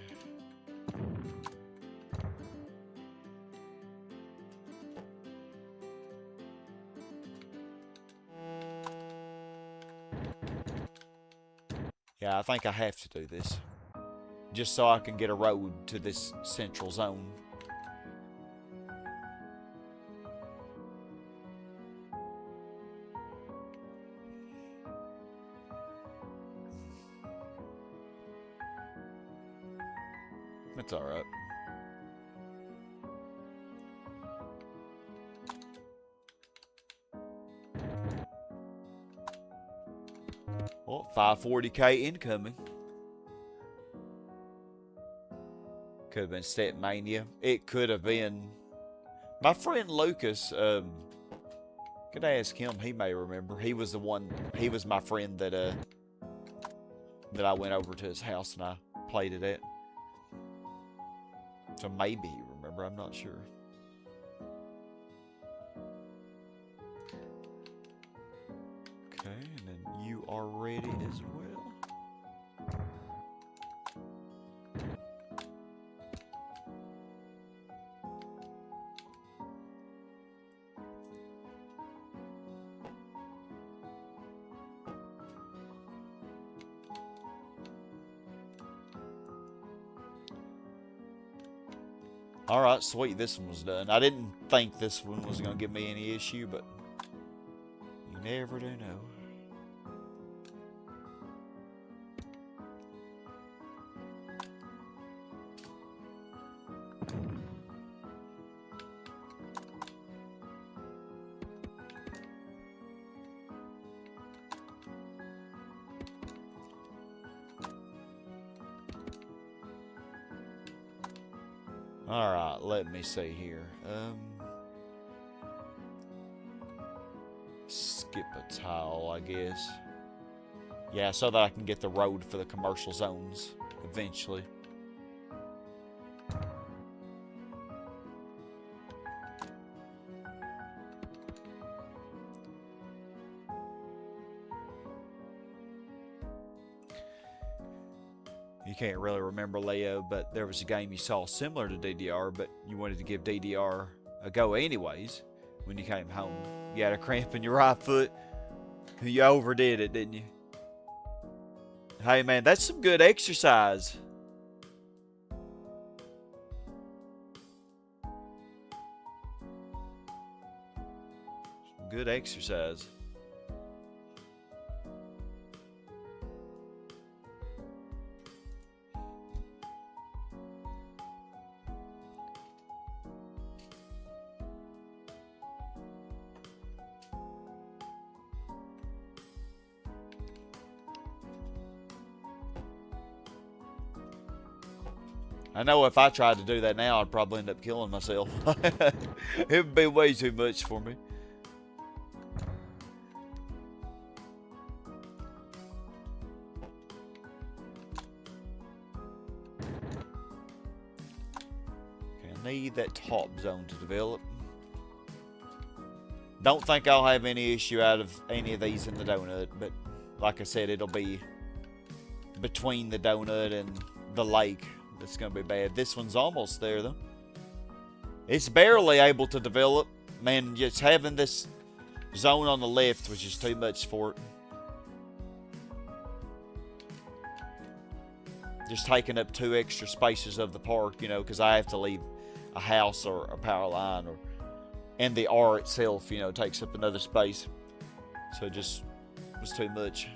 Yeah, I think I have to do this. Just so I can get a road to this central zone. That's alright. Well, 540k incoming. Could have been Step Mania. It could have been my friend Lucas. Could ask him. He may remember. He was the one. He was my friend that I went over to his house and I played it at. So maybe you remember. I'm not sure. Okay, and then you are ready as well. Alright, sweet, this one was done. I didn't think this one was going to give me any issue, but you never do know. Alright, let me see here. Skip a tile, I guess. Yeah, so that I can get the road for the commercial zones eventually. You can't really remember, Leo, but there was a game you saw similar to DDR, but you wanted to give DDR a go anyways when you came home. You had a cramp in your right foot. You overdid it, didn't you? Hey, man, that's some good exercise. Some good exercise. I know if I tried to do that now, I'd probably end up killing myself. It would be way too much for me. Okay, I need that top zone to develop. Don't think I'll have any issue out of any of these in the donut, but like I said, it'll be between the donut and the lake. That's going to be bad. This one's almost there, though. It's barely able to develop. Man, just having this zone on the left was just too much for it. Just taking up 2 extra spaces of the park, you know, because I have to leave a house or a power line, and the R itself, you know, takes up another space. So it just was too much.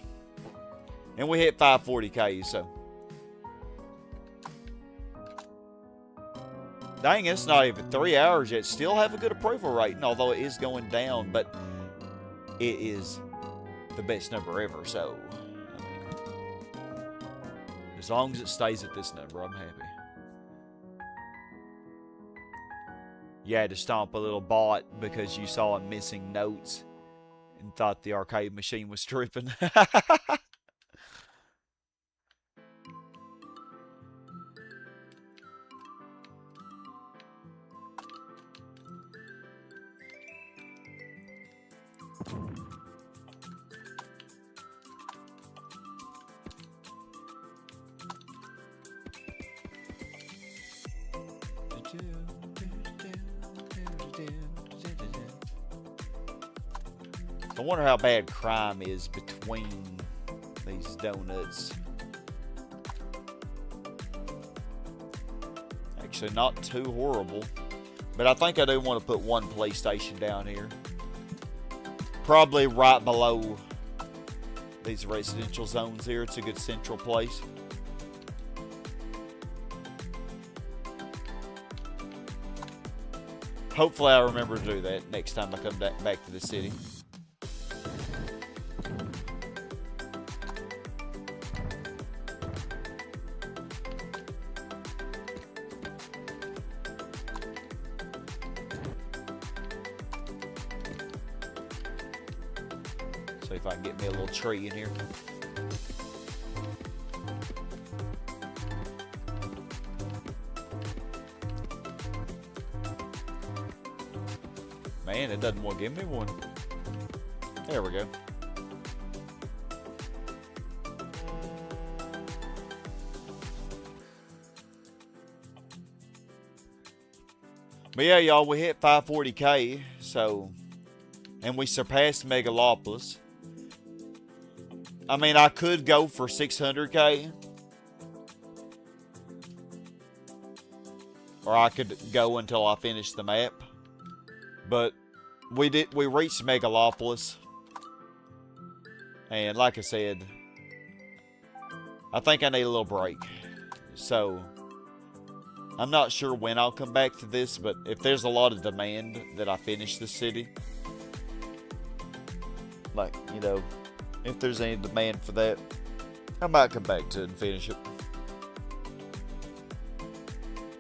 And we hit 540k, so. Dang, it's not even 3 hours yet. Still have a good approval rating, although it is going down, but it is the best number ever, so I mean, as long as it stays at this number, I'm happy. you had to stomp a little bot because you saw him missing notes and thought the arcade machine was tripping. I wonder how bad crime is between these donuts. Actually, not too horrible. But I think I do want to put one PlayStation down here. Probably right below these residential zones here. It's a good central place. Hopefully I remember to do that next time I come back to the city. See if I can get me a little tree in here. Man, it doesn't want to give me one. There we go. But yeah, y'all, we hit 540K, so, and we surpassed Megalopolis. I mean, I could go for 600K. Or I could go until I finish the map. But we reached Megalopolis. And like I said, I think I need a little break. So, I'm not sure when I'll come back to this, but if there's a lot of demand that I finish the city, like, you know, if there's any demand for that, I might come back to it and finish it.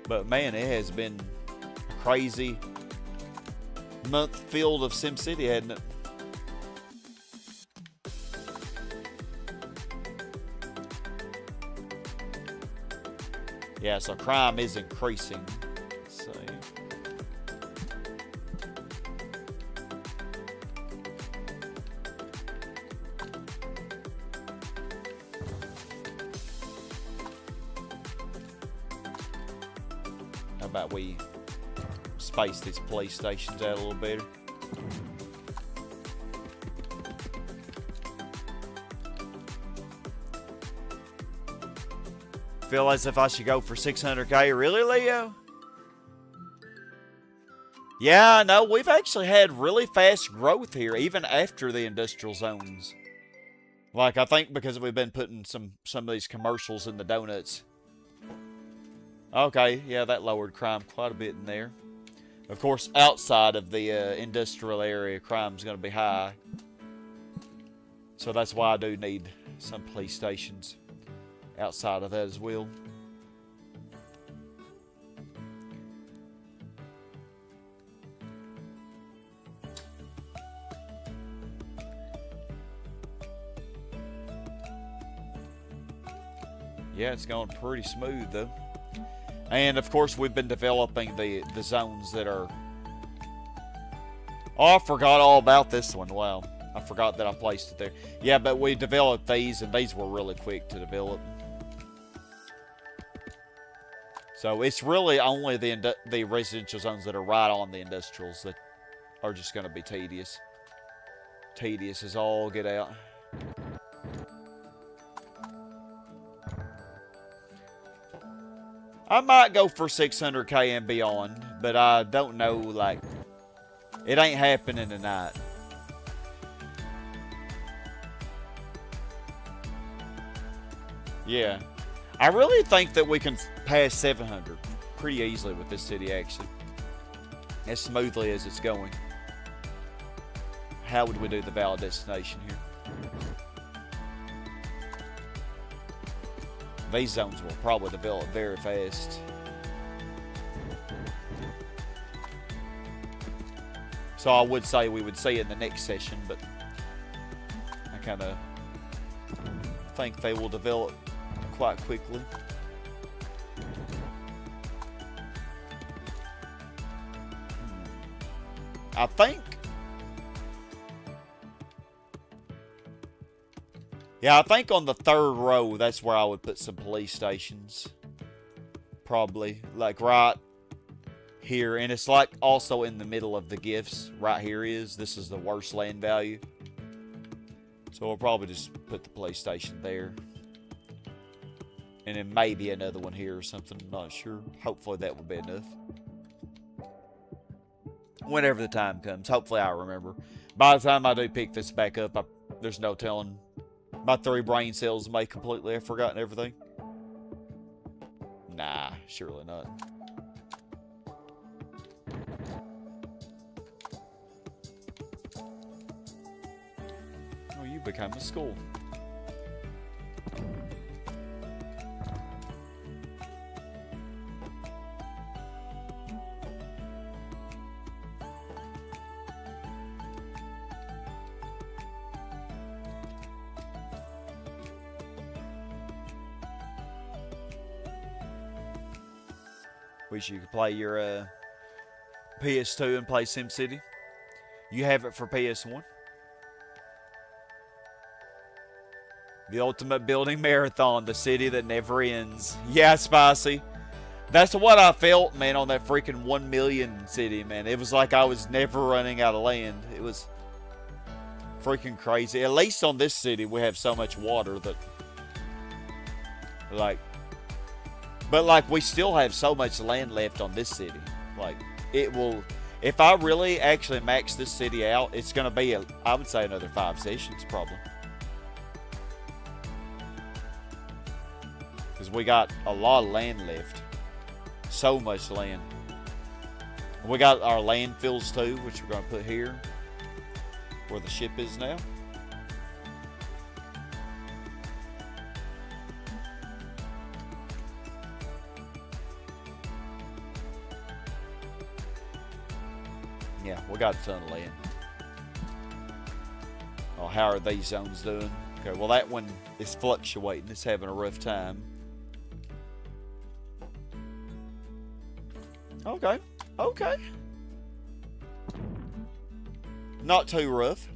But man, it has been a crazy month filled of SimCity, hadn't it? Yeah, so crime is increasing. Let's see. How about we space these PlayStations out a little better? Feel as if I should go for 600K. Really, Leo? Yeah, no, we've actually had really fast growth here, even after the industrial zones. Like, I think because we've been putting some of these commercials in the donuts. Okay, yeah, that lowered crime quite a bit in there. Of course, outside of the industrial area, crime's going to be high. So that's why I do need some police stations outside of that as well. Yeah, it's going pretty smooth though. And of course we've been developing the zones that are... Oh, I forgot all about this one. Wow. I forgot that I placed it there. Yeah, but we developed these, and these were really quick to develop. So it's really only the residential zones that are right on the industrials that are just going to be tedious. Tedious as all get out. I might go for 600K and beyond, but I don't know, like, it ain't happening tonight. Yeah. I really think that we can pass 700 pretty easily with this city, actually. As smoothly as it's going. How would we do the valid destination here? These zones will probably develop very fast. So I would say we would see it in the next session, but I kind of think they will develop quite quickly. I think. Yeah, I think on the third row, that's where I would put some police stations. Probably. Like right here. And it's like also in the middle of the gifts. Right here is. This is the worst land value. So we'll probably just put the police station there. And then maybe another one here or something. I'm not sure. Hopefully that will be enough. Whenever the time comes. Hopefully I remember. By the time I do pick this back up, there's no telling. My 3 brain cells may completely have forgotten everything. Nah, surely not. Oh, you became a school. Wish you could play your PS2 and play SimCity. You have it for PS1. The ultimate building marathon, the city that never ends. Yeah, Spicy. That's what I felt, man, on that freaking 1 million city, man. It was like I was never running out of land. It was freaking crazy. At least on this city, we have so much water that, like, but, like, we still have so much land left on this city. Like, it will... If I really actually max this city out, it's going to be, I would say, another 5 sessions, probably. Because we got a lot of land left. So much land. We got our landfills, too, which we're going to put here. Where the ship is now. Yeah, we got a ton of land. Oh, how are these zones doing? Okay, well that one is fluctuating. It's having a rough time. Okay, okay. Not too rough.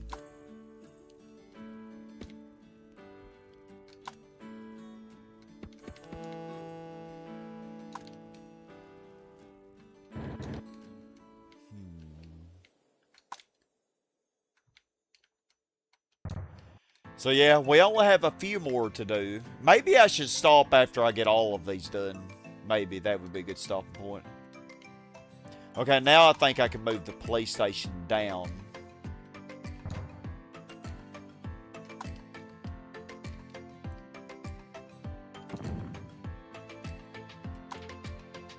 So yeah, we only have a few more to do. Maybe I should stop after I get all of these done. Maybe that would be a good stopping point. Okay, now I think I can move the police station down.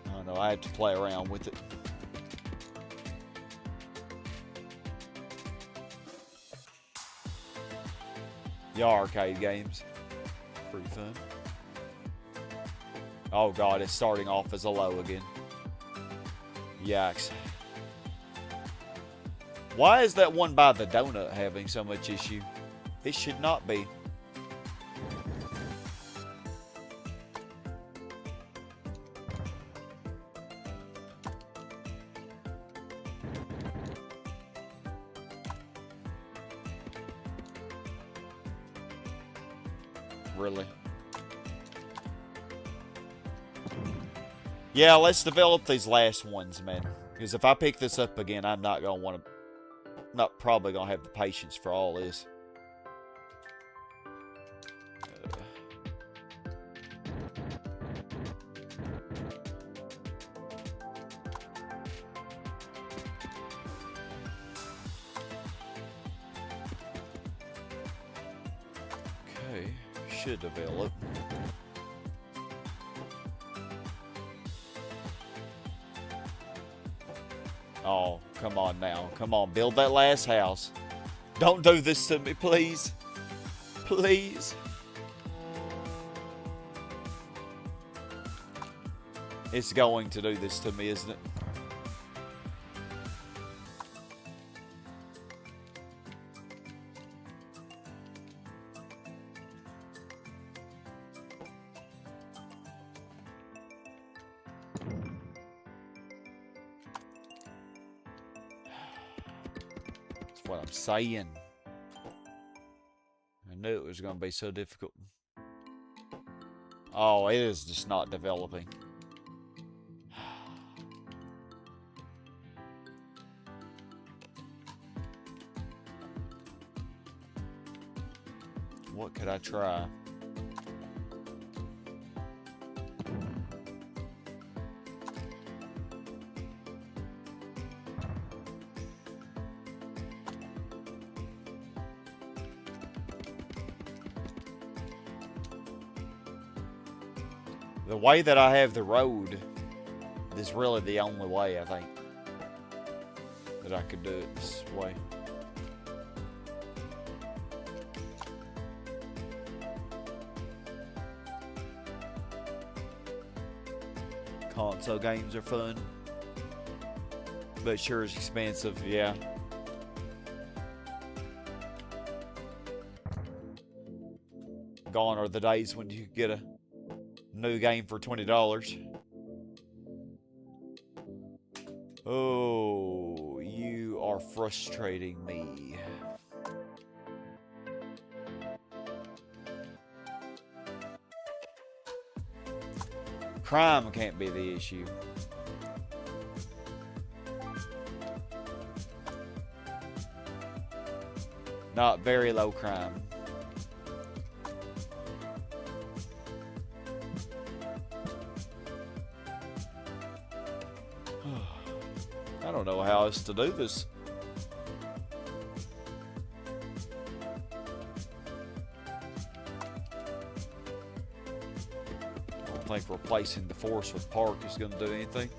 I don't know, I have to play around with it. The arcade games. Pretty fun. Oh god, it's starting off as a low again. Yikes. Why is that one by the donut having so much issue? It should not be. Really? Yeah, let's develop these last ones, man. Because if I pick this up again, I'm not going to want to... Not probably going to have the patience for all this. Okay, should develop. Oh, come on now. Come on, build that last house. Don't do this to me, please. Please. It's going to do this to me, isn't it? what I'm saying. I knew it was going to be so difficult. Oh, it is just not developing. What could I try? The way that I have the road is really the only way, I think, that I could do it this way. Console games are fun, but sure is expensive, yeah. Gone are the days when you could get a new game for $20. Oh, you are frustrating me. Crime can't be the issue. Not very low crime. I don't know how else to do this. I don't think replacing the force with park is going to do anything.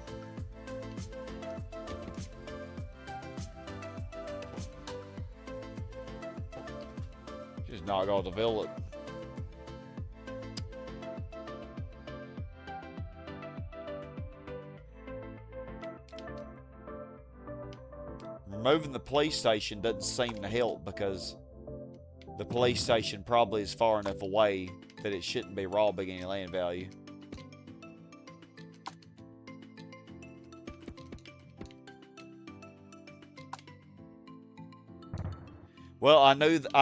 Just not going to develop. Removing the police station doesn't seem to help because the police station probably is far enough away that it shouldn't be robbing any land value. Well, I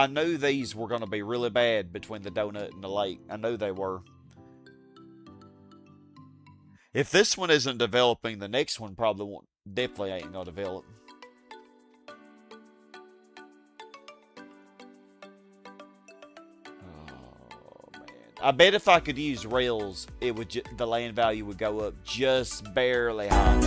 knew these were going to be really bad between the donut and the lake. I knew they were. If this one isn't developing, the next one probably won't. Definitely ain't going to develop. I bet if I could use rails, it would the land value would go up just barely high.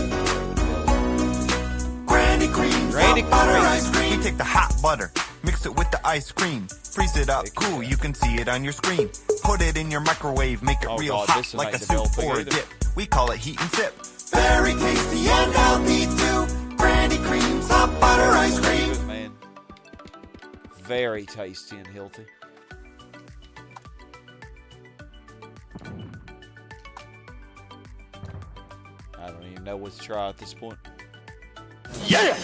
Granny creams, Granny butter creams. ice cream. We take the hot butter, mix it with the ice cream, freeze it up cool, you can see it on your screen. Put it in your microwave, make it Oh real God, hot this one like a ain't soup developing or a either. dip. We call it heat and sip. Very tasty and healthy too. Granny creams, hot butter ice cream. Good, man. Very tasty and healthy. I don't even know what to try at this point.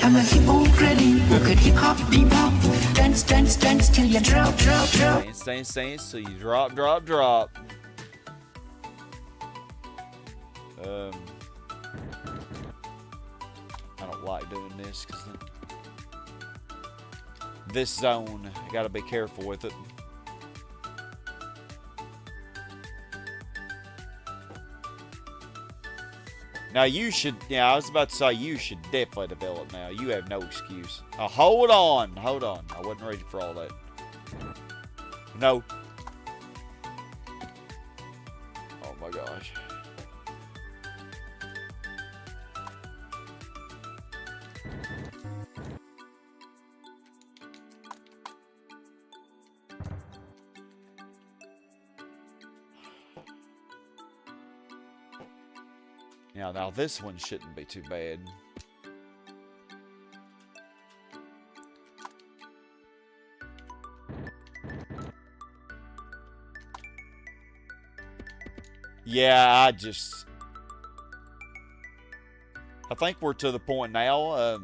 I'm a hippo granny who could hip hop, bebop, dance, dance, dance till you drop, drop, drop. Dance, dance, dance, so you drop, drop, drop. I don't like doing this because this zone, I gotta be careful with it. Now you should, yeah, I was about to say you should definitely develop now. You have no excuse. Oh, hold on. I wasn't ready for all that. No. Oh my gosh. Now this one shouldn't be too bad. Yeah, I think we're to the point now.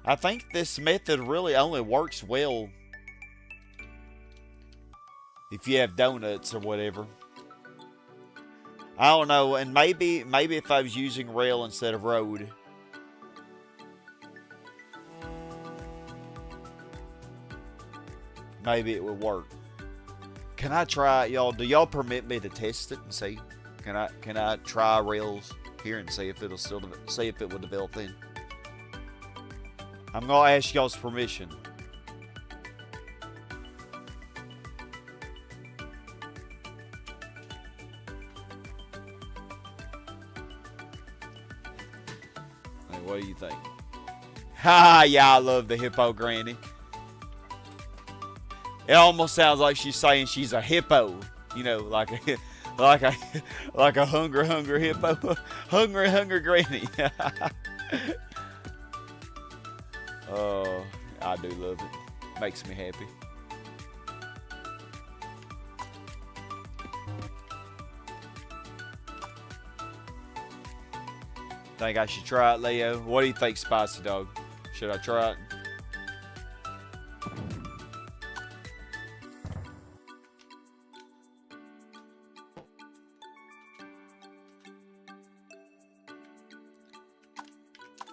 I think this method really only works well if you have donuts or whatever. I don't know, and maybe if I was using rail instead of road. maybe it would work. Can I try it, y'all? Do y'all permit me to test it and see? Can I try rails here and see if it'll see if it will develop then? I'm gonna ask y'all's permission. Hey, what do you think? Ha! Yeah, I love the hippo granny. It almost sounds like she's saying she's a hippo, you know, like a hungry hippo, hungry granny. Oh, I do love it. Makes me happy. Think I should try it, Leo? What do you think, Spicy Dog? Should I try it?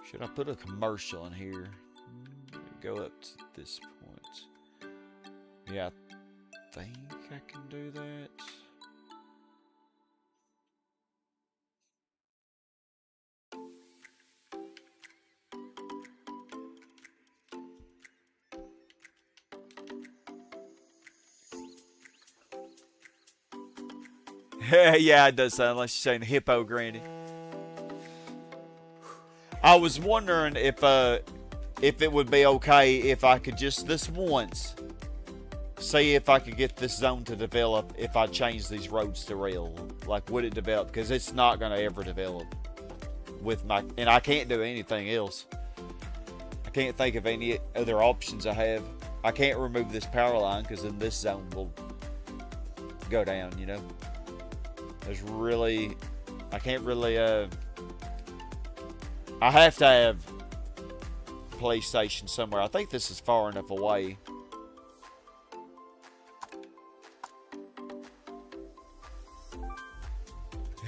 Should I put a commercial in here? Go up to this point. Yeah, I think I can do that. Yeah, it does sound like she's saying hippo granny. I was wondering if it would be okay if I could just this once see if I could get this zone to develop if I change these roads to rail. Like, would it develop? Because it's not going to ever develop with my... And I can't do anything else. I can't think of any other options I have. I can't remove this power line because then this zone will go down, you know? There's really... I can't really... I have to have PlayStation somewhere. I think this is far enough away.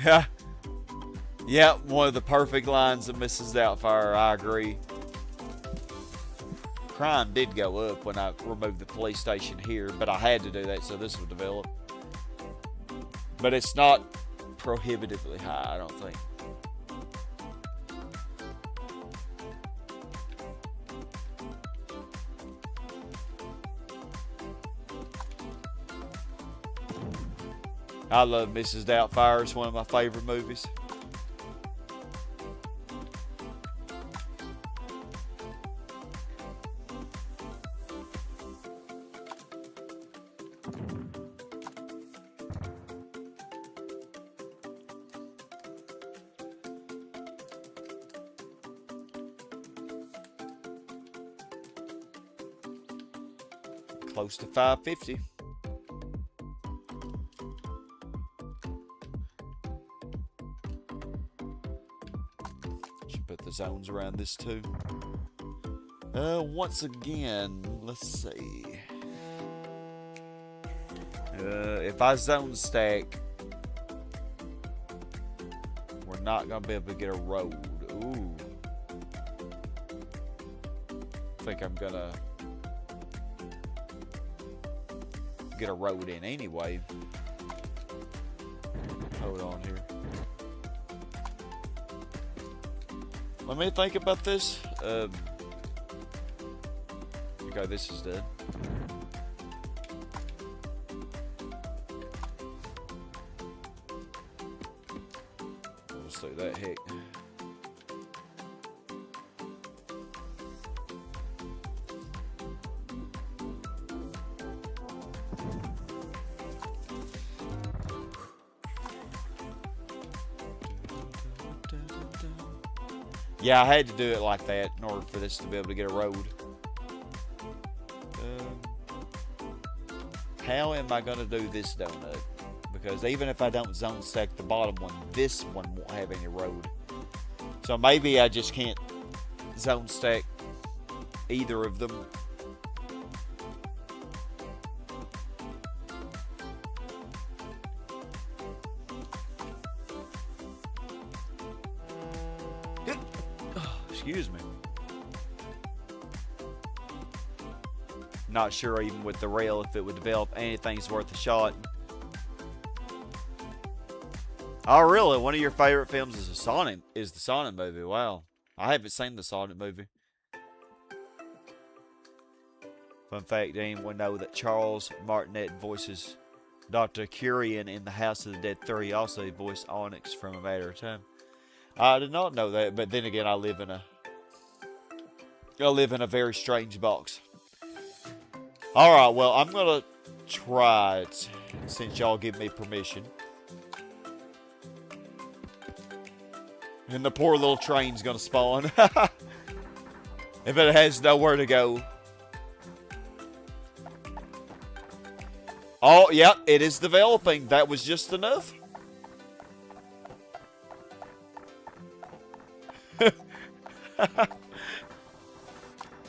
Yeah. Yeah, one of the perfect lines of Mrs. Doubtfire. I agree. Crime did go up when I removed the PlayStation here, but I had to do that so this would develop. But it's not prohibitively high, I don't think. I love Mrs. Doubtfire. It's one of my favorite movies. Close to 550. Should put the zones around this too. Once again, let's see. If I zone stack, we're not gonna be able to get a road. Ooh. I think I'm gonna get a road in anyway. Hold on here. Let me think about this. Okay, this is dead. Let's do that heck. Yeah, I had to do it like that in order for this to be able to get a road. How am I going to do this donut? Because even if I don't zone stack the bottom one, this one won't have any road. So maybe I just can't zone stack either of them. Excuse me. Not sure even with the rail if it would develop anything's worth a shot. Oh, really? One of your favorite films is the Sonic movie. Wow. I haven't seen the Sonic movie. Fun fact, anyone know that Charles Martinet voices Dr. Curian in The House of the Dead 3, also voiced Onyx from A Matter of Time. I did not know that, but then again, I live in a very strange box. Alright, well, I'm gonna try it, since y'all give me permission. And the poor little train's gonna spawn. If it has nowhere to go. Oh, yep, it is developing. That was just enough.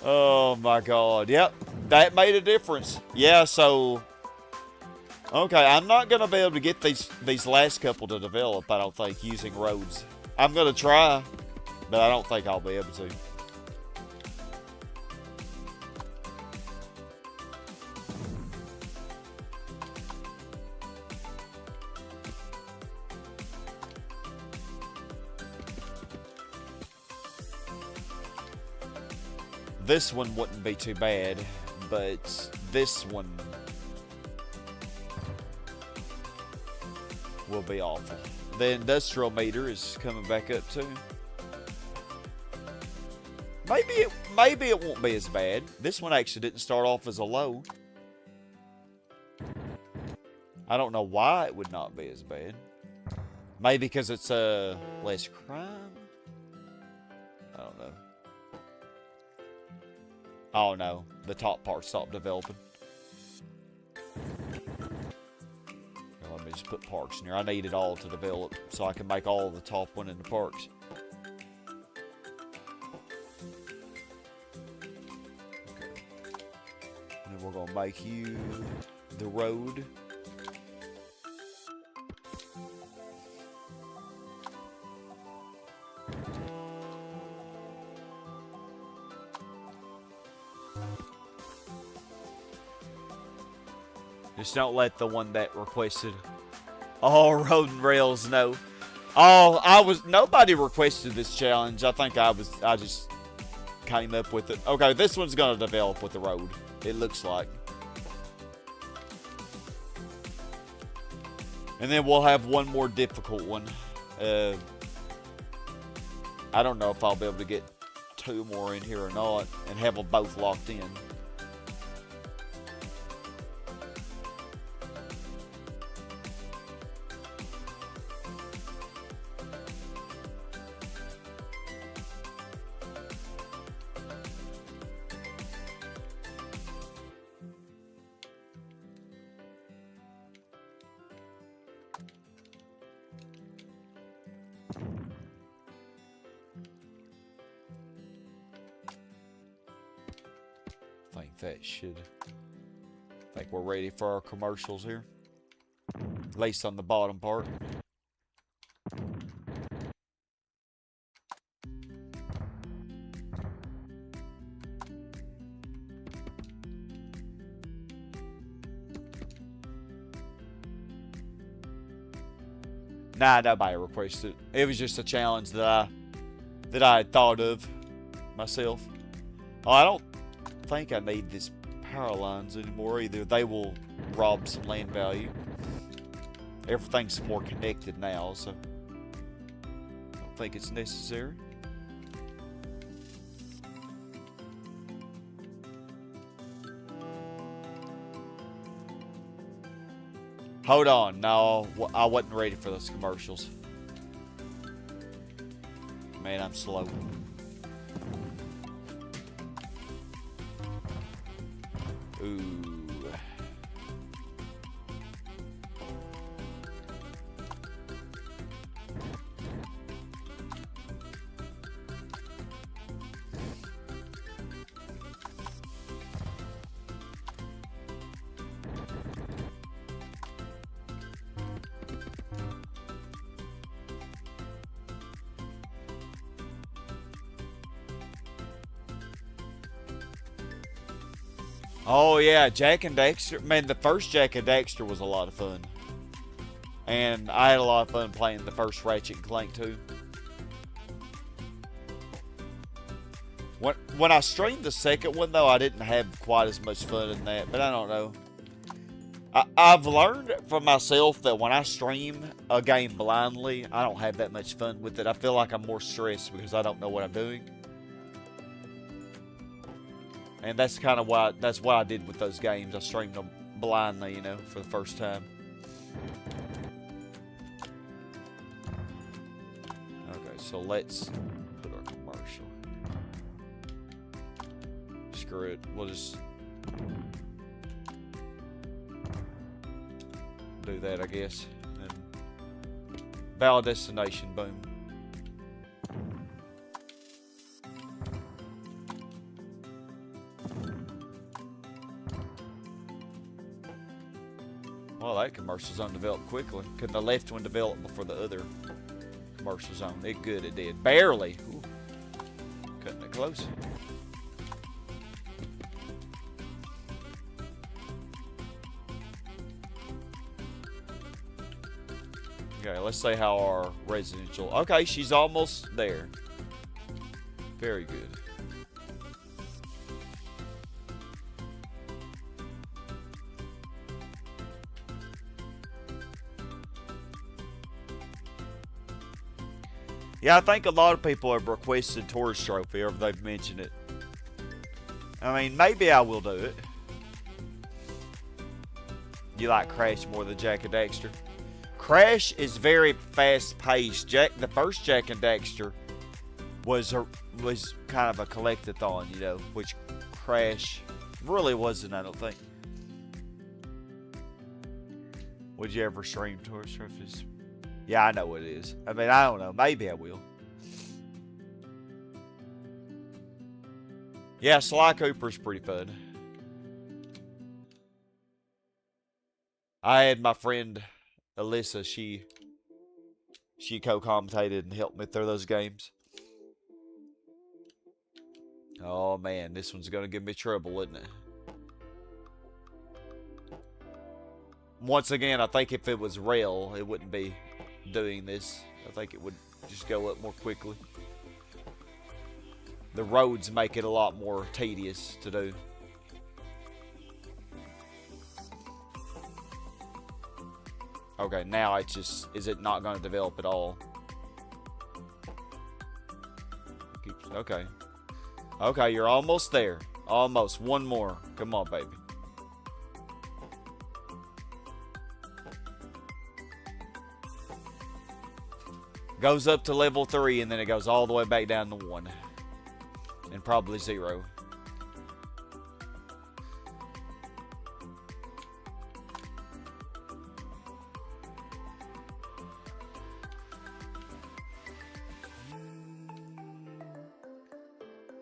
Oh my god. Yep, that made a difference. Yeah, so... Okay, I'm not going to be able to get these last couple to develop, I don't think, using roads. I'm going to try, but I don't think I'll be able to. This one wouldn't be too bad, but this one will be awful. The industrial meter is coming back up too. Maybe it won't be as bad. This one actually didn't start off as a low. I don't know why it would not be as bad. Maybe because it's less crime. I don't know. Oh no, the top part stopped developing. Now, let me just put parks in here. I need it all to develop so I can make all the top one into parks. Okay. And then we're gonna make you the road. Just don't let the one that requested all road and rails know. Oh, nobody requested this challenge. I think I just came up with it. Okay, this one's gonna develop with the road, it looks like. And then we'll have one more difficult one. I don't know if I'll be able to get two more in here or not and have them both locked in. I think we're ready for our commercials here. At least on the bottom part. Nah, nobody requested it. It was just a challenge that I had thought of myself. Oh, I don't think I need this power lines anymore either. They will rob some land value. Everything's more connected now, so I don't think it's necessary. Hold on, no, I wasn't ready for those commercials. Man, I'm slow. Ooh. Oh yeah, Jack and Dexter. Man, the first Jack and Dexter was a lot of fun. And I had a lot of fun playing the first Ratchet and Clank too. When I streamed the second one though, I didn't have quite as much fun in that. But I don't know. I've learned from myself that when I stream a game blindly, I don't have that much fun with it. I feel like I'm more stressed because I don't know what I'm doing. And that's kind of what I did with those games. I streamed them blindly, you know, for the first time. Okay, so let's put our commercial. Screw it. We'll just do that, I guess. And valid destination, boom. Well, that commercial zone developed quickly. Couldn't the left one develop before the other commercial zone? It did. Barely. Ooh. Cutting it close. Okay, let's see how our residential... Okay, she's almost there. Very good. Yeah, I think a lot of people have requested Tourist Trophy, or they've mentioned it. I mean, maybe I will do it. You like Crash more than Jack and Dexter? Crash is very fast-paced. The first Jack and Dexter was kind of a collect-a-thon, you know, which Crash really wasn't, I don't think. Would you ever stream Tourist Trophies? Yeah, I know what it is. I mean, I don't know. Maybe I will. Yeah, Sly Cooper's pretty fun. I had my friend Alyssa. She co-commentated and helped me through those games. Oh man, this one's gonna give me trouble, isn't it? Once again, I think if it was rail, it wouldn't be doing this. I think it would just go up more quickly. The roads make it a lot more tedious to do. Okay, now it's just, is it not going to develop at all? Okay. Okay, you're almost there. Almost. One more. Come on, baby. Goes up to level 3 and then it goes all the way back down to 1. And probably 0.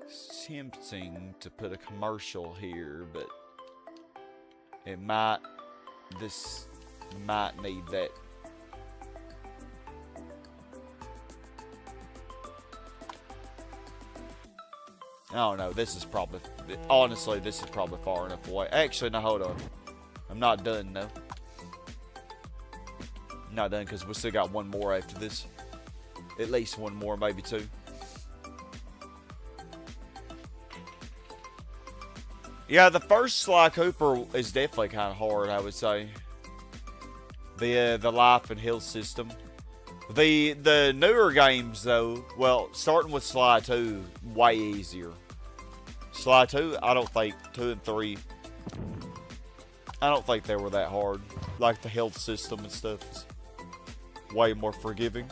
It's tempting to put a commercial here, but this might need that. I don't know, this is probably, honestly, this is probably far enough away. Actually, no, hold on. I'm not done, though. Not done, because we still got one more after this. At least one more, maybe 2. Yeah, the first Sly Cooper is definitely kind of hard, I would say. The life and health system. The newer games, though, well, starting with Sly 2, way easier. Sly 2, I don't think 2 and 3, I don't think they were that hard. Like the health system and stuff is way more forgiving.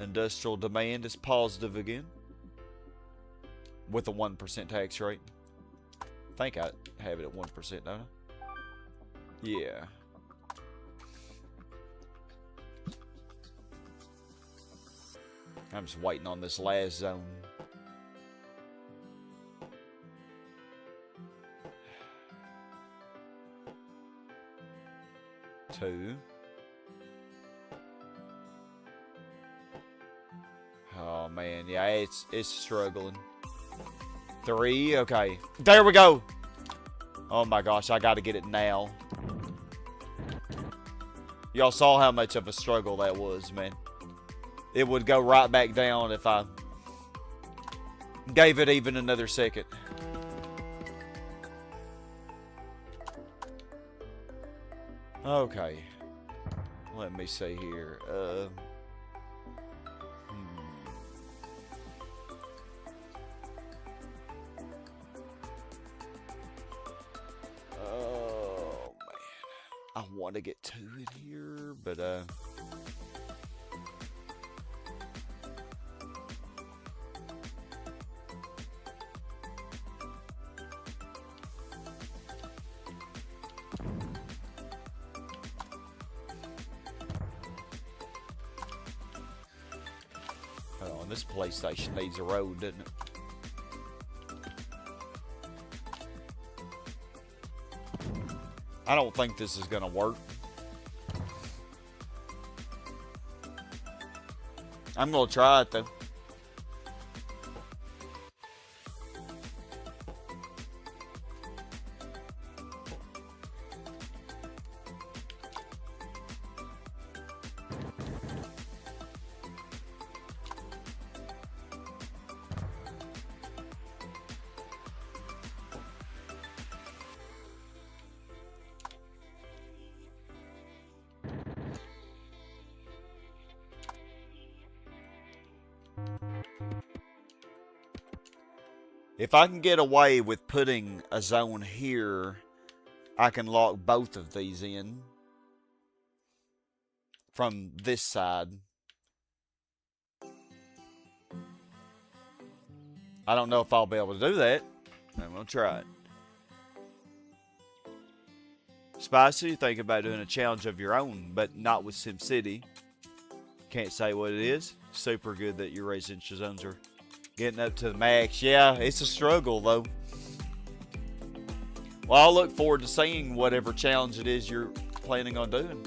Industrial demand is positive again. With a 1% tax rate. I think I have it at 1%, don't I? Yeah. I'm just waiting on this last zone. 2. Oh man, yeah, it's struggling. 3, okay. There we go. Oh my gosh, I gotta get it now. Y'all saw how much of a struggle that was, man. It would go right back down if I gave it even another second. Okay. Let me see here. Oh, man. I want to get 2 in here, but, oh, and this PlayStation needs a road, doesn't it? I don't think this is gonna work. I'm gonna try it though. If I can get away with putting a zone here, I can lock both of these in from this side. I don't know if I'll be able to do that. I'm going to try it. Spicy, think about doing a challenge of your own, but not with SimCity. Can't say what it is. Super good that your residential zones are getting up to the max. Yeah, it's a struggle, though. Well, I'll look forward to seeing whatever challenge it is you're planning on doing.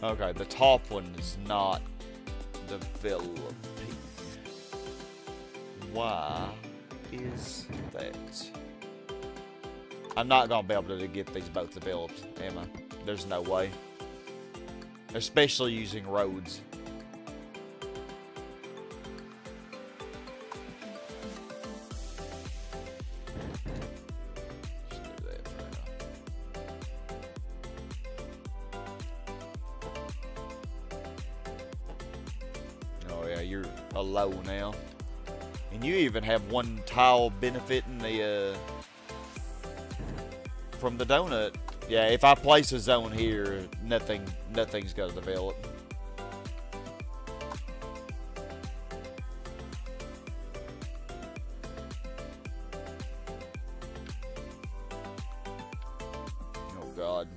Okay, the top one is not developing. Why is that? I'm not going to be able to get these both developed, am I? There's no way. Especially using roads. Let's do that for now. Oh yeah, you're a low now. And you even have one tile benefiting the from the donut. Yeah, if I place a zone here, nothing's gonna develop. Oh God.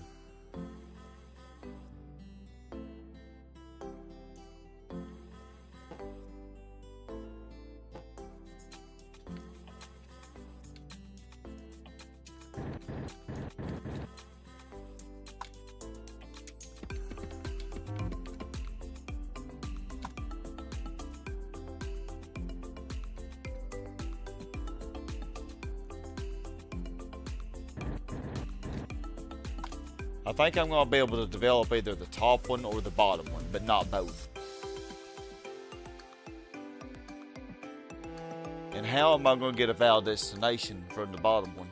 I think I'm going to be able to develop either the top one or the bottom one, but not both. And how am I going to get a valid destination from the bottom one?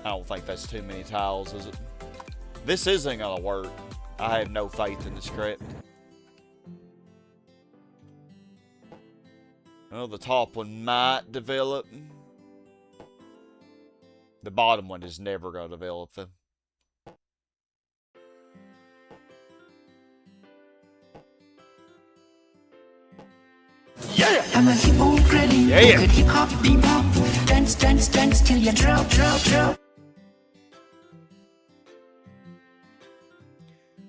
I don't think that's too many tiles, is it? This isn't gonna work. I have no faith in this crap. Well, the top one might develop. The bottom one is never going to develop them. Yeah! I'm a hippo granny. Yeah. Hip hop, bebop. Dance, dance, dance till you drop, drop, drop.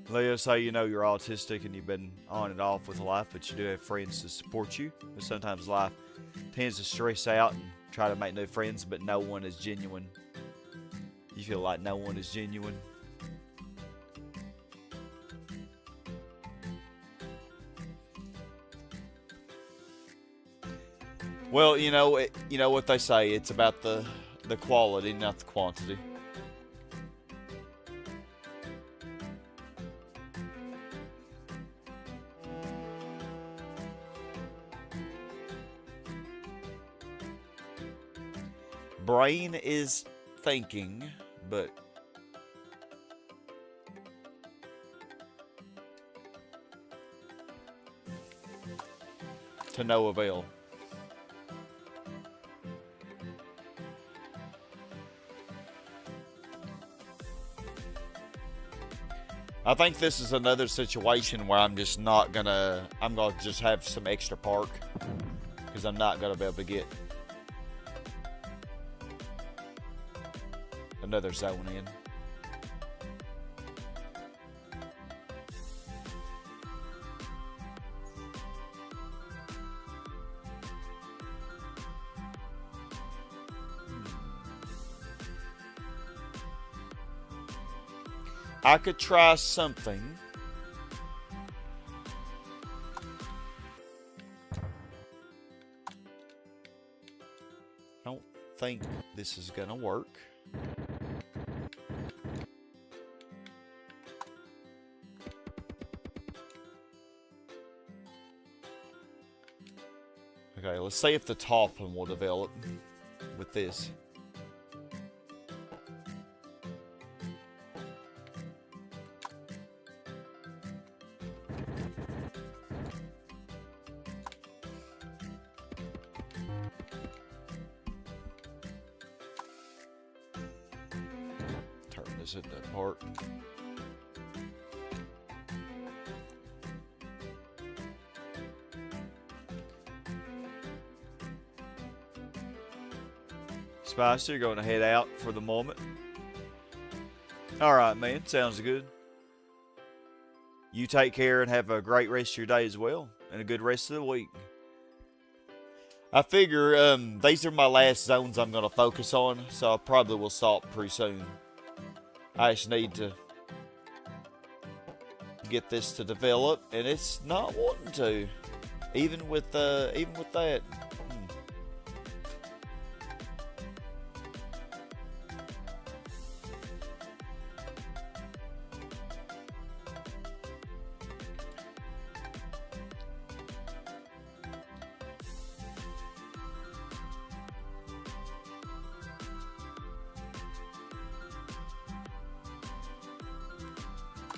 Let's say you know you're autistic and you've been on and off with life, but you do have friends to support you. But sometimes life tends to stress out and try to make new friends, but no one is genuine. You feel like no one is genuine. Well, you know what they say. It's about the quality, not the quantity. Brain is thinking, but to no avail. I think this is another situation where I'm gonna just have some extra park, because I'm not gonna be able to get another zone in. I could try something. I don't think this is gonna work. Okay, let's see if the top one will develop with this. Turn this into part. Spicer, you're going to head out for the moment. Alright, man. Sounds good. You take care and have a great rest of your day as well. And a good rest of the week. I figure these are my last zones I'm going to focus on. So I probably will stop pretty soon. I just need to get this to develop. And it's not wanting to. Even with that.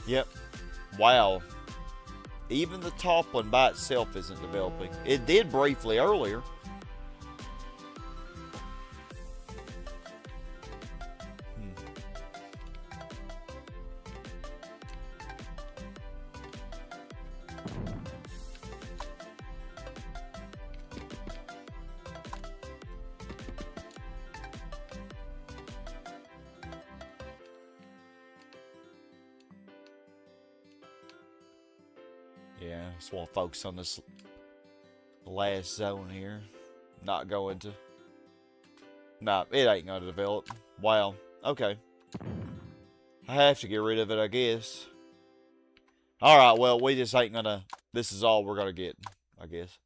Yep. Wow. Even the top one by itself isn't developing. It did briefly earlier. Yeah, just want to focus on this last zone here. Not going to. Nah, it ain't going to develop. Wow. Okay. I have to get rid of it, I guess. Alright, well, we just ain't going to... This is all we're going to get, I guess.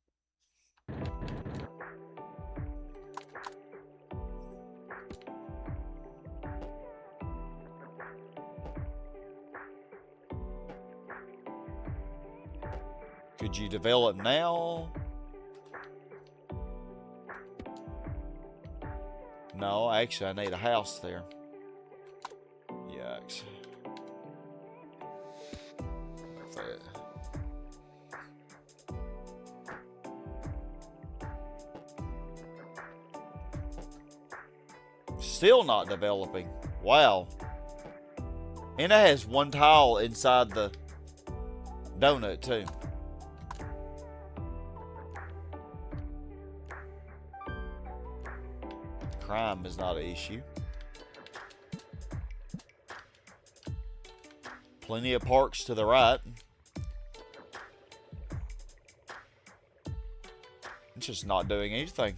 Could you develop now? No, actually, I need a house there. Yucks. Like that. still not developing. Wow. And it has one tile inside the donut too. Crime is not an issue. Plenty of parks to the right. It's just not doing anything.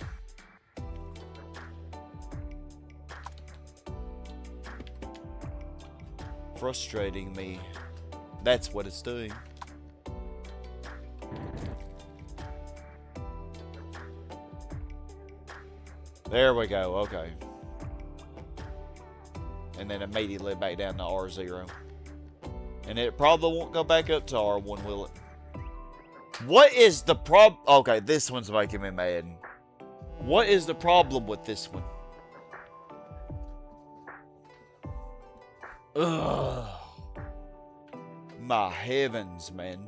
Frustrating me. That's what it's doing. There we go, okay. And then immediately back down to R0. And it probably won't go back up to R1, will it? What is the problem? Okay, this one's making me mad. What is the problem with this one? Ugh. My heavens, man.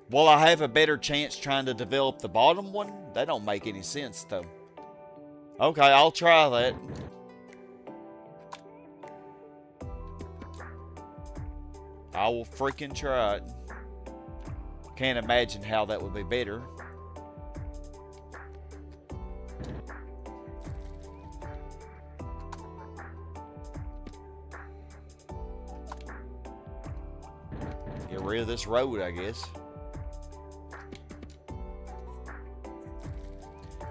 Will I have a better chance trying to develop the bottom one? That don't make any sense, though. Okay, I'll try that. I will freaking try it. Can't imagine how that would be better. Get rid of this road, I guess.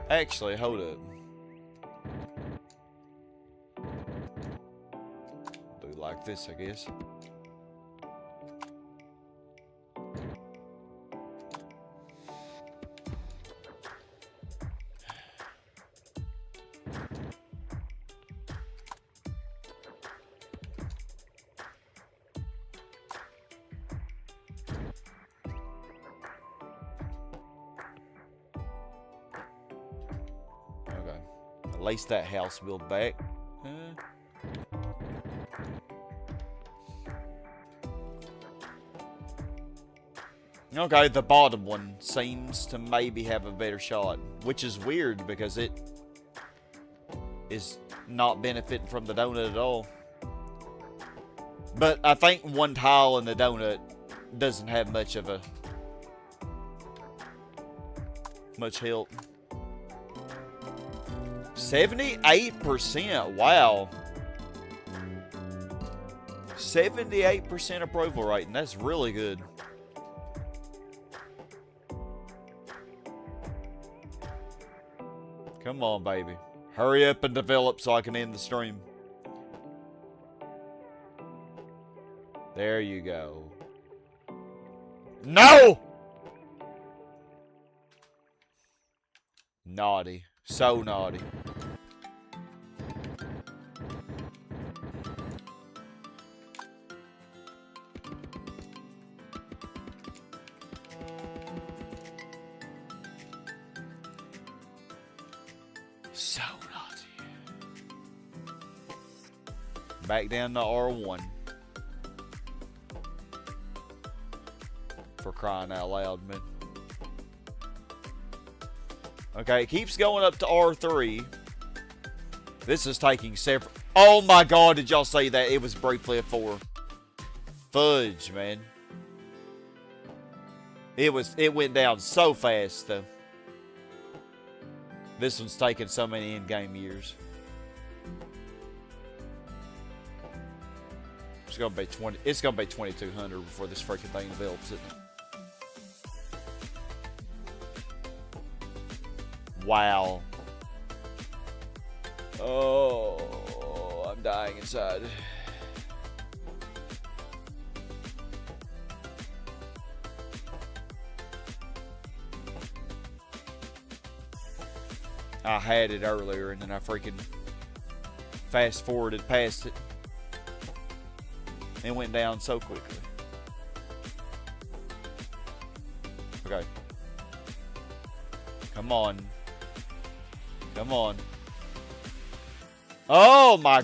Actually, hold up. Do it like this, I guess. At least that house built back. Okay, the bottom one seems to maybe have a better shot, which is weird because it is not benefiting from the donut at all. But I think one tile in the donut doesn't have much of a help. 78%, wow. 78% approval rating, that's really good. Come on, baby. Hurry up and develop so I can end the stream. There you go. No! Naughty. So naughty. So naughty. Back down to R1. For crying out loud, man. Okay, it keeps going up to R3. This is taking several... Oh my god, did y'all see that? It was briefly a 4. Fudge, man. It went down so fast, though. This one's taking so many in-game years. It's gonna be 2200 before this freaking thing develops it. Wow. Oh, I'm dying inside. I had it earlier and then I freaking fast forwarded past it. It went down so quickly. Okay. Come on. Come on. Oh my.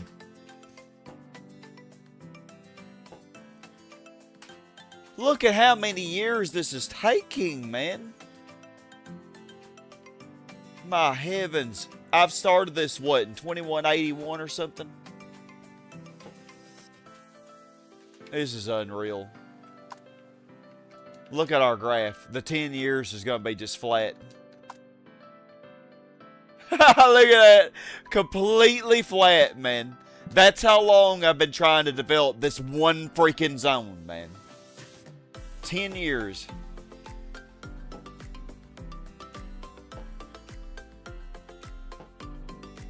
Look at how many years this is taking, man. My heavens. I've started this, what, in 2181 or something? This is unreal. Look at our graph. The 10 years is going to be just flat. Look at that. Completely flat, man. That's how long I've been trying to develop this one freaking zone, man. 10 years.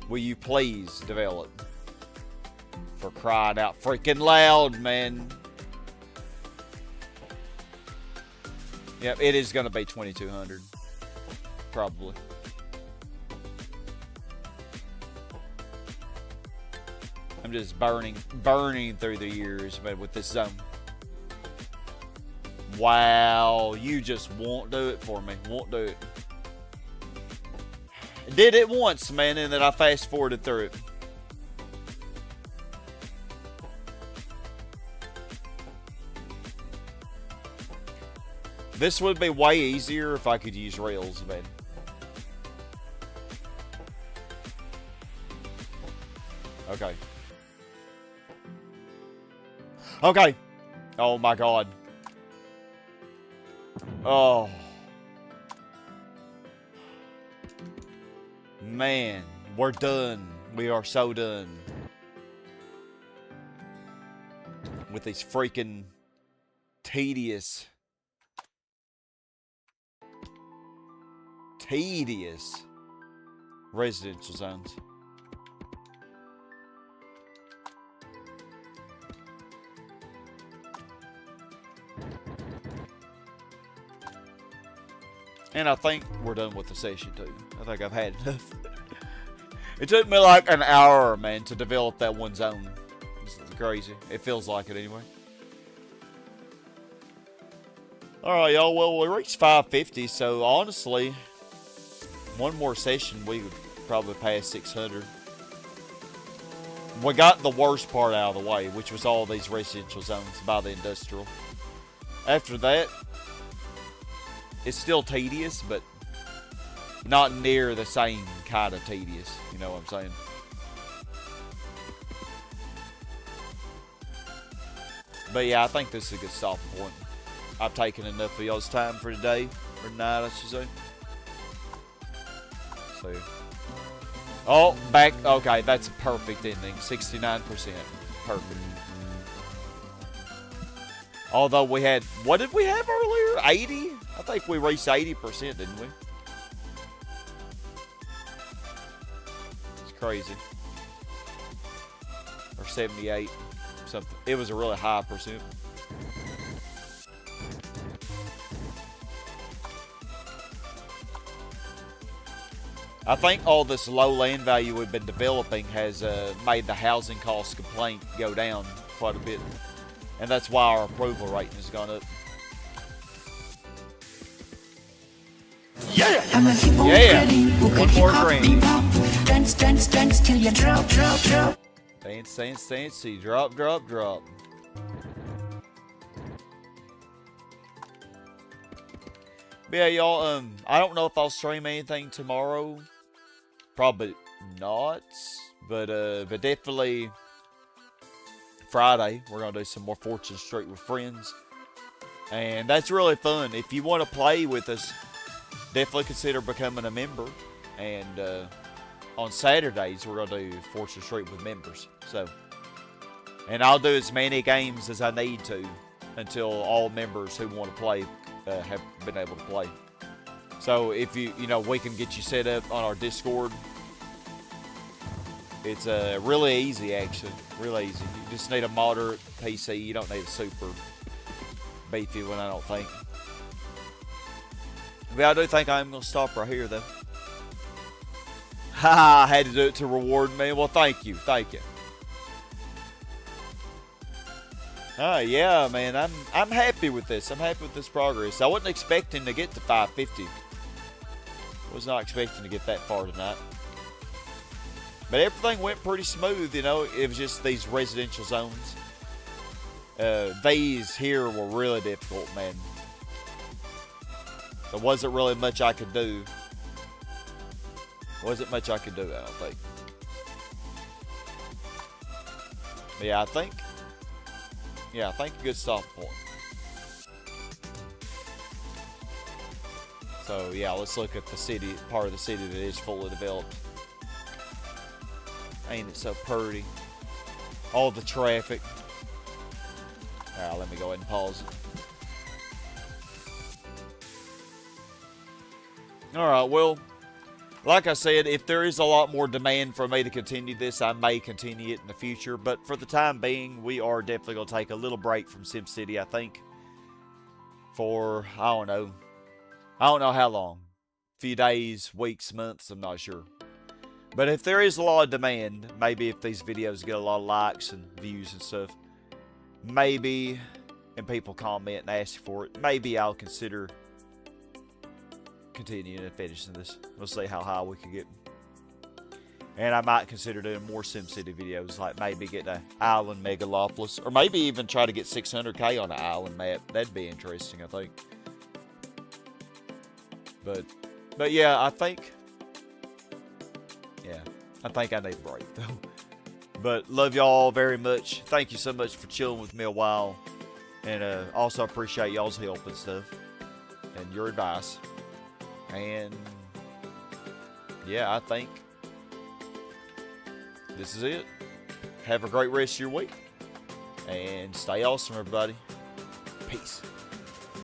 Will you please develop? For crying out freaking loud, man. Yep, it is going to be 2200. Probably. I'm just burning through the years, man, with this zone. Wow, you just won't do it for me. Won't do it. Did it once, man, and then I fast forwarded through it. This would be way easier if I could use rails, man. Okay. Okay. Oh my god. Oh. Man, we're done. We are so done. With these freaking tedious residential zones. And I think we're done with the session too. I think I've had enough. It took me like an hour, man, to develop that one zone. This is crazy. It feels like it anyway. Alright, y'all. Well, we reached 550, so honestly, one more session, we would probably pass 600. We got the worst part out of the way, which was all these residential zones by the industrial. After that, it's still tedious, but not near the same kind of tedious. You know what I'm saying? But yeah, I think this is a good stopping point. I've taken enough of y'all's time for today, or tonight, I should say. So, oh, back. Okay, that's a perfect ending. 69%. Perfect. Although we had, what did we have earlier? 80? I think we reached 80%, didn't we? It's crazy. Or 78. Something. It was a really high percent. I think all this low land value we've been developing has made the housing cost complaint go down quite a bit. And that's why our approval rating has gone up. Yeah! I'm a hippo granny who could hip hop, bebop. Dance, dance, dance till you drop, drop, drop. Dance, dance, dance, see, drop, drop, drop. But yeah, y'all, I don't know if I'll stream anything tomorrow. Probably not. But definitely Friday, we're going to do some more Fortune Street with friends. And that's really fun. If you want to play with us, definitely consider becoming a member. And on Saturdays, we're going to do Fortune Street with members. So, and I'll do as many games as I need to until all members who want to play have been able to play. So if you know, we can get you set up on our Discord. It's really easy, actually. Really easy. You just need a moderate PC. You don't need a super beefy one, I don't think. But I do think I'm going to stop right here, though. Ha! I had to do it to reward me. Well, thank you. Thank you. Oh, yeah, man. I'm happy with this. I'm happy with this progress. I wasn't expecting to get to 550. Was not expecting to get that far tonight. But everything went pretty smooth, you know. It was just these residential zones. These here were really difficult, man. There wasn't really much I could do. Wasn't much I could do, I don't think. But yeah, I think a good stopping point. So yeah, let's look at the city, part of the city that is fully developed. Ain't it so pretty? All the traffic. Alright, let me go ahead and pause it. Alright, well, like I said, if there is a lot more demand for me to continue this, I may continue it in the future. But for the time being, we are definitely going to take a little break from SimCity, I think. For, I don't know how long. A few days, weeks, months, I'm not sure. But if there is a lot of demand, maybe if these videos get a lot of likes and views and stuff, maybe, and people comment and ask for it, maybe I'll consider continuing and finishing this. We'll see how high we can get. And I might consider doing more SimCity videos, like maybe get an island Megalopolis, or maybe even try to get 600k on an island map. That'd be interesting, I think. But yeah, I think I need a break though. But love y'all very much. Thank you so much for chilling with me a while, and also appreciate y'all's help and stuff, and your advice. And yeah, I think this is it. Have a great rest of your week, and stay awesome, everybody. Peace.